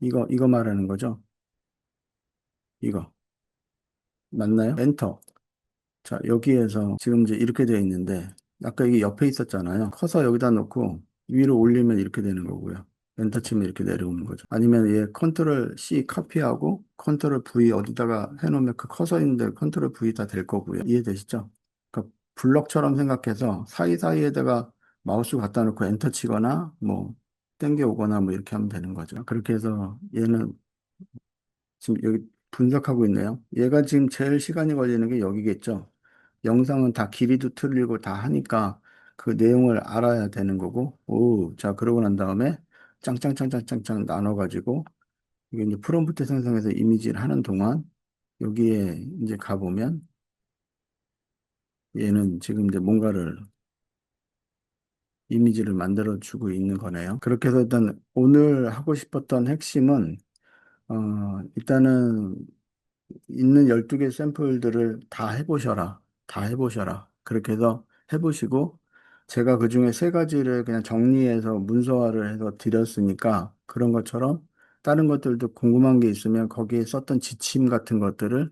이거 말하는 거죠? 이거. 맞나요? 엔터. 자, 여기에서 지금 이제 이렇게 되어 있는데, 아까 이게 옆에 있었잖아요. 커서 여기다 놓고 위로 올리면 이렇게 되는 거고요. 엔터 치면 이렇게 내려오는 거죠. 아니면 얘 컨트롤 C 카피하고 컨트롤 V 어디다가 해놓으면 그 커서 있는데 컨트롤 V 다 될 거고요. 이해되시죠? 그러니까 블럭처럼 생각해서 사이사이에다가 마우스 갖다 놓고 엔터 치거나 뭐 땡겨 오거나 뭐 이렇게 하면 되는 거죠. 그렇게 해서 얘는 지금 여기 분석하고 있네요. 얘가 지금 제일 시간이 걸리는 게 여기겠죠. 영상은 다 길이도 틀리고 다 하니까 그 내용을 알아야 되는 거고, 오, 자, 그러고 난 다음에 짱짱짱짱짱짱 나눠가지고, 이게 이제 프롬프트 생성해서 이미지를 하는 동안 여기에 이제 가보면 얘는 지금 이제 뭔가를 이미지를 만들어주고 있는 거네요. 그렇게 해서 일단 오늘 하고 싶었던 핵심은, 일단은 있는 12개 샘플들을 다 해보셔라. 다 해보셔라. 그렇게 해서 해보시고, 제가 그 중에 3가지를 그냥 정리해서 문서화를 해서 드렸으니까, 그런 것처럼 다른 것들도 궁금한 게 있으면 거기에 썼던 지침 같은 것들을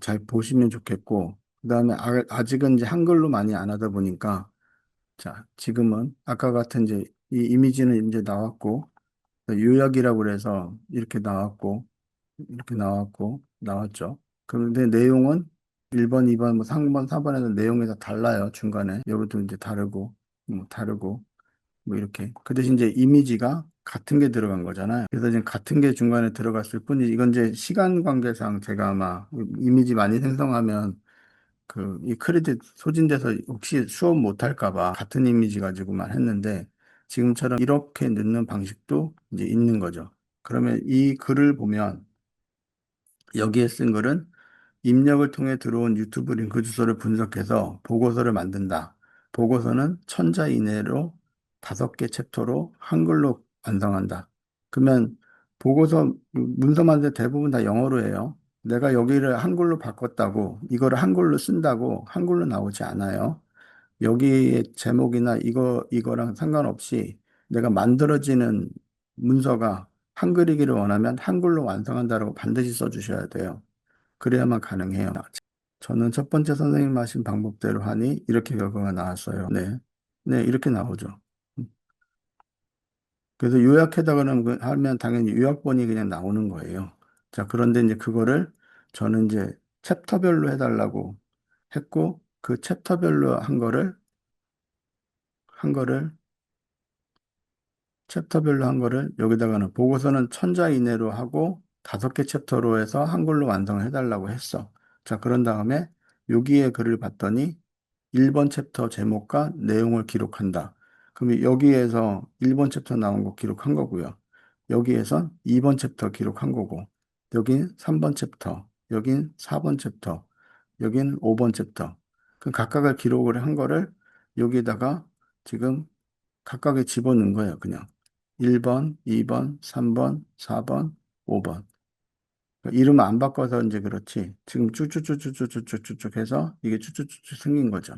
잘 보시면 좋겠고, 그 다음에 아직은 이제 한글로 많이 안 하다 보니까, 자, 지금은 아까 같은 이제 이 이미지는 이제 나왔고, 요약이라고 그래서 이렇게 나왔고, 나왔죠. 그런데 내용은 1번, 2번, 뭐 3번, 4번에서 내용이 다 달라요. 중간에. 여기도 이제 다르고, 뭐 이렇게. 그 대신 이제 이미지가 같은 게 들어간 거잖아요. 그래서 지금 같은 게 중간에 들어갔을 뿐이지, 이건 이제 시간 관계상 제가 아마 이미지 많이 생성하면 이 크레딧 소진돼서 혹시 수업 못할까 봐 같은 이미지 가지고만 했는데 지금처럼 이렇게 넣는 방식도 이제 있는 거죠. 그러면 이 글을 보면 여기에 쓴 글은 입력을 통해 들어온 유튜브 링크 주소를 분석해서 보고서를 만든다. 보고서는 1000자 이내로 5개 챕터로 한글로 완성한다. 그러면 보고서 문서 만들 때 대부분 다 영어로 해요. 내가 여기를 한글로 바꿨다고 이거를 한글로 쓴다고 한글로 나오지 않아요. 여기에 제목이나 이거랑 상관없이 내가 만들어지는 문서가 한글이기를 원하면 한글로 완성한다라고 반드시 써주셔야 돼요. 그래야만 가능해요. 저는 첫 번째 선생님 하신 방법대로 하니 이렇게 결과가 나왔어요. 네. 네, 이렇게 나오죠. 그래서 하면 당연히 요약본이 그냥 나오는 거예요. 자, 그런데 이제 그거를 저는 이제 챕터별로 해달라고 했고, 그 챕터별로 한 거를 챕터별로 한 거를 여기다가는 보고서는 1000자 이내로 하고 5개 챕터로 해서 한글로 완성을 해달라고 했어. 자, 그런 다음에 여기에 글을 봤더니 1번 챕터 제목과 내용을 기록한다. 그럼 여기에서 1번 챕터 나온 거 기록한 거고요. 여기에선 2번 챕터 기록한 거고, 여긴 3번 챕터, 여긴 4번 챕터, 여긴 5번 챕터. 그 각각을 기록을 한 거를 여기다가 지금 각각에 집어넣은 거예요, 그냥. 1번, 2번, 3번, 4번, 5번. 이름 안 바꿔서 이제 그렇지. 지금 쭉쭉쭉쭉쭉쭉쭉 해서 이게 쭉쭉쭉쭉 생긴 거죠.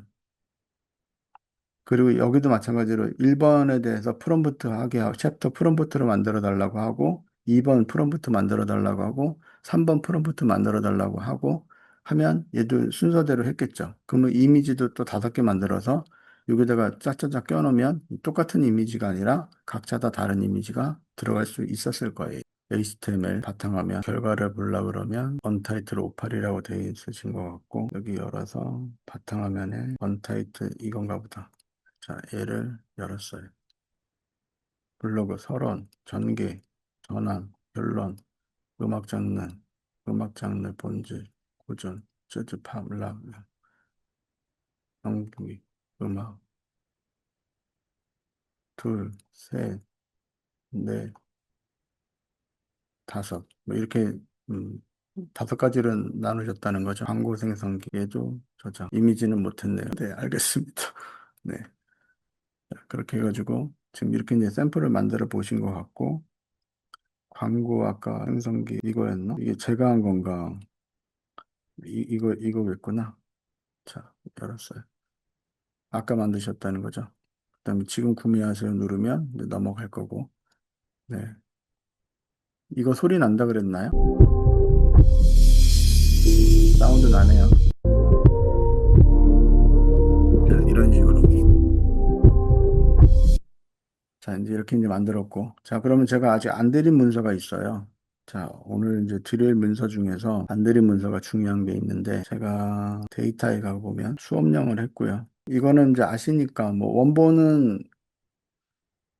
그리고 여기도 마찬가지로 1번에 대해서 프롬프트 하게 하고, 챕터 프롬프트로 만들어 달라고 하고, 2번 프롬프트 만들어 달라고 하고, 3번 프롬프트 만들어 달라고 하고, 하면 얘도 순서대로 했겠죠. 그러면 이미지도 또 5개 만들어서 여기다가 짝짝짝 껴놓으면 똑같은 이미지가 아니라 각자 다 다른 이미지가 들어갈 수 있었을 거예요. HTML 바탕화면 결과를 보려고 그러면 언타이틀 58이라고 되어 있으신 것 같고, 여기 열어서 바탕화면에 언타이틀 이건가 보다. 자, 얘를 열었어요. 블로그, 서론, 전개, 전환, 결론, 음악 장르, 본질, 고전, 재즈, 팝, 락, 연기, 음악, 둘, 셋, 넷, 다섯. 뭐 이렇게 음, 5가지를 나누셨다는 거죠. 광고 생성기에도 저장. 이미지는 못했네요. 네, 알겠습니다. 네, 그렇게 해가지고 지금 이렇게 이제 샘플을 만들어 보신 것 같고, 광고 아까 생성기 이거였나? 이게 제가 한 건가? 이거겠구나. 자, 열었어요. 아까 만드셨다는 거죠. 그다음에 지금 구매하세요 누르면 이제 넘어갈 거고. 네. 이거 소리 난다 그랬나요? 사운드 나네요. 자, 이런 식으로. 자, 이제 이렇게 이제 만들었고. 자, 그러면 제가 아직 안 드린 문서가 있어요. 자, 오늘 이제 드릴 문서 중에서 안 드린 문서가 중요한 게 있는데, 제가 데이터에 가보면 수업령을 했고요. 이거는 이제 아시니까, 뭐, 원본은,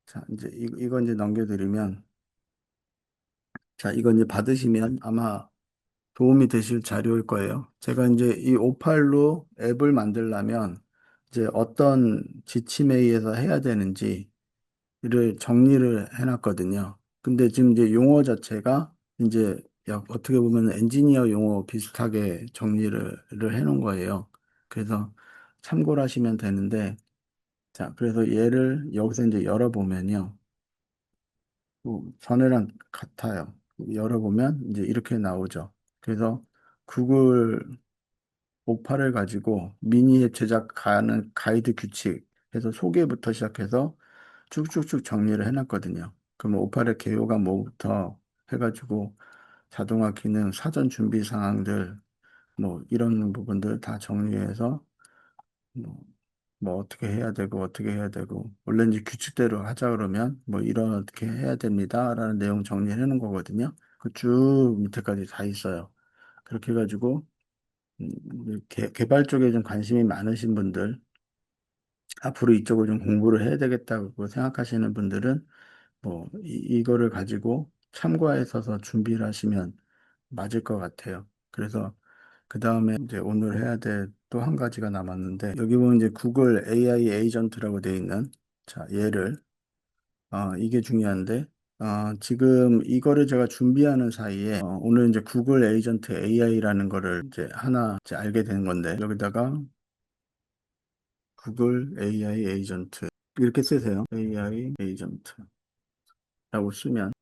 자, 이제 이거 이제 넘겨드리면, 자, 이거 이제 받으시면 아마 도움이 되실 자료일 거예요. 제가 이제 이 오팔로 앱을 만들려면, 이제 어떤 지침에 의해서 해야 되는지, 를 정리를 해놨거든요. 근데 지금 이제 용어 자체가 이제 어떻게 보면 엔지니어 용어 비슷하게 정리를 해놓은 거예요. 그래서 참고를 하시면 되는데, 자, 그래서 얘를 여기서 이제 열어보면요. 전에랑 같아요. 열어보면 이제 이렇게 나오죠. 그래서 구글 오파를 가지고 미니앱 제작하는 가이드 규칙 해서 소개부터 시작해서 쭉쭉쭉 정리를 해놨거든요. 그러면 오팔의 개요가 뭐부터 해가지고 자동화 기능, 사전 준비 사항들, 뭐 이런 부분들 다 정리해서 뭐, 뭐 어떻게 해야 되고 어떻게 해야 되고 원래 이제 규칙대로 하자 그러면 뭐 이런 어떻게 해야 됩니다라는 내용 정리해 놓은 거거든요. 그 쭉 밑에까지 다 있어요. 그렇게 해가지고 개발 쪽에 좀 관심이 많으신 분들 앞으로 이쪽을 좀 공부를 해야 되겠다고 생각하시는 분들은 뭐 이거를 가지고 참고해서 준비를 하시면 맞을 것 같아요. 그래서 그 다음에 이제 오늘 해야 될 또 한 가지가 남았는데 여기 보면 이제 구글 AI 에이전트라고 되어 있는 자 얘를 이게 중요한데 지금 이거를 제가 준비하는 사이에 오늘 이제 구글 에이전트 AI라는 거를 이제 하나 이제 알게 된 건데 여기다가 구글 AI 에이전트 이렇게 쓰세요. AI 에이전트라고 쓰면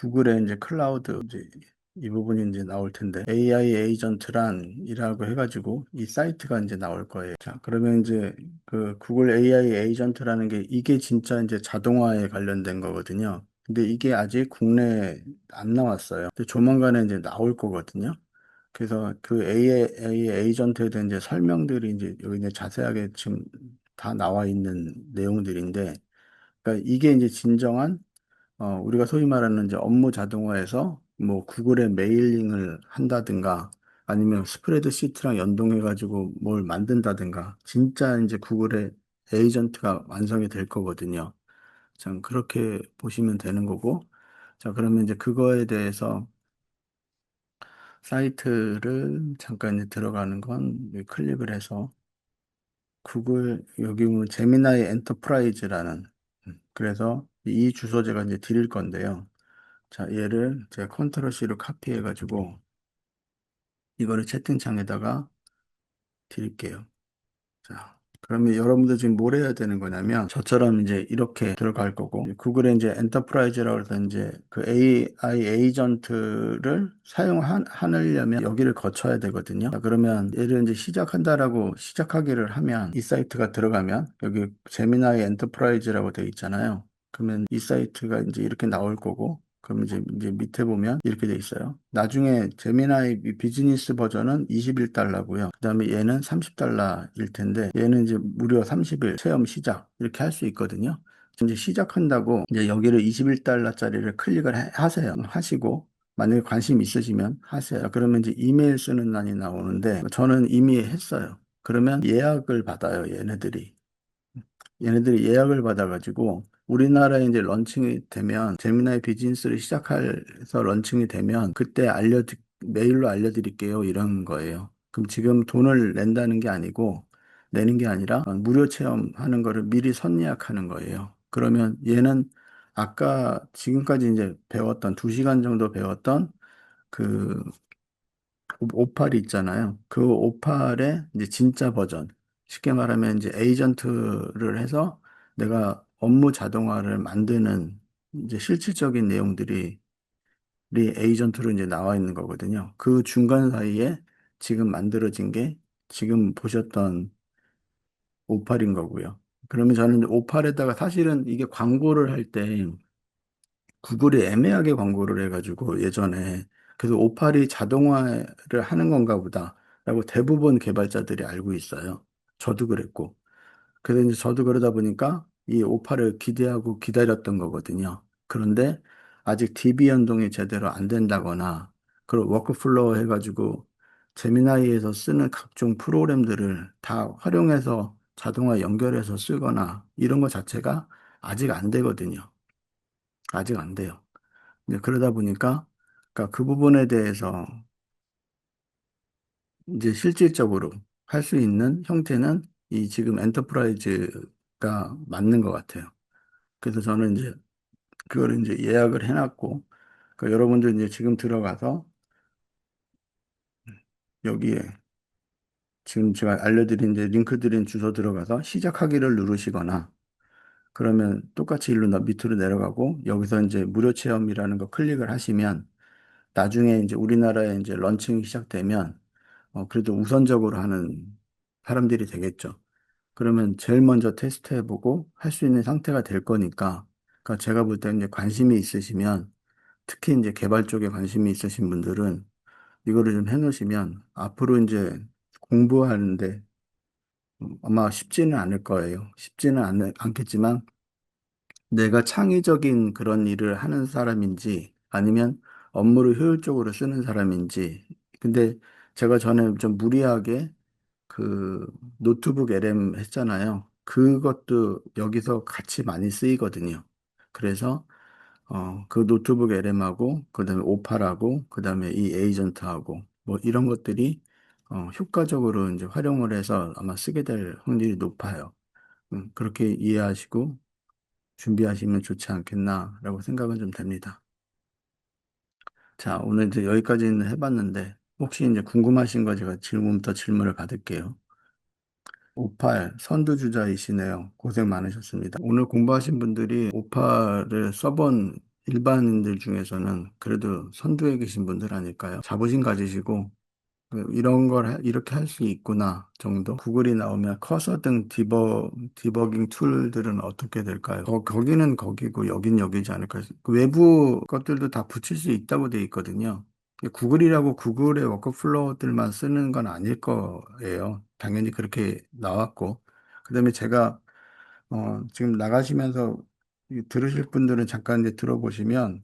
구글의 이제 클라우드 이제 이 부분이 이제 나올 텐데 AI 에이전트란이라고 해가지고 이 사이트가 이제 나올 거예요. 자, 그러면 이제 그 구글 AI 에이전트라는 게 이게 진짜 이제 자동화에 관련된 거거든요. 근데 이게 아직 국내에 안 나왔어요. 근데 조만간에 이제 나올 거거든요. 그래서 그 AI 에이전트에 대한 이제 설명들이 이제 여기 이제 자세하게 지금 다 나와 있는 내용들인데, 그러니까 이게 이제 진정한 우리가 소위 말하는 이제 업무 자동화에서 뭐 구글에 메일링을 한다든가 아니면 스프레드시트랑 연동해가지고 뭘 만든다든가 진짜 이제 구글의 에이전트가 완성이 될 거거든요. 참 그렇게 보시면 되는 거고. 자, 그러면 이제 그거에 대해서 사이트를 잠깐 이제 들어가는 건 클릭을 해서 구글 여기 보면 제미나이 엔터프라이즈라는 그래서 이 주소제가 이제 드릴 건데요. 자, 얘를 제가 컨트롤 C로 카피해 가지고 이거를 채팅창에다가 드릴게요. 자, 그러면 여러분들 지금 뭘 해야 되는 거냐면 저처럼 이제 이렇게 들어갈 거고 구글의 이제 엔터프라이즈라고 해서 이제 그 AI 에이전트를 사용하려면 여기를 거쳐야 되거든요. 자, 그러면 얘를 이제 시작한다라고 시작하기를 하면 이 사이트가 들어가면 여기 제미나이 엔터프라이즈라고 되어 있잖아요. 그러면 이 사이트가 이제 이렇게 나올 거고 그럼 이제 밑에 보면 이렇게 돼 있어요. 나중에 제미나이 비즈니스 버전은 21달러고요. 그다음에 얘는 30달러일 텐데 얘는 이제 무려 30일 체험 시작 이렇게 할 수 있거든요. 이제 시작한다고 이제 여기를 21달러짜리를 클릭을 하세요. 하시고 만약에 관심 있으시면 하세요. 그러면 이제 이메일 쓰는欄이 나오는데 저는 이미 했어요. 그러면 예약을 받아요, 얘네들이. 얘네들이 예약을 받아가지고 우리나라에 이제 런칭이 되면 제미나이 비즈니스를 시작해서 런칭이 되면 그때 메일로 알려드릴게요 이런 거예요. 그럼 지금 돈을 낸다는 게 아니고 내는 게 아니라 무료 체험하는 거를 미리 선예약하는 거예요. 그러면 얘는 아까 지금까지 이제 배웠던 2시간 정도 배웠던 그 오팔이 있잖아요. 그 오팔의 이제 진짜 버전. 쉽게 말하면 이제 에이전트를 해서 내가 업무 자동화를 만드는 이제 실질적인 내용들이 에이전트로 이제 나와 있는 거거든요. 그 중간 사이에 지금 만들어진 게 지금 보셨던 오팔인 거고요. 그러면 저는 오팔에다가 사실은 이게 광고를 할때 구글이 애매하게 광고를 해가지고 예전에 그래서 오팔이 자동화를 하는 건가 보다라고 대부분 개발자들이 알고 있어요. 저도 그랬고. 그래서 이제 저도 그러다 보니까 이 오팔을 기대하고 기다렸던 거거든요. 그런데 아직 DB 연동이 제대로 안 된다거나 그런 워크플로우 해가지고 제미나이에서 쓰는 각종 프로그램들을 다 활용해서 자동화 연결해서 쓰거나 이런 거 자체가 아직 안 되거든요. 아직 안 돼요. 이제 그러다 보니까 그러니까 그 부분에 대해서 이제 실질적으로 할 수 있는 형태는 이 지금 엔터프라이즈가 맞는 것 같아요. 그래서 저는 이제 그거를 이제 예약을 해놨고, 그러니까 여러분들 이제 지금 들어가서 여기에 지금 제가 알려드린 이제 링크 드린 주소 들어가서 시작하기를 누르시거나 그러면 똑같이 일로 밑으로 내려가고 여기서 이제 무료 체험이라는 거 클릭을 하시면 나중에 이제 우리나라에 이제 런칭이 시작되면 그래도 우선적으로 하는 사람들이 되겠죠. 그러면 제일 먼저 테스트 해보고 할 수 있는 상태가 될 거니까, 그러니까 제가 볼 때 이제 관심이 있으시면, 특히 이제 개발 쪽에 관심이 있으신 분들은 이거를 좀 해놓으시면 앞으로 이제 공부하는데 아마 쉽지는 않을 거예요. 쉽지는 않겠지만 내가 창의적인 그런 일을 하는 사람인지 아니면 업무를 효율적으로 쓰는 사람인지. 근데 제가 전에 좀 무리하게 그 노트북 LM 했잖아요. 그것도 여기서 같이 많이 쓰이거든요. 그래서 그 노트북 LM하고 그다음에 오팔하고 그다음에 이 에이전트하고 뭐 이런 것들이 효과적으로 이제 활용을 해서 아마 쓰게 될 확률이 높아요. 그렇게 이해하시고 준비하시면 좋지 않겠나라고 생각은 좀 됩니다. 자, 오늘 이제 여기까지는 해봤는데 혹시 이제 궁금하신 거 제가 지금부터 질문을 받을게요. 58 선두주자이시네요. 고생 많으셨습니다. 오늘 공부하신 분들이 58을 써본 일반인들 중에서는 그래도 선두에 계신 분들 아닐까요? 자부심 가지시고 이런 걸 이렇게 할 수 있구나 정도. 구글이 나오면 커서 등 디버깅 툴들은 어떻게 될까요? 거기는 거기고 여긴 여기지 않을까요? 그 외부 것들도 다 붙일 수 있다고 돼 있거든요. 구글이라고 구글의 워크플로우들만 쓰는 건 아닐 거예요. 당연히 그렇게 나왔고. 그다음에 제가 지금 나가시면서 들으실 분들은 잠깐 이제 들어보시면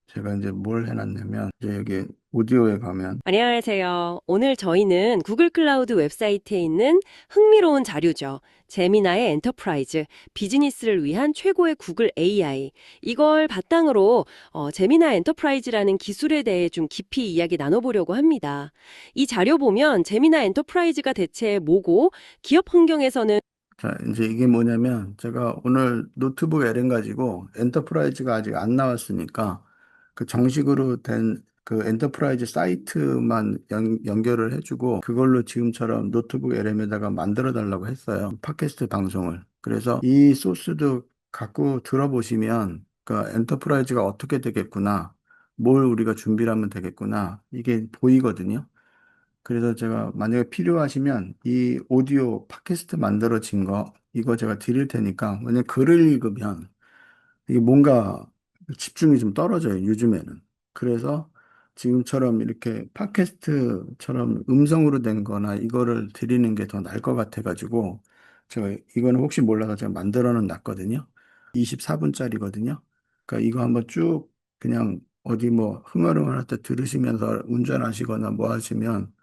제가 이제 뭘 해놨냐면 이제 여기 오디오에 가면 안녕하세요. 오늘 저희는 구글 클라우드 웹사이트에 있는 흥미로운 자료죠. 제미나의 엔터프라이즈, 비즈니스를 위한 최고의 구글 AI. 이걸 바탕으로 제미나 엔터프라이즈라는 기술에 대해 좀 깊이 이야기 나눠보려고 합니다. 이 자료 보면 제미나 엔터프라이즈가 대체 뭐고 기업 환경에서는 자, 이제 이게 뭐냐면 제가 오늘 노트북 LM 가지고 엔터프라이즈가 아직 안 나왔으니까 그 정식으로 된 그 엔터프라이즈 사이트만 연결을 해주고 그걸로 지금처럼 노트북 LM에다가 만들어 달라고 했어요. 팟캐스트 방송을. 그래서 이 소스도 갖고 들어보시면 그 엔터프라이즈가 어떻게 되겠구나. 뭘 우리가 준비를 하면 되겠구나. 이게 보이거든요. 그래서 제가 만약에 필요하시면 이 오디오 팟캐스트 만들어진 거 이거 제가 드릴 테니까 만약 글을 읽으면 이게 뭔가 집중이 좀 떨어져요, 요즘에는. 그래서 지금처럼 이렇게 팟캐스트처럼 음성으로 된 거나 이거를 드리는 게 더 나을 것 같아가지고 제가 이거는 혹시 몰라서 제가 만들어는 놨거든요. 24분짜리거든요. 그러니까 이거 한번 쭉 그냥 어디 뭐 흥얼흥얼 할 때 들으시면서 운전하시거나 뭐 하시면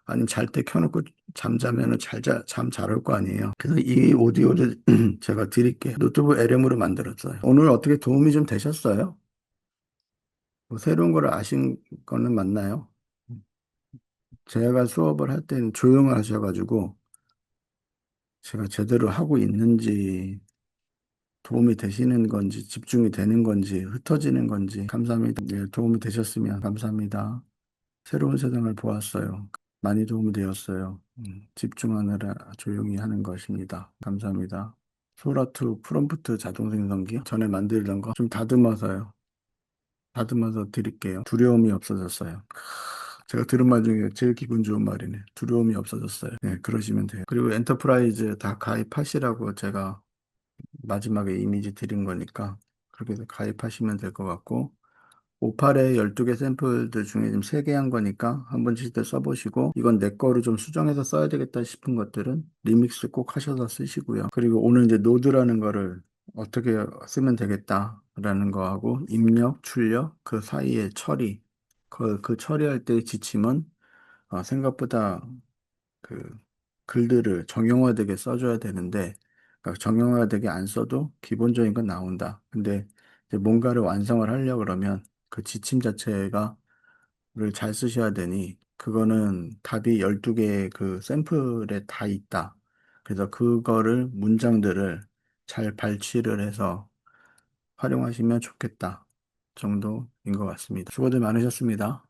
아니면 잘 때 켜놓고 잠자면은 잠 잘 올 거 아니에요. 그래서 이 오디오를 제가 드릴게요. 노트북 LM으로 만들었어요. 오늘 어떻게 도움이 좀 되셨어요? 뭐 새로운 걸 아신 거는 맞나요? 제가 수업을 할 때는 조용하셔가지고 제가 제대로 하고 있는지 도움이 되시는 건지 집중이 되는 건지 흩어지는 건지 감사합니다. 네, 도움이 되셨으면 감사합니다. 새로운 세상을 보았어요. 많이 도움이 되었어요. 집중하느라 조용히 하는 것입니다. 감사합니다. 소라투 프롬프트 자동 생성기 전에 만들던 거 좀 다듬어서요. 다듬어서 드릴게요. 두려움이 없어졌어요. 제가 들은 말 중에 제일 기분 좋은 말이네. 두려움이 없어졌어요. 네, 그러시면 돼요. 그리고 엔터프라이즈 다 가입하시라고 제가 마지막에 이미지 드린 거니까 그렇게 해서 가입하시면 될 것 같고 58에 12개 샘플들 중에 지금 3개 한 거니까 한번 칠 때 써보시고 이건 내 거로 좀 수정해서 써야 되겠다 싶은 것들은 리믹스 꼭 하셔서 쓰시고요. 그리고 오늘 이제 노드라는 거를 어떻게 쓰면 되겠다라는 거하고 입력, 출력, 그 사이에 처리 그 처리할 때의 지침은 생각보다 그 글들을 정형화되게 써줘야 되는데 그러니까 정형화되게 안 써도 기본적인 건 나온다. 근데 이제 뭔가를 완성을 하려고 그러면 그 지침 자체가 를 잘 쓰셔야 되니 그거는 답이 12개의 그 샘플에 다 있다. 그래서 그거를 문장들을 잘 발치를 해서 활용하시면 좋겠다 정도인 것 같습니다. 수고들 많으셨습니다.